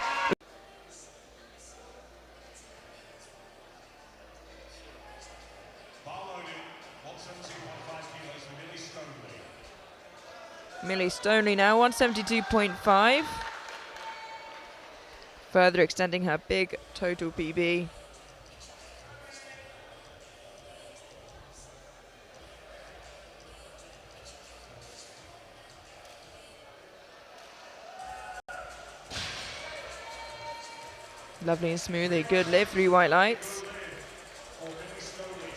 Bar loaded, 117.5 kilos for Millie Stoneley. Millie Stoneley now 172.5. Further extending her big total PB. Lovely and smooth, a good lift, 3 white lights. For Millie Stoneley,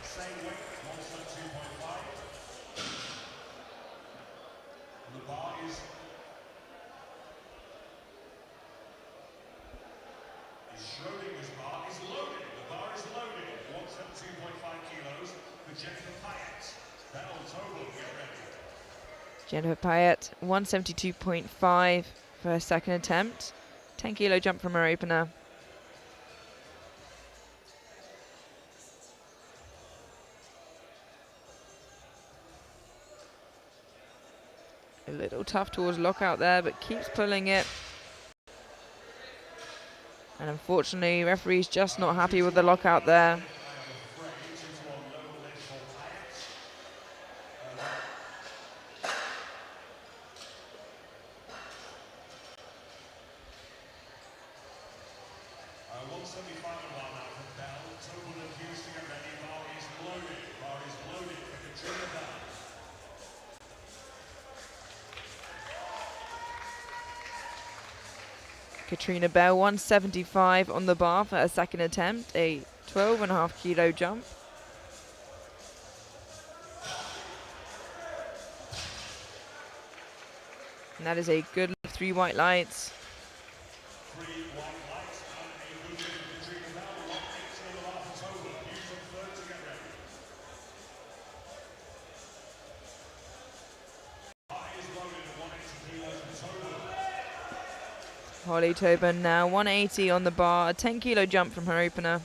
same weight, 172.5. The bar is Schrodinger's bar is loaded. The bar is loaded. 172.5 kilos for Jennifer Payette. Bell total, get ready. Jennifer Payette, 172.5 for her second attempt. 10 kilo jump from her opener. A little tough towards lockout there, but keeps pulling it. And unfortunately, referee's just not happy with the lockout there. Katrina Bell, 175 on the bar for her second attempt, a 12.5 kilo jump. And that is a good 3 white lights. 3 white lights and a good lift for Katrina Bell. 180 on the bar for total. Use them third to get ready. Bar is loaded at 180 kilos for total. Holly Tobin now 180 on the bar, a 10 kilo jump from her opener.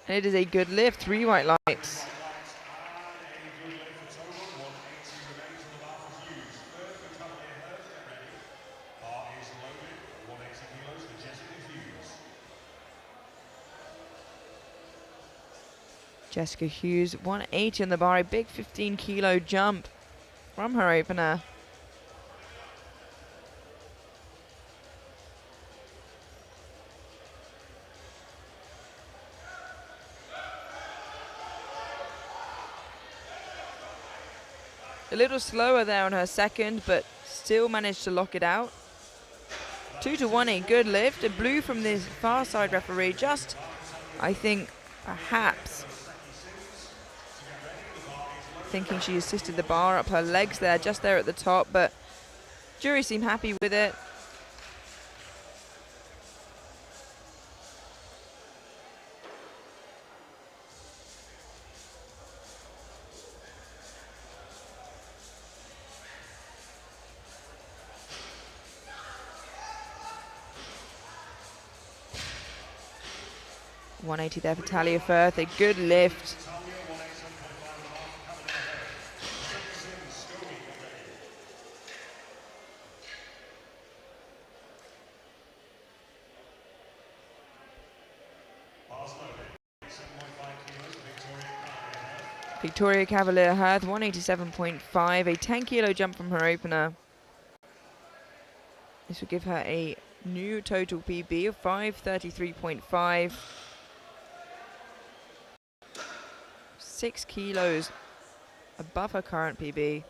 And it is a good lift, 3 white lights. Jessica Hughes, 180 on the bar, a big 15 kilo jump from her opener. A little slower there on her second, but still managed to lock it out. 2 to 1, a good lift. A blue from the far side referee, just, I think, perhaps thinking she assisted the bar up her legs there, just there at the top, but jury seem happy with it. 180 there for Talia Firth, a good lift. Victoria Cavalier-Hirth, 187.5, a 10 kilo jump from her opener. This will give her a new total PB of 533.5. 6 kilos above her current PB.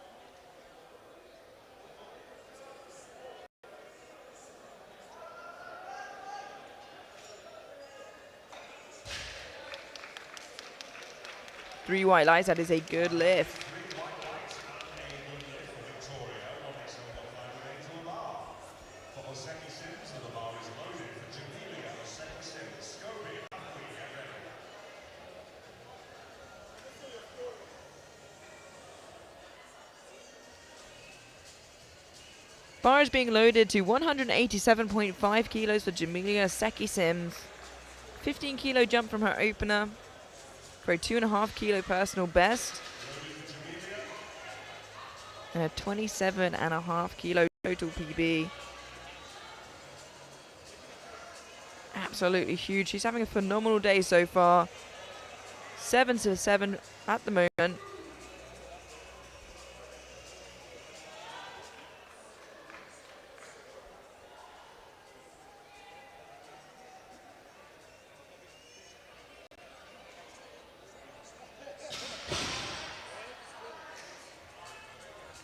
Three white lights, that is a good lift. Bar is being loaded to 187.5 kilos for Jamelia Seki-Sims. 15 kilo jump from her opener for a 2.5 kilo personal best. And a 27.5 kilo total PB. Absolutely huge. She's having a phenomenal day so far. 7 to 7 at the moment.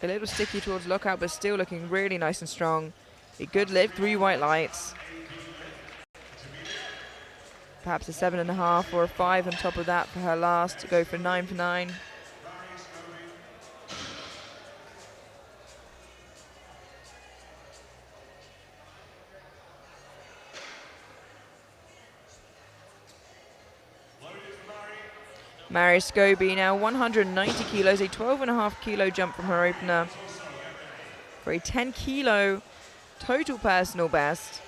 A little sticky towards lockout, but still looking really nice and strong. A good lift, 3 white lights. Perhaps a 7.5 or a 5 on top of that for her last to go for 9 for 9. Mary Scobie now 190 kilos, a 12.5 kilo jump from her opener for a 10 kilo total personal best.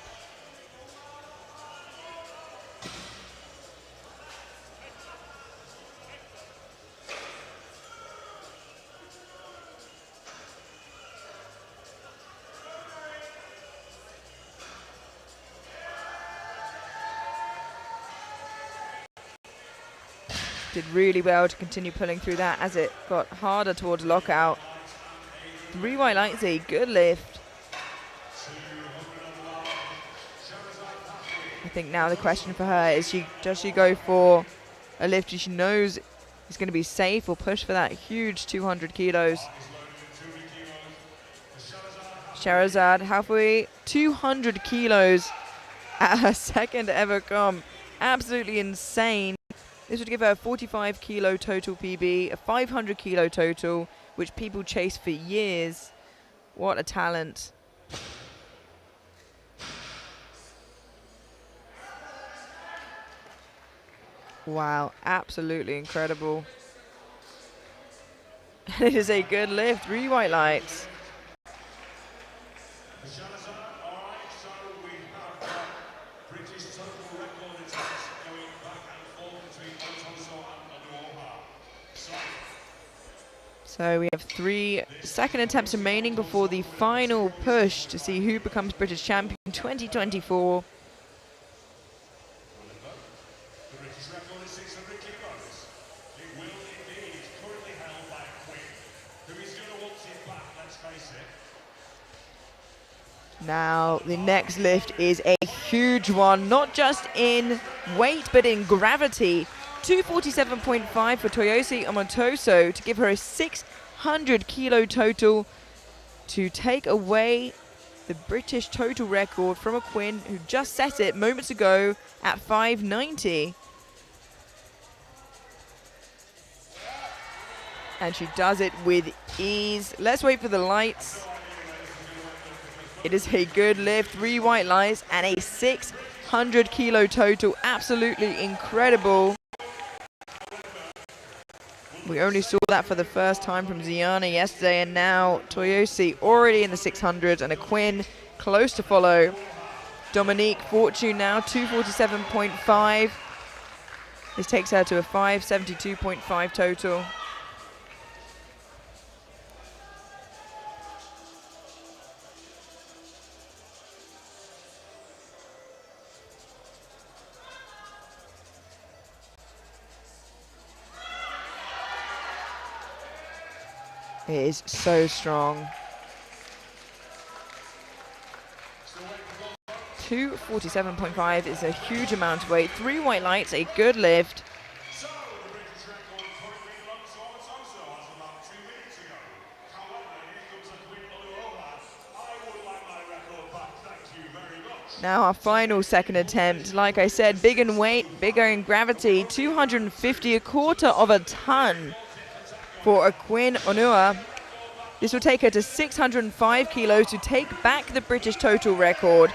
Did really well to continue pulling through that as it got harder towards lockout. 3 white lights, a good lift. I think now the question for her is, does she go for a lift she knows is going to be safe, or push for that huge 200 kilos? Sherazad halfway, 200 kilos at her second ever comp. Absolutely insane. This would give her a 45 kilo total PB, a 500 kilo total, which people chase for years. What a talent. Wow, absolutely incredible. It is a good lift, 3 white lights. So we have 3 second attempts remaining before the final push to see who becomes British champion 2024. The British record is 600 kilos. It will indeed. It's currently held by Quinn, who is going to want it back, let's face it. Now the next lift is a huge one, not just in weight but in gravity. 247.5 for Toyosi Omotoso to give her a 600 kilo total to take away the British total record from a Quinn who just set it moments ago at 590. And she does it with ease. Let's wait for the lights. It is a good lift, 3 white lights and a 600 kilo total. Absolutely incredible. We only saw that for the first time from Ziana yesterday, and now Toyosi already in the 600s and a Quinn close to follow. Dominique Fortune now 247.5. This takes her to a 572.5 total. It is so strong. 247.5 is a huge amount of weight. 3 white lights, a good lift. So, the British record currently belongs to Omatoso as of about 2 minutes ago. However, here comes a quick Oluoha. I would like my record back, thank you very much. Now our final second attempt. Like I said, big in weight, bigger in gravity. 250, a quarter of a ton for a Quinn Onua. This will take her to 605 kilos to take back the British total record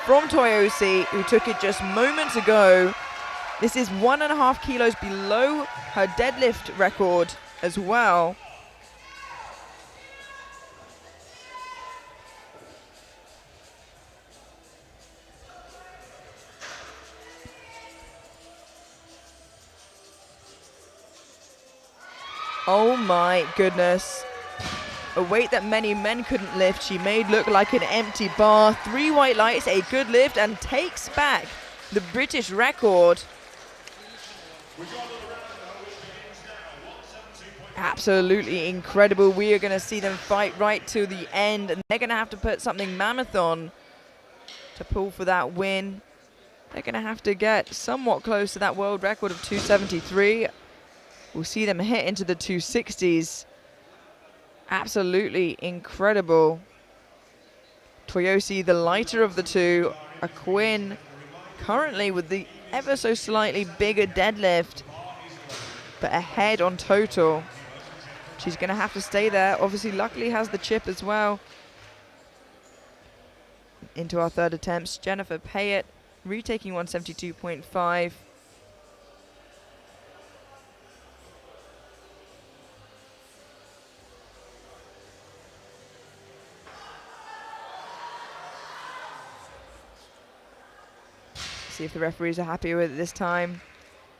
from Toyosi, who took it just moments ago. This is 1.5 kilos below her deadlift record as well. Oh my goodness. A weight that many men couldn't lift, she made look like an empty bar. 3 white lights, a good lift, and takes back the British record. Absolutely incredible. We are going to see them fight right to the end, and they're going to have to put something mammoth on to pull for that win. They're going to have to get somewhat close to that world record of 273. We'll see them hit into the 260s. Absolutely incredible. Toyosi, the lighter of the two. A Quinn currently with the ever so slightly bigger deadlift, but ahead on total. She's going to have to stay there. Obviously, luckily has the chip as well. Into our third attempts. Jennifer Payet retaking 172.5. See if the referees are happy with it this time.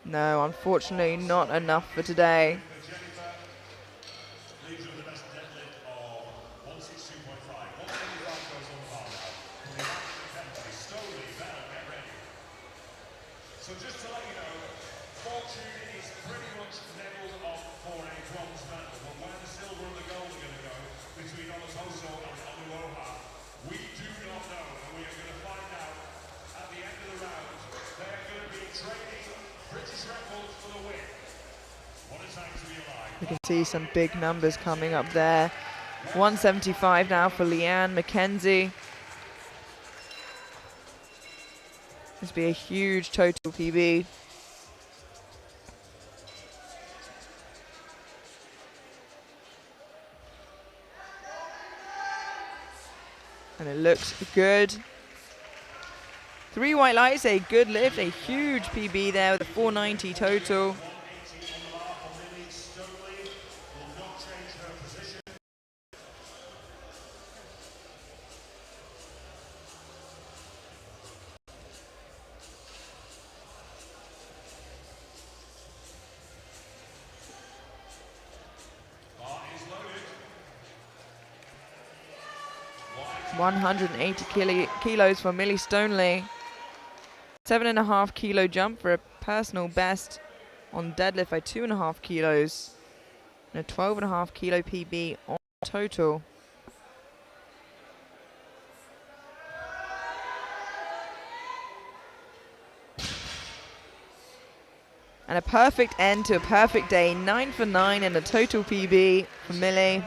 No, unfortunately not enough for today. So just to let you know, fortune is pretty much nailed on for a bronze medal, but where the silver and the gold are going to go between Omatoso and Oluoha, we do not know, and we are going to find out at the end of the round. They're going to be trading British records for the win. What a time to be alive. We can see some big numbers coming up there. 175 now for Leanne McKenzie. This will be a huge total PB. And it looks good. 3 white lights, a good lift, a huge PB there with a 490 total. It's 180 kilos for Millie Stoneley. 7.5 kilo jump for a personal best on deadlift by 2.5 kilos. And a 12.5 kilo PB on total. And a perfect end to a perfect day. 9 for 9 and a total PB for Millie.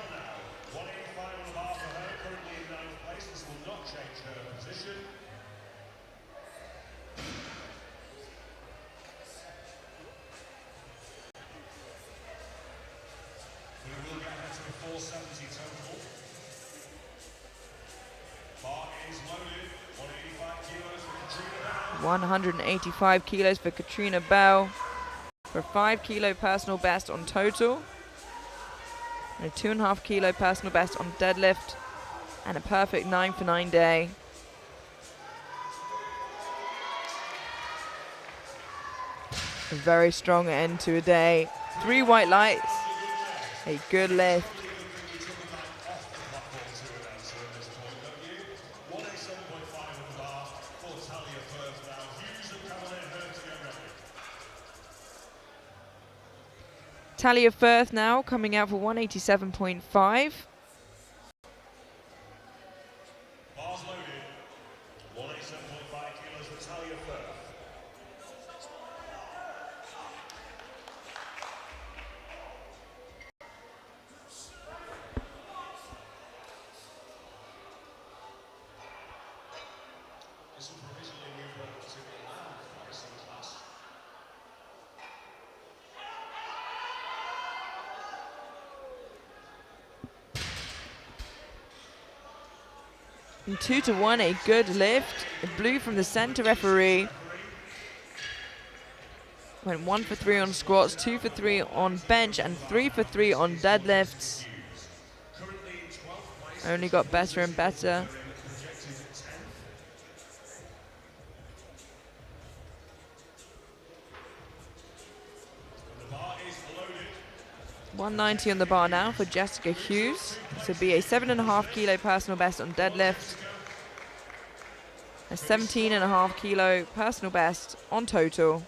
We will get her to a 470 total. Bar is loaded. 185 kilos for Katrina Bell. 185 kilos for Katrina Bell. For a 5 kilo personal best on total. And a 2.5 kilo personal best on deadlift. And a perfect 9 for 9 day. A very strong end to a day. 3 white lights. A good lift. Talia Firth now coming out for 187.5. Bars loaded. 187.5 kilos for Talia Firth. This will provisionally move her to the lounge pricing class. And 2-1, a good lift. A blue from the center referee. Went 1 for 3 on squats, 2 for 3 on bench, and 3 for 3 on deadlifts. Only got better and better. The bar is loaded. 190 on the bar now for Jessica Hughes. This would be a 7.5 kilo personal best on deadlift. A 17.5 kilo personal best on total.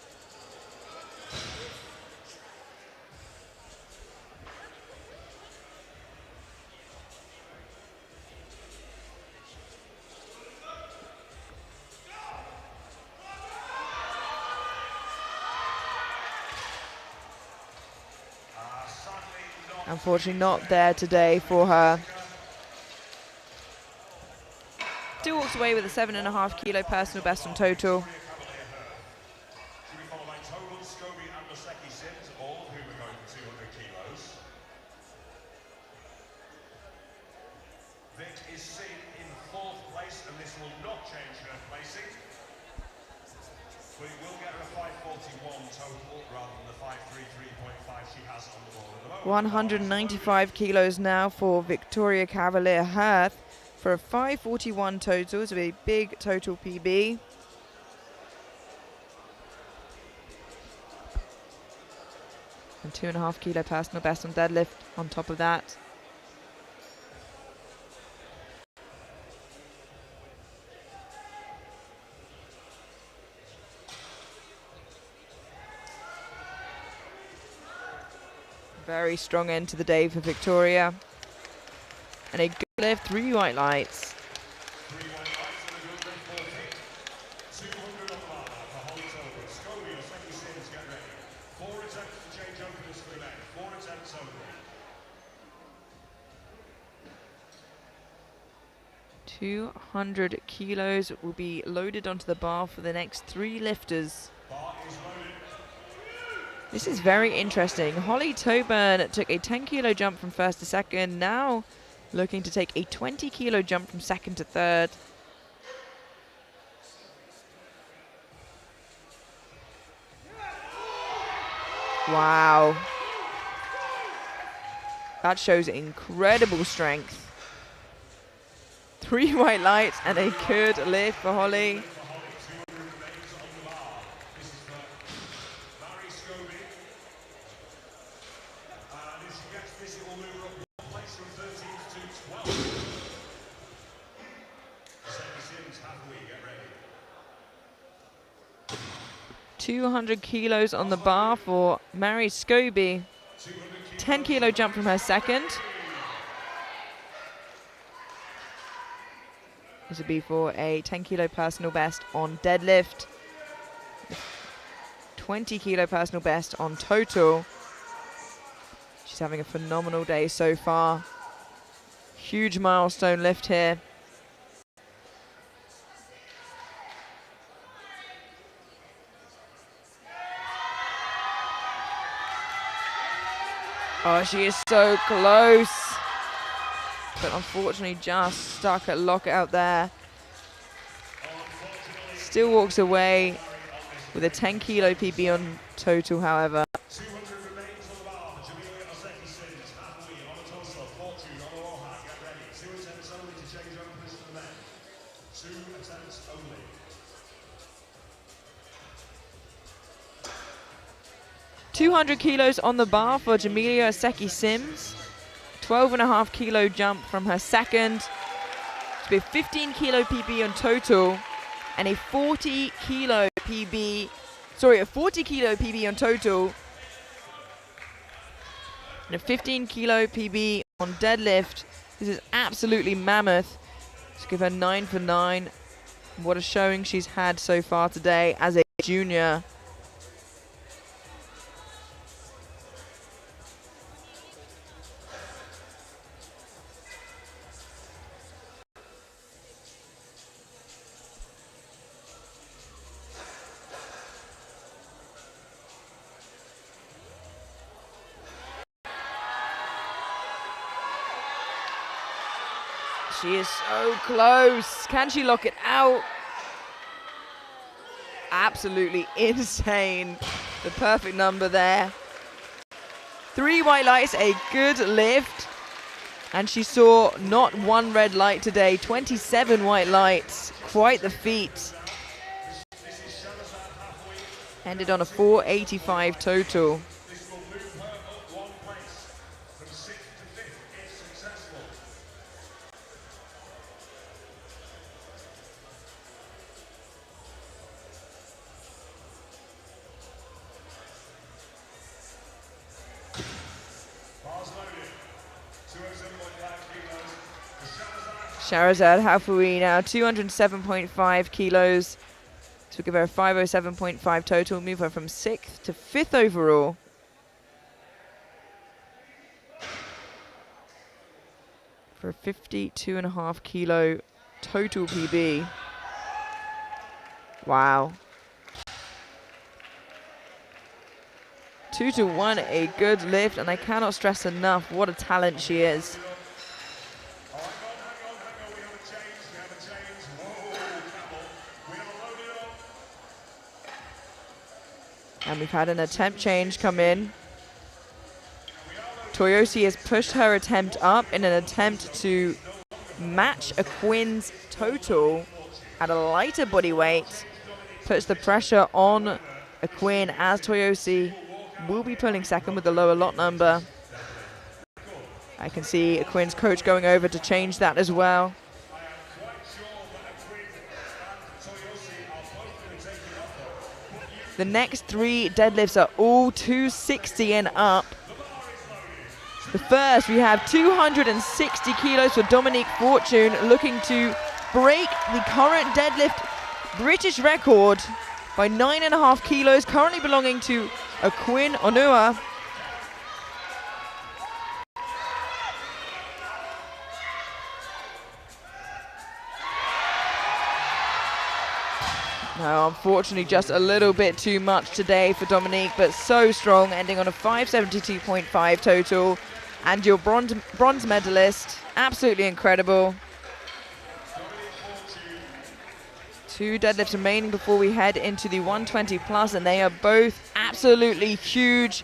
Unfortunately not there today for her. Still walks away with a 7.5 kilo personal best on total. She'll be followed by Total, Scobie and Maseki Sims, all of whom are going for 200 kilos. Vic is seen in 4th place, and this will not change her placing. But it will get her a 541 total rather than the 533.5 she has on the board at the moment. 195 kilos now for Victoria Cavalier Hirth for a 541 total. It's a big total PB. And 2.5 kilo personal best on deadlift on top of that. Very strong end to the day for Victoria. And a good lift, 3 white lights. 3 white lights and a good lift, 40. 200 on the bar now for Holly Total. Scobie and Maseki Sims, get ready. 4 attempts to change openers for the men. 4 attempts only. 200 kilos will be loaded onto the bar for the next 3 lifters. Bar is loaded. This is very interesting. Holly Toburn took a 10 kilo jump from first to second, now looking to take a 20 kilo jump from second to third. Wow. That shows incredible strength. 3 white lights and a good lift for Holly. This it will move up 1 place from 13th to 12th. Maseki Sims, halfway, get ready. 200 kilos on the bar for Mary Scobie. 10 kilo jump from her second. This would be for a 10 kilo personal best on deadlift. 20 kilo personal best on total. She's having a phenomenal day so far. Huge milestone lift here. Oh, she is so close. But unfortunately just stuck at lockout there. Still walks away with a 10 kilo PB on total, however. 200 remains on the bar for Jamelia Maseki Sims, halfway, on a total of Fortune, on the Warhack, get ready. 2 attempts only to change openers for the men. 2 attempts only. 200 kilos on the bar for Jamelia Seki-Sims. 12.5 kilo jump from her second. To be a 15 kilo PB on total and a 40 kilo PB, sorry, a 40 kilo PB on total and a 15 kilo PB on deadlift. This is absolutely mammoth. Let's give her 9 for 9. What a showing she's had so far today as a junior. She is so close. Can she lock it out? Absolutely insane. The perfect number there. 3 white lights, a good lift. And she saw not 1 red light today, 27 white lights. Quite the feat. Ended on a 485 total. Shahrazad Hafoui now 207.5 kilos. So we'll give her a 507.5 total, move her from 6th to 5th overall. For a 52.5 kilo total PB. Wow. 2 to 1, a good lift, and I cannot stress enough what a talent she is. And we've had an attempt change come in. Toyosi has pushed her attempt up in an attempt to match a Quinn's total at a lighter body weight. Puts the pressure on a Quinn as Toyosi will be pulling second with the lower lot number. I can see a Quinn's coach going over to change that as well. The next 3 deadlifts are all 260 and up. The first, we have 260 kilos for Dominique Fortune, looking to break the current deadlift British record by 9.5 kilos, currently belonging to a Quinn Onua. No, unfortunately just a little bit too much today for Dominique, but so strong, ending on a 572.5 total. And your bronze medalist, absolutely incredible. 2 deadlifts remaining before we head into the 120 plus, and they are both absolutely huge.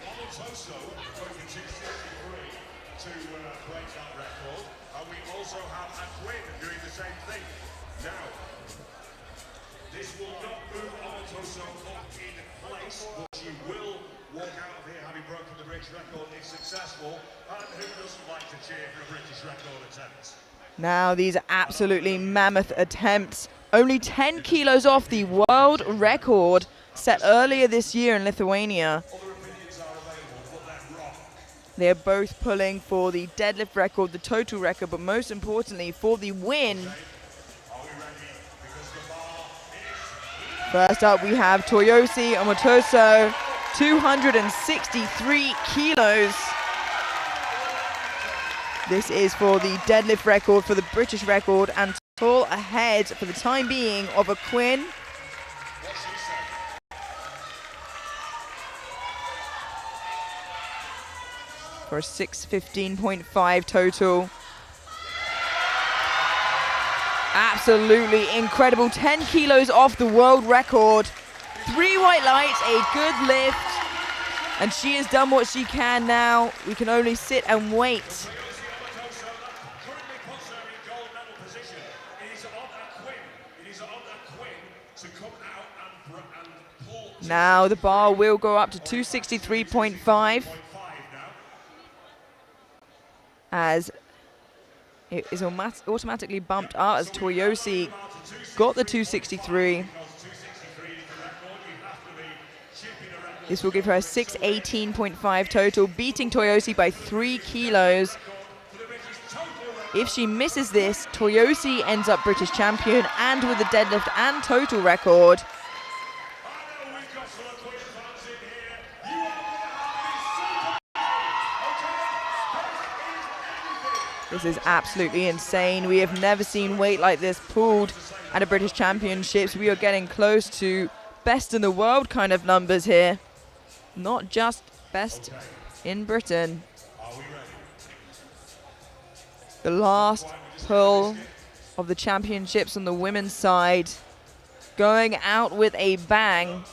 Now these are absolutely mammoth attempts. Only 10 kilos off the world record set earlier this year in Lithuania. They are both pulling for the deadlift record, the total record, but most importantly for the win. First up we have Toyosi Omotoso, 263 kilos. This is for the deadlift record, for the British record, and tall ahead for the time being of a Quinn. For a 615.5 total. Absolutely incredible. 10 kilos off the world record. 3 white lights, a good lift. And she has done what she can now. We can only sit and wait. To come out and Now the bar will go up to 263.5 as it is automatically bumped up as Toyosi got the 263. This will give her a 618.5 total, beating Toyosi by 3 kilos. If she misses this, Toyosi ends up British champion and with the deadlift and total record. This is absolutely insane. We have never seen weight like this pulled at a British Championships. We are getting close to best in the world kind of numbers here. Not just best in Britain. The last pull of the championships on the women's side, going out with a bang.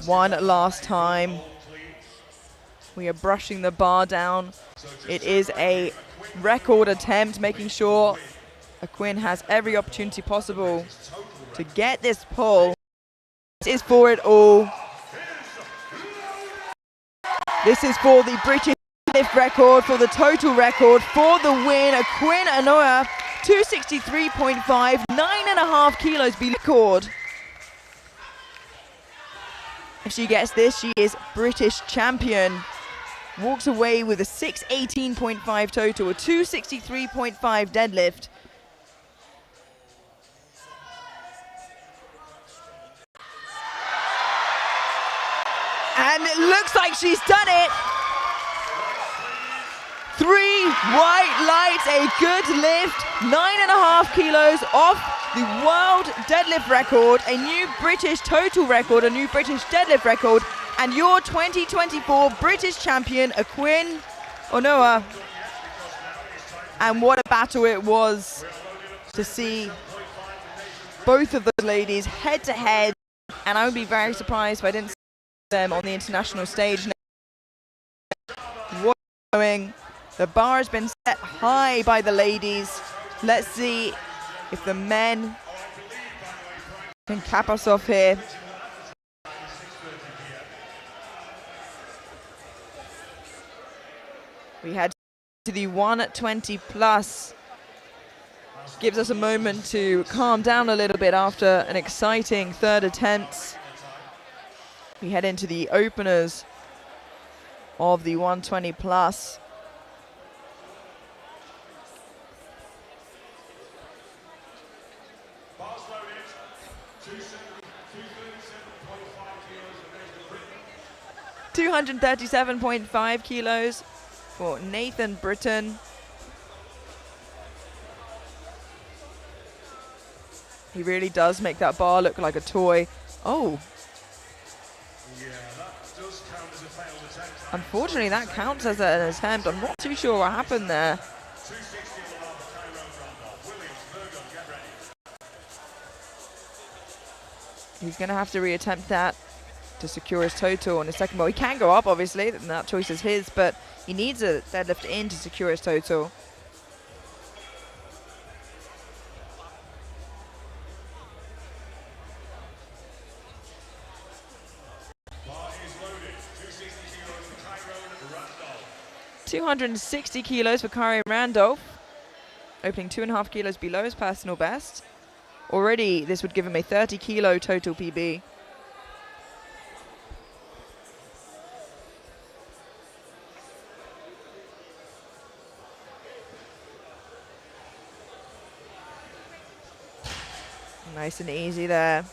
One last time. We are brushing the bar down. It is a record attempt, making sure Quinn has every opportunity possible to get this pull. This is for it all. This is for the British lift record, for the total record, for the win. Quinn Anoa, 263.5, 9.5 kilos be record. If she gets this, she is British champion. Walks away with a 618.5 total, a 263.5 deadlift. And it looks like she's done it. 3 white lights, a good lift, 9.5 kilos off the world deadlift record, a new British total record, a new British deadlift record, and your 2024 British champion, Quinn Anoa. And what a battle it was to see both of those ladies head to head, and I would be very surprised if I didn't see them on the international stage. What's going? The bar has been set high by the ladies. Let's see if the men can cap us off here. We had to the 120 plus. Gives us a moment to calm down a little bit after an exciting third attempt. We head into the openers of the 120 plus. Bars loaded, 237.5 kilos for Nathan Britton. He really does make that bar look like a toy. Oh. Yeah, that does count as a failed attempt. Unfortunately, that counts as an attempt. I'm not too sure what happened there. 260 on the bar for Cairo Randolph. Williams, Virgo, get ready. He's going to have to reattempt that to secure his total on his second ball. He can go up, obviously, and that choice is his, but he needs a deadlift in to secure his total. Bar is loaded. 260 kilos for Cairo Randolph. 260 kilos for Kari Randolph, opening 2.5 kilos below his personal best. Already, this would give him a 30 kilo total PB. Nice and easy there.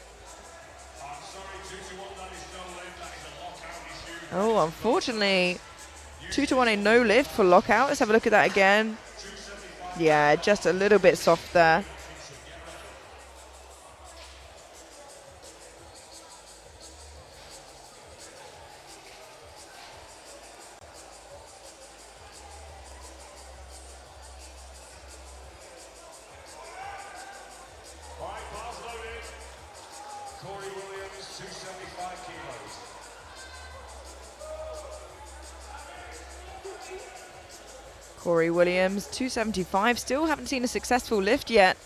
Oh, unfortunately, 2-1 a no lift for lockout. Let's have a look at that again. Yeah, just a little bit soft there. Corey Williams, 275. Still haven't seen a successful lift yet.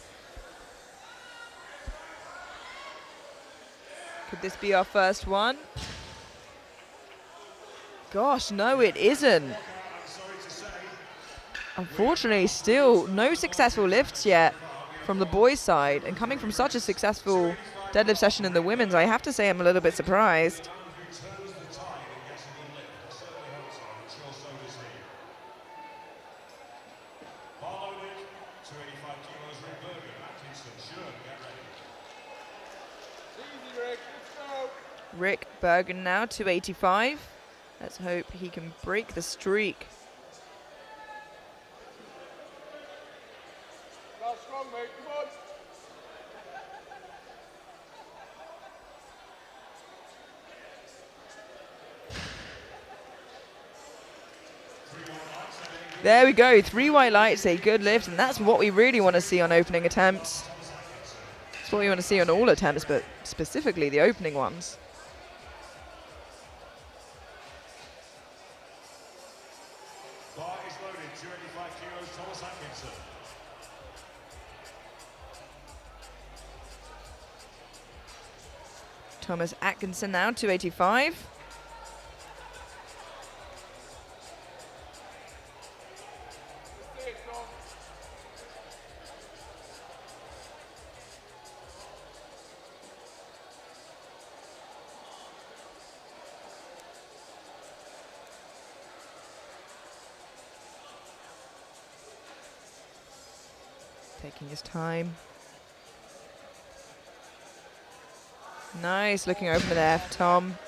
Could this be our first one? Gosh, no, it isn't. Unfortunately, still no successful lifts yet from the boys' side. And coming from such a successful deadlift session in the women's, I have to say I'm a little bit surprised. Rick Bergen now, 285. Let's hope he can break the streak. That's strong, mate. Come on. There we go, 3 white lights, a good lift, and that's what we really want to see on opening attempts. It's what we want to see on all attempts, but specifically the opening ones. Bar is loaded, 285 kilos, Thomas Atkinson. Thomas Atkinson now, 285. Taking his time. Nice, looking open there for Tom.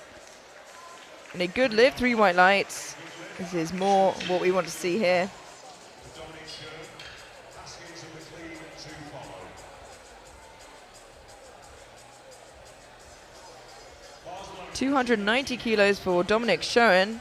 And a good lift, 3 white lights. This is more what we want to see here. 290 kilos for Dominic Schoen.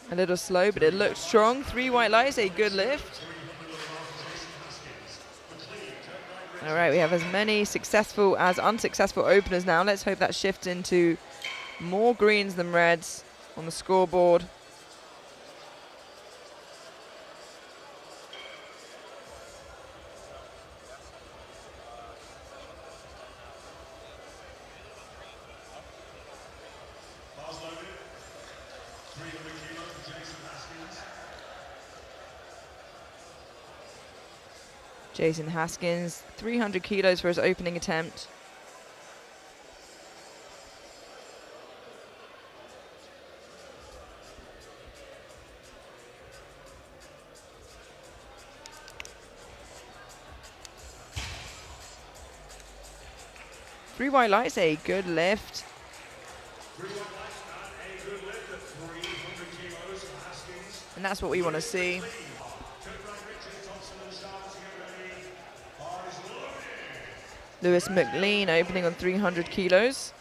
A little slow, but it looked strong. 3 white lights, a good lift. All right, we have as many successful as unsuccessful openers now. Let's hope that shifts into more greens than reds on the scoreboard. Jason Haskins, 300 kilos for his opening attempt. Three white lights, a good lift. 3 white lights and a good lift at 300 kilos for Haskins. And that's what we want to see. Lewis McLean opening on 300 kilos.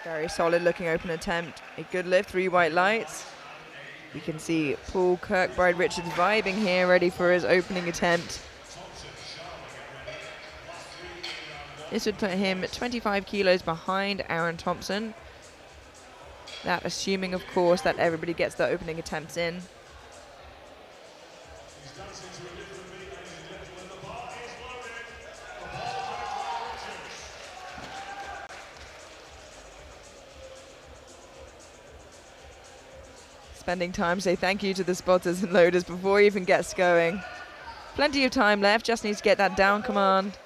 Very solid looking open attempt. A good lift, 3 white lights. You can see Paul Kirkbride Richards vibing here, ready for his opening attempt. This would put him 25 kilos behind Aaron Thompson. That assuming, of course, that everybody gets their opening attempts in. Spending time, say thank you to the spotters and loaders before he even gets going. Plenty of time left, just needs to get that down command.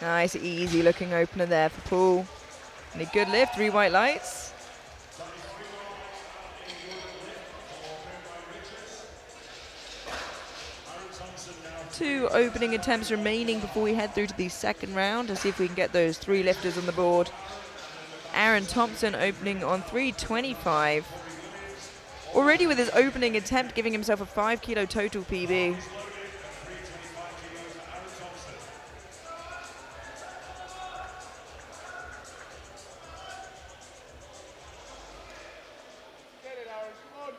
Nice, easy looking opener there for Paul. And a good lift, 3 white lights. 2 opening attempts remaining before we head through to the second round to see if we can get those 3 lifters on the board. Aaron Thompson opening on 325. Already with his opening attempt giving himself a 5 kilo total PB. Get it, Aaron. Come on.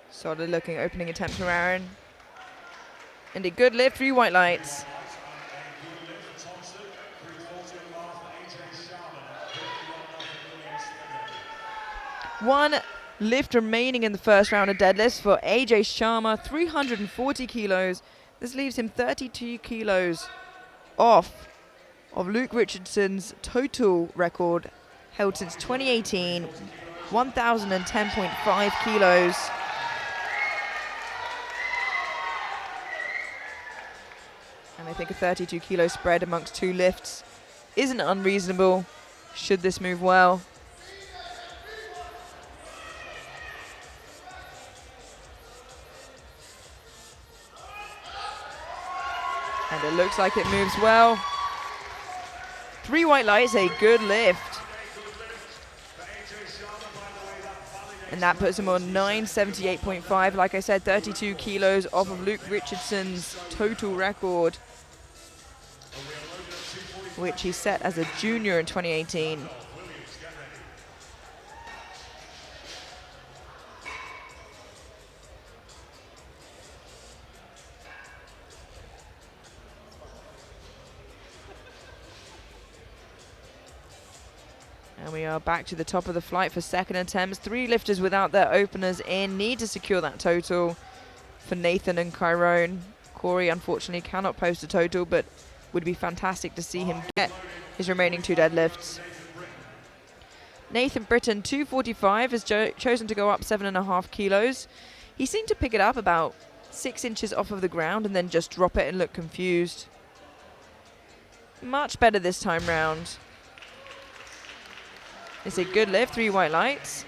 Solid looking opening attempt from Aaron. And a good lift, 3 white lights. 1 lift remaining in the first round of deadlifts for AJ Sharma, 340 kilos. This leaves him 32 kilos off of Luke Richardson's total record held since 2018, 1,010.5 kilos. And I think a 32 kilo spread amongst 2 lifts isn't unreasonable, should this move well. And it looks like it moves well. 3 white lights, a good lift. And that puts him on 978.5. Like I said, 32 kilos off of Luke Richardson's total record, which he set as a junior in 2018. And we are back to the top of the flight for second attempts. 3 lifters without their openers in need to secure that total for Nathan and Kyrone. Corey unfortunately cannot post a total, but would be fantastic to see him get his remaining 2 deadlifts. Nathan Britton, 245, has chosen to go up 7.5 kilos. He seemed to pick it up about 6 inches off of the ground and then just drop it and look confused. Much better this time round. It's a good lift, 3 white lights.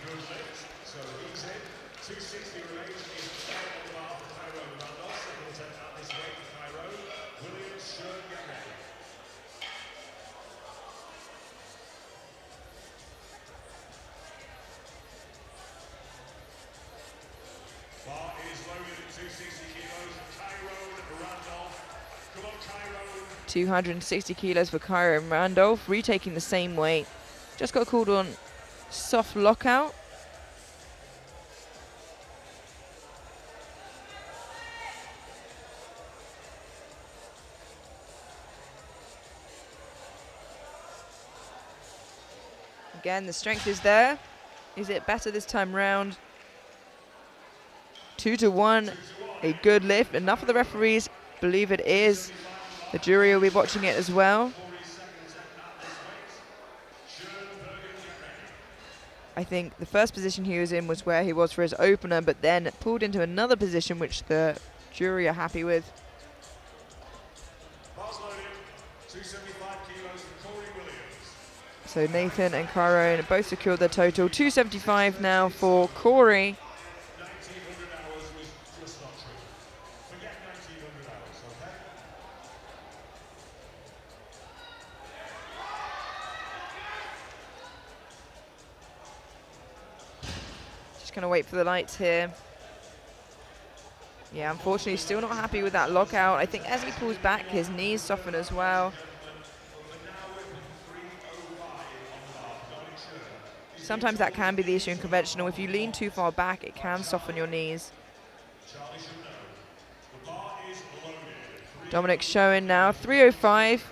Bar is loaded at 260 kilos. Kyrone Randolph. Come on, Kyrone. 260 kilos for Kyron Randolph, retaking the same weight. Just got called on soft lockout. Again, the strength is there. Is it better this time round? 2-1, a good lift. Enough of the referees believe it is. The jury will be watching it as well. I think the first position he was in was where he was for his opener, but then pulled into another position which the jury are happy with. So Nathan and Kyrone both secured their total. 275 now for Corey. Just going to wait for the lights here. Yeah, unfortunately still not happy with that lockout. I think as he pulls back, his knees soften as well. Sometimes that can be the issue in conventional. If you lean too far back, it can soften your knees. Dominic showing now, 305.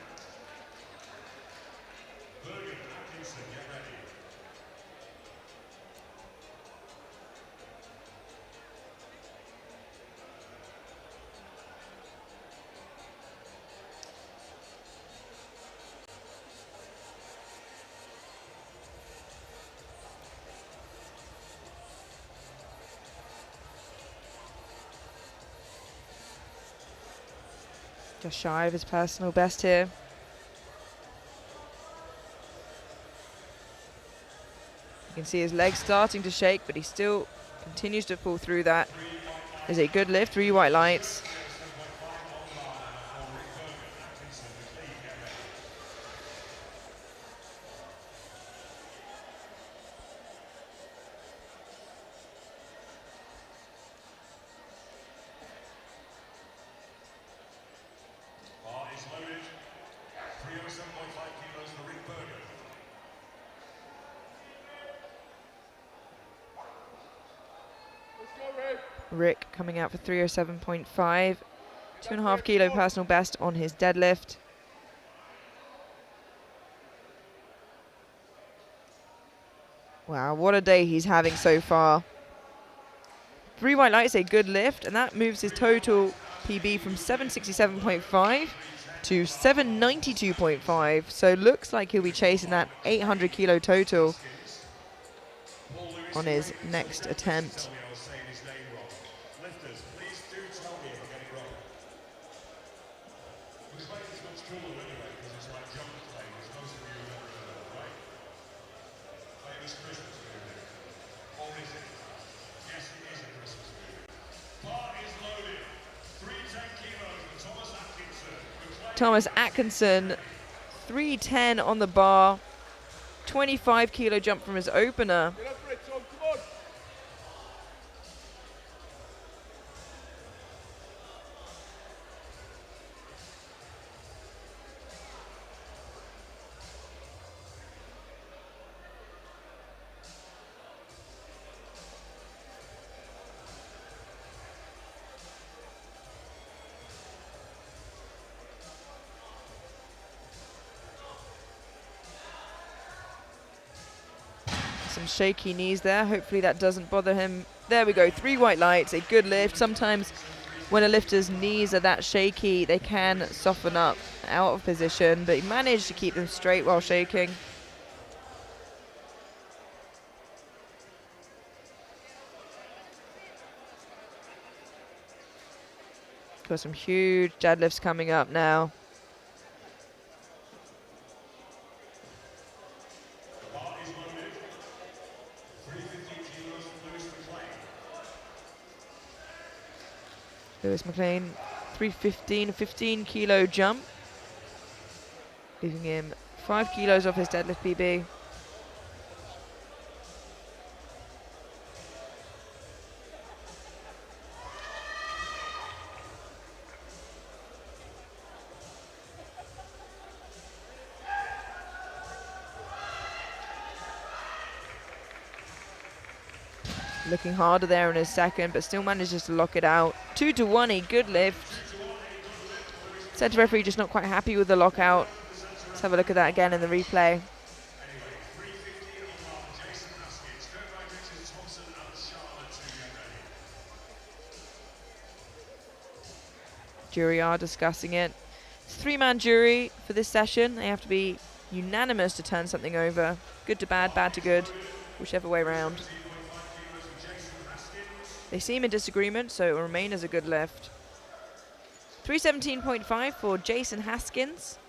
Just shy of his personal best here. You can see his legs starting to shake, but he still continues to pull through that. Is a good lift, 3 white lights. Rick coming out for 307.5, 2.5 kilo personal best on his deadlift. Wow, what a day he's having so far. 3 white lights, a good lift, and that moves his total PB from 767.5 to 792.5. So looks like he'll be chasing that 800 kilo total on his next attempt. Thomas Atkinson, 310 on the bar, 25 kilo jump from his opener. Get up for it, Tom, come on. Some shaky knees there. Hopefully that doesn't bother him. There we go, 3 white lights, a good lift. Sometimes when a lifter's knees are that shaky, they can soften up out of position, but he managed to keep them straight while shaking. Got some huge deadlifts coming up now. Lewis McLean, 315, a 15 kilo jump, leaving him 5 kilos off his deadlift PB. Looking harder there in his second, but still manages to lock it out. 2-1, a good lift. Centre referee just not quite happy with the lockout. Let's have a look at that again in the replay. Jury are discussing it. It's a 3-man jury for this session. They have to be unanimous to turn something over. Good to bad, bad to good, whichever way round. They seem in disagreement, so it will remain as a good lift. 317.5 for Jason Haskins.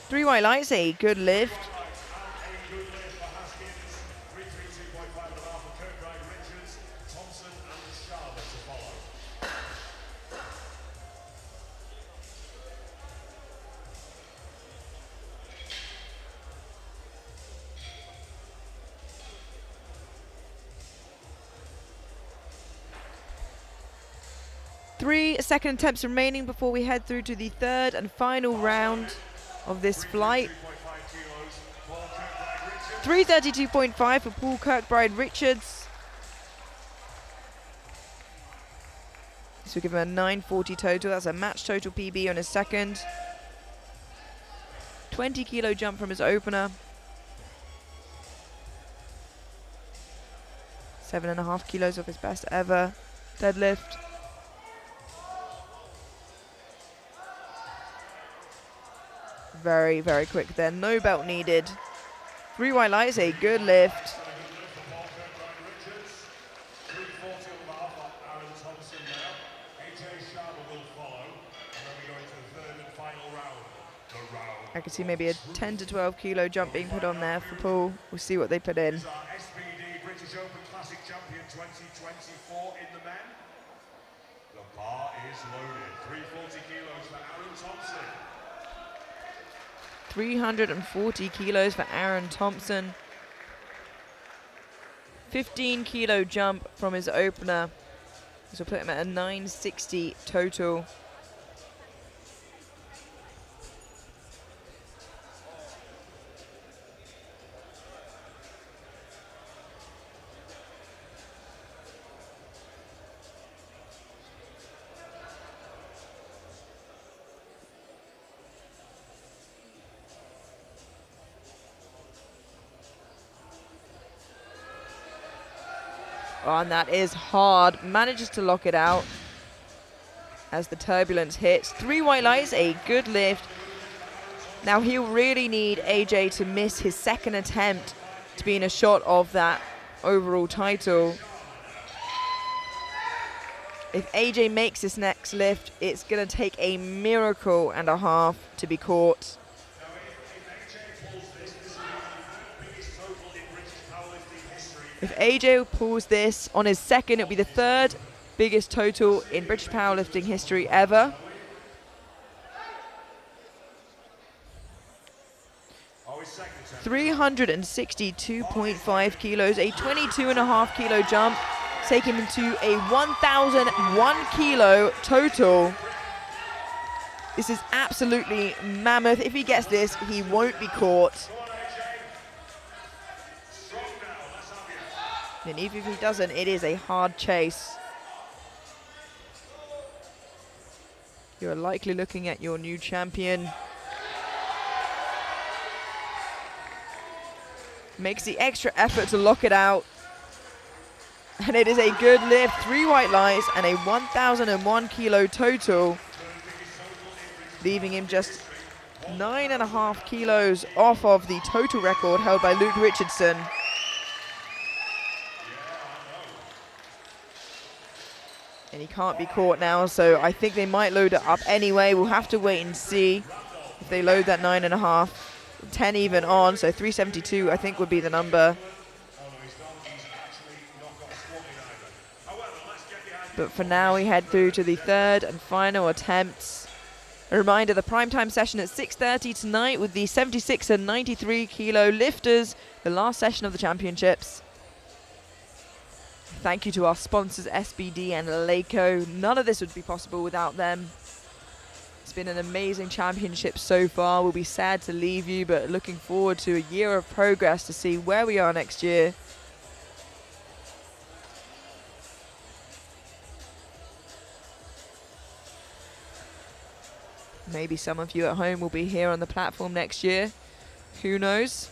Three white lights, a good lift. Three second attempts remaining before we head through to the third and final round of this flight. 332.5 for Paul Kirkbride Richards. So we give him a 940 total. That's a match total PB on his second. 20 kilo jump from his opener. 7.5 kilos of his best ever deadlift. Very, very quick there. No belt needed. 3 white lights, a good lift. I can see maybe a 10 to 12 kilo jump being put on there for Paul. We'll see what they put in. SBD British Open Classic Champion 2024 in the men. The bar is loaded. 340 kilos for Aaron Thompson. 340 kilos for Aaron Thompson. 15 kilo jump from his opener. This will put him at a 960 total. Oh, and that is hard. Manages to lock it out as the turbulence hits. 3 white lights, a good lift. Now he'll really need AJ to miss his second attempt to be in a shot of that overall title. If AJ makes this next lift, it's going to take a miracle and a half to be caught. If AJ pulls this on his second, it'll be the 3rd biggest total in British powerlifting history ever. $362.5 kilos, a 22.5 kilo jump, take him into a 1,001 kilo total. This is absolutely mammoth. If he gets this, he won't be caught. And even if he doesn't, it is a hard chase. You're likely looking at your new champion. Makes the extra effort to lock it out. And it is a good lift. 3 white lights and a 1,001 kilo total, leaving him just 9.5 kilos off of the total record held by Luke Richardson. And he can't be caught now, so I think they might load it up anyway. We'll have to wait and see if they load that 9.5, 10 even on, so 372 I think would be the number. But for now, we head through to the 3rd and final attempts. A reminder, the primetime session at 6:30 tonight with the 76 and 93 kilo lifters, the last session of the championships. Thank you to our sponsors, SBD and Leico. None of this would be possible without them. It's been an amazing championship so far. We'll be sad to leave you, but looking forward to a year of progress to see where we are next year. Maybe some of you at home will be here on the platform next year. Who knows?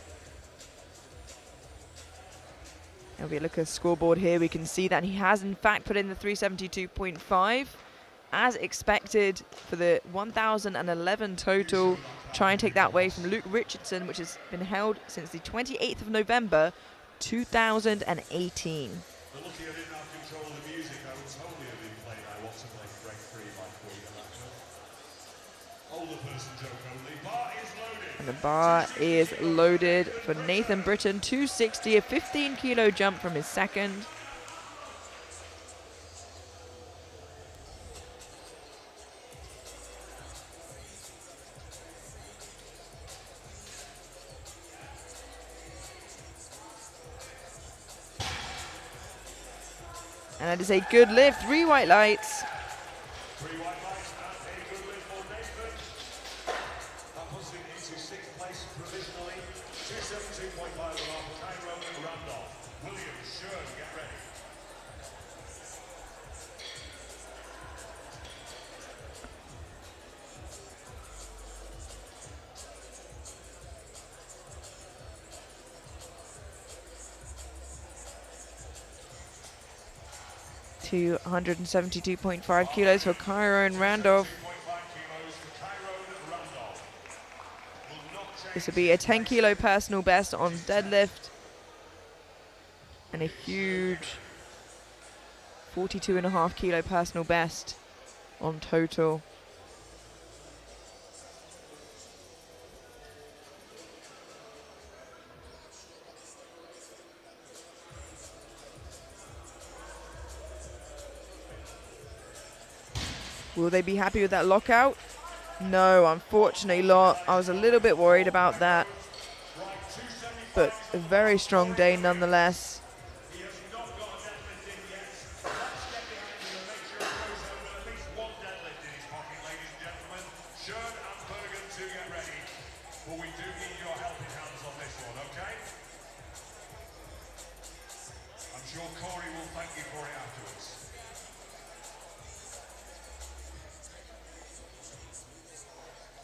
If we look at the scoreboard here, we can see that he has in fact put in the 372.5 as expected for the 1,011 total. Try and take that away from Luke Richardson, which has been held since the 28th of November, 2018. Lucky I didn't have control of the music. I was totally being played. I want to play Break Free by Queen of Older person joke only. Bar is loaded. And the bar is loaded for Nathan Britton, 260, a 15 kilo jump from his second. And that is a good lift, 3 white lights. 3 white lights and a good lift for Nathan. That puts him into 6th place provisionally. 272.5 off Cairo Randolph. William Shern, get ready. 272.5 kilos for Kyron Randolph. This will be a 10 kilo personal best on deadlift and a huge 42.5 kilo personal best on total. Will they be happy with that lockout? No, unfortunately not. I was a little bit worried about that. But a very strong day nonetheless.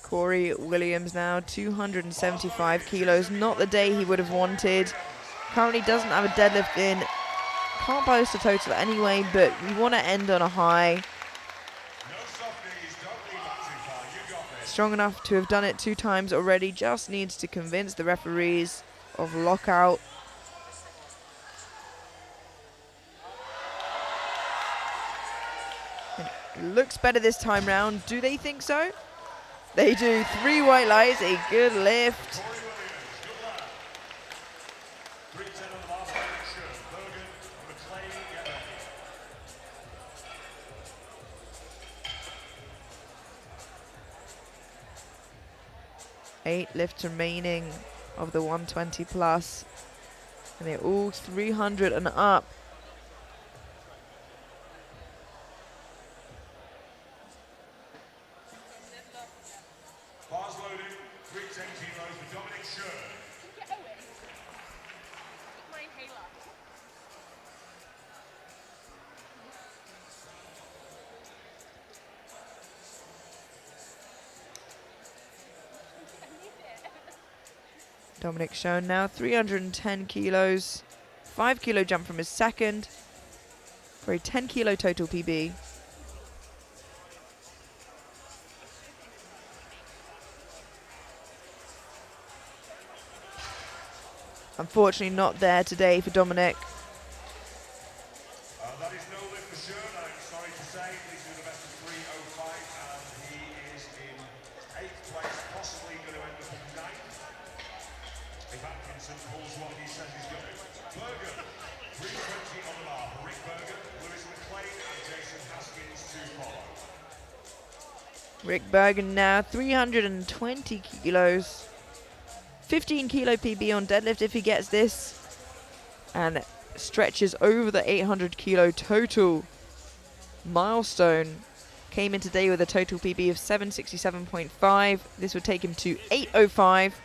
Corey Williams now, 275 kilos. Not the day he would have wanted. Currently doesn't have a deadlift in. Can't boast a total anyway, but we want to end on a high. Strong enough to have done it 2 times already. Just needs to convince the referees of lockout. It looks better this time round. Do they think so? They do. 3 white lights, a good lift. Eight lifts remaining of the 120 plus. And they're all 300 and up. Dominic Schoen now, 310 kilos. 5 kilo jump from his second for a 10 kilo total PB. Unfortunately not there today for Dominic. That is no lift for sure, I'm sorry to say. He's doing the best of 3:05 and he is in 8th place, possibly going to end up in 9th. If Atkinson pulls what he says he's going to. Bergen, 320 on the bar. Rick Bergen, Lewis McLean and Jason Haskins to follow. Rick Bergen now, 320 kilos. 15 kilo PB on deadlift if he gets this. And stretches over the 800 kilo total milestone. Came in today with a total PB of 767.5. This would take him to 805.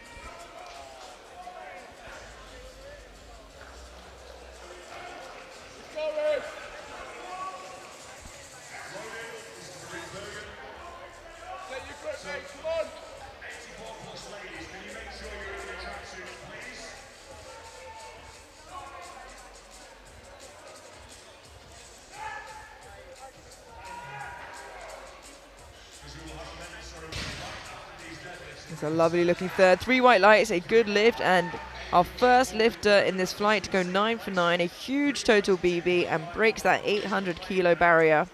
It's a lovely looking third. 3 white lights, a good lift, and our first lifter in this flight to go 9 for 9, a huge total BB, and breaks that 800 kilo barrier.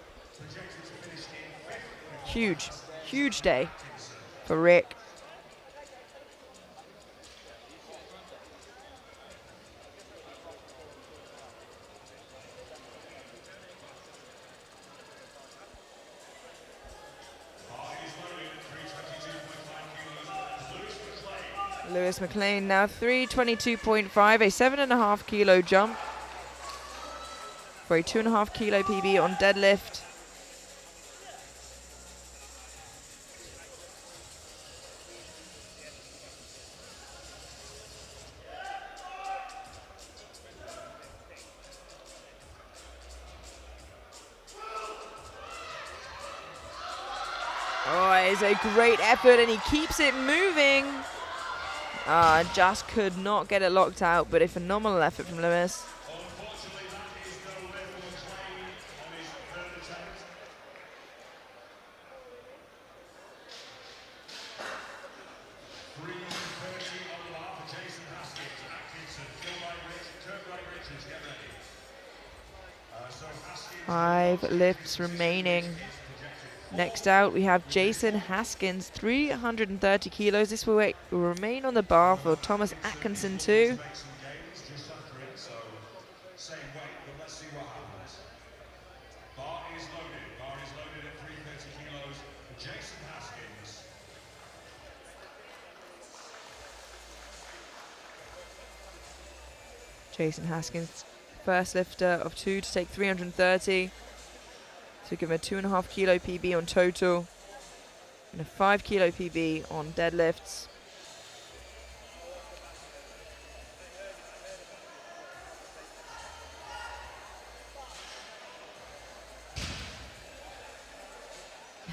Huge, huge day for Rick. Lewis McLean now 322.5, a 7.5 kilo jump for a 2.5 kilo PB on deadlift. Oh, it is a great effort and he keeps it moving. Just could not get it locked out, but a phenomenal effort from Lewis. 5 lifts remaining. Next out, we have Jason Haskins, 330 kilos. This will remain on the bar for Thomas Atkinson too. Same weight, but let's see what happens. Bar is loaded. Bar is loaded at 330 kilos for Jason Haskins. Jason Haskins, first lifter of 2 to take 330. So give him a 2.5 kilo PB on total and a 5 kilo PB on deadlifts.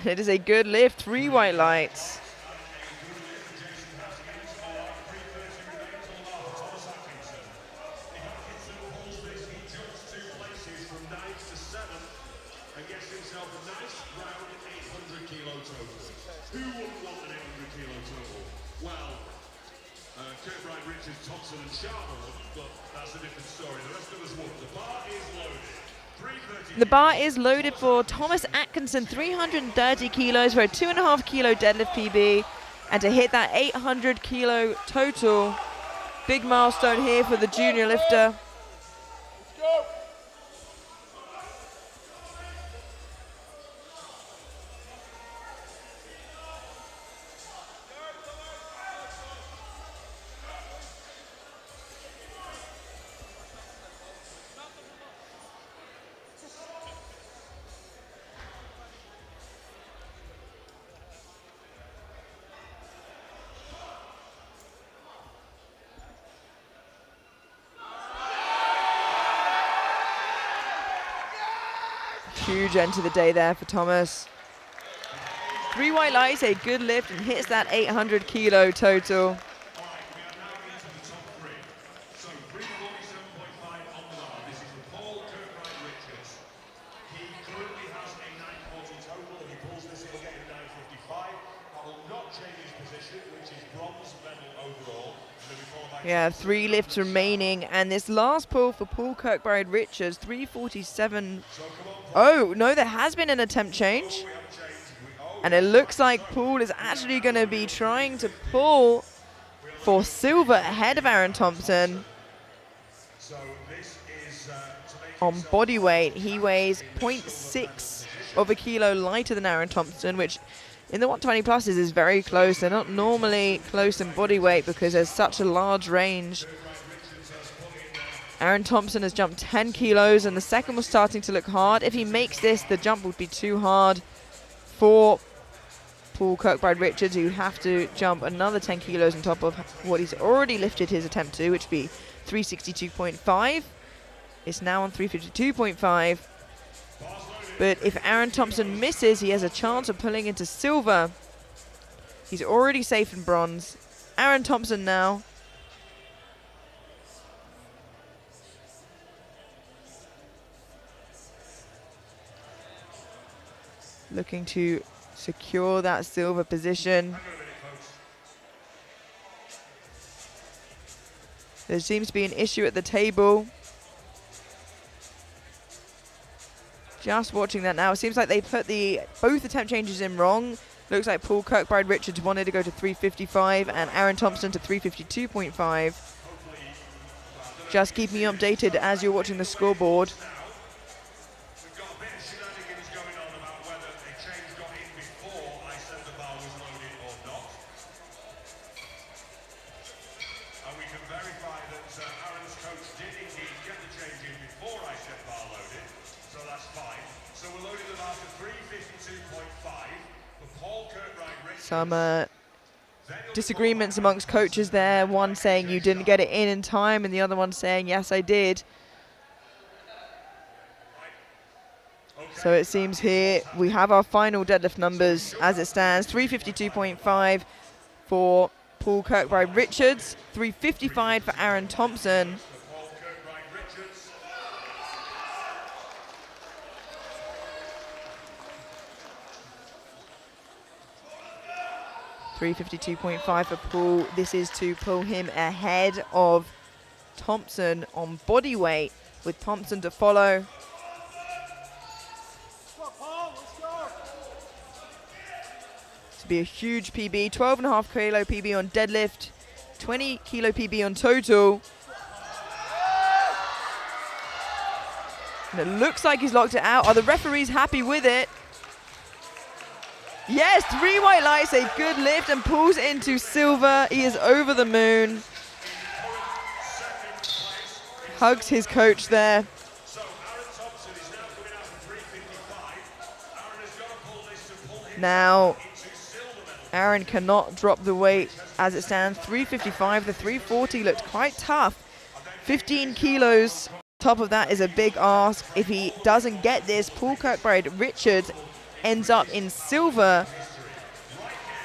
It is a good lift, 3 white lights. And gets himself a nice round 800 kilo total. Who wouldn't want an 800 kilo total? Well, Kirkbride, Richards, Thompson and Sharma wouldn't, but that's a different story. The rest of us would. The bar is loaded. The bar is loaded for Thomas Atkinson, 330 kilos for a 2.5 kilo deadlift PB. And to hit that 800 kilo total, big milestone here for the junior lifter. Let's go. Huge end to the day there for Thomas. 3 white lights, a good lift, and hits that 800 kilo total. All right, we are now into the top 3. So 347.5 on the bar. This is for Paul Kirkbride Richards. He currently has a 940 total. If he pulls this, he'll get a 955. That will not change his position, which is bronze medal overall. And then we fall back. Yeah, 3 lifts remaining, and this last pull for Paul Kirkbride Richards, 347. So come on, Paul. Oh, no, there has been an attempt change. We have changed. And it looks like Paul is actually going to be trying to pull for silver ahead of Aaron Thompson. So this is On body weight, he weighs 0.6 of a kilo lighter than Aaron Thompson, which in the 120 pluses is very close. They're not normally close in body weight because there's such a large range. Aaron Thompson has jumped 10 kilos, and the second was starting to look hard. If he makes this, the jump would be too hard for Paul Kirkbride Richards, who would have to jump another 10 kilos on top of what he's already lifted his attempt to, which would be 362.5. It's now on 352.5. But if Aaron Thompson misses, he has a chance of pulling into silver. He's already safe in bronze. Aaron Thompson now. Looking to secure that silver position. There seems to be an issue at the table. Just watching that now. It seems like they put both attempt changes in wrong. Looks like Paul Kirkbride Richards wanted to go to 355 and Aaron Thompson to 352.5. Just keeping you updated as you're watching the scoreboard. We've got a bit of shenanigans going on about whether a change got in before I said the bar was loaded or not. And we can verify that Aaron's coach did indeed get the change in before I said bar loaded, so that's fine. So we're loading the bar to 352.5 for Paul Kirkbride Richards. Some disagreements amongst coaches there. One saying you didn't get it in time, and the other one saying, yes, I did. So it seems here we have our final deadlift numbers as it stands. 352.5 for Paul Kirkbride Richards, 355 for Aaron Thompson. 352.5 for Paul. This is to pull him ahead of Thompson on body weight, with Thompson to follow. To be a huge PB, 12.5 kilo PB on deadlift, 20 kilo PB on total. And it looks like he's locked it out. Are the referees happy with it? Yes, 3 white lights, a good lift, and pulls into silver. He is over the moon. Hugs his coach there. Now, Aaron cannot drop the weight as it stands. 355, the 340 looked quite tough. 15 kilos, top of that is a big ask. If he doesn't get this, Paul Kirkbride-Richards ends up in silver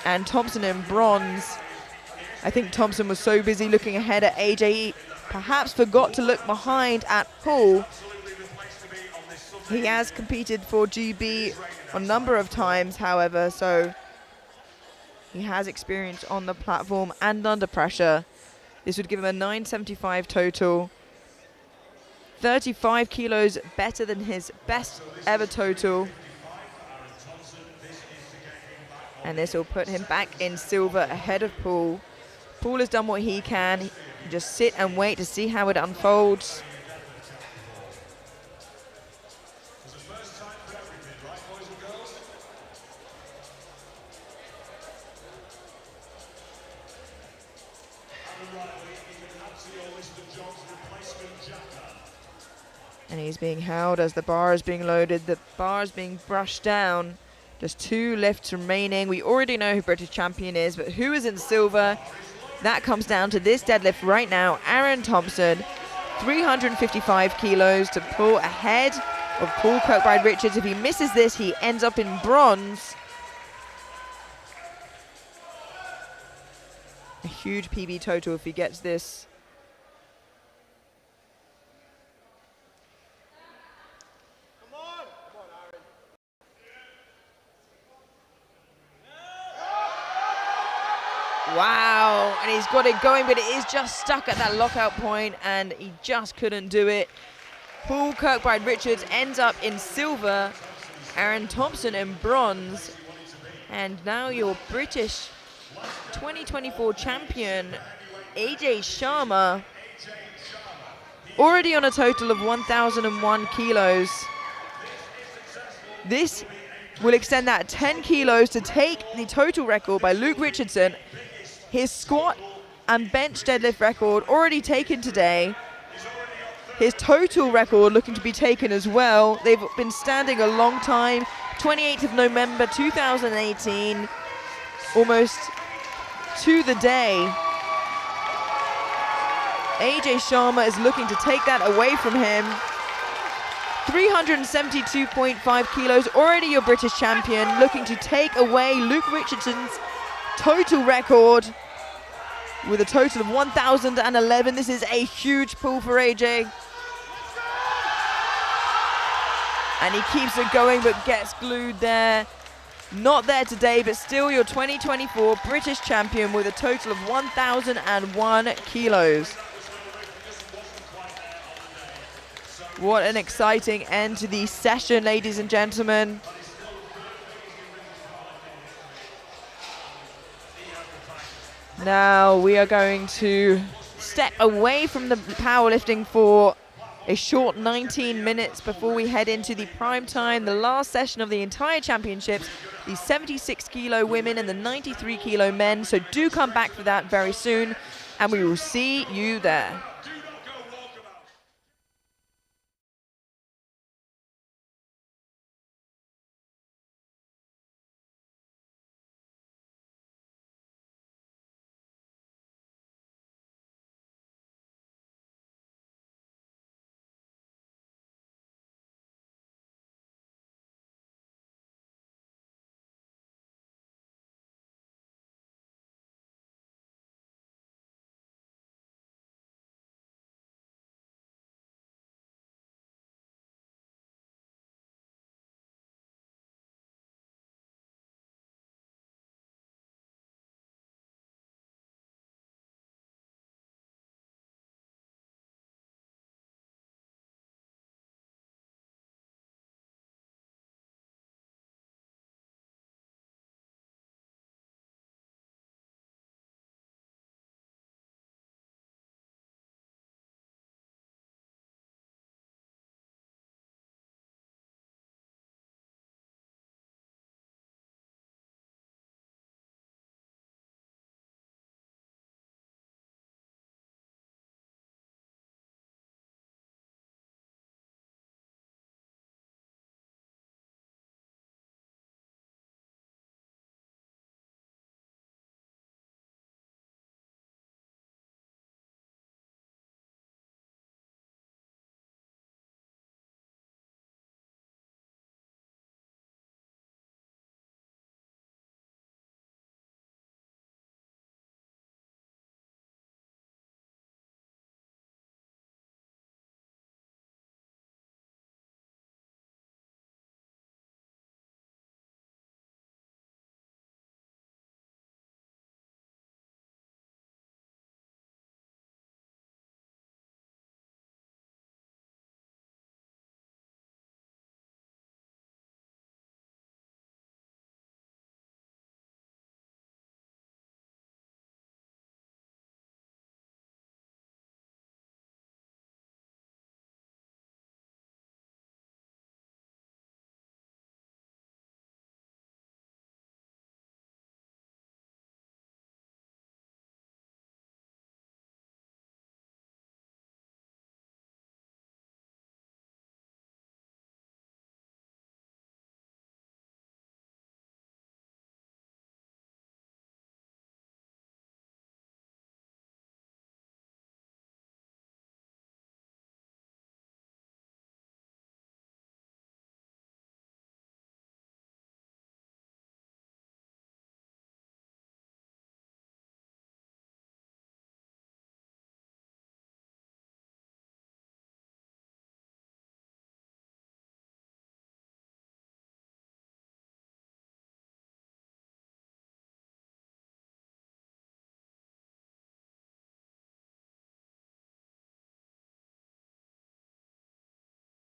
and Thompson in bronze. I think Thompson was so busy looking ahead at AJ, he perhaps forgot to look behind at Paul. He has competed for GB a number of times, however, so he has experience on the platform and under pressure. This would give him a 975 total. 35 kilos better than his best ever total. And this will put him back in silver ahead of Paul. Paul has done what he can. He can just sit and wait to see how it unfolds. And he's being held as the bar is being loaded. The bar is being brushed down. Just 2 lifts remaining. We already know who British champion is, but who is in silver? That comes down to this deadlift right now. Aaron Thompson, 355 kilos to pull ahead of Paul Kirkbride-Richards. If he misses this, he ends up in bronze. A huge PB total if he gets this. Wow, and he's got it going, but it is just stuck at that lockout point, and he just couldn't do it. Paul Kirkbride-Richards ends up in silver, Aaron Thompson in bronze, and now your British 2024 champion, AJ Sharma, already on a total of 1,001 kilos. This will extend that 10 kilos to take the total record by Luke Richardson. His squat and bench deadlift record already taken today. His total record looking to be taken as well. They've been standing a long time. 28th of November 2018, almost to the day. AJ Sharma is looking to take that away from him. 372.5 kilos, already your British champion, looking to take away Luke Richardson's total record with a total of 1,011. This is a huge pull for AJ. And he keeps it going but gets glued there. Not there today, but still your 2024 British champion with a total of 1,001 kilos. What an exciting end to the session, ladies and gentlemen. Now we are going to step away from the powerlifting for a short 19 minutes before we head into the prime time, the last session of the entire championships, the 76 kilo women and the 93 kilo men. So do come back for that very soon, and we will see you there.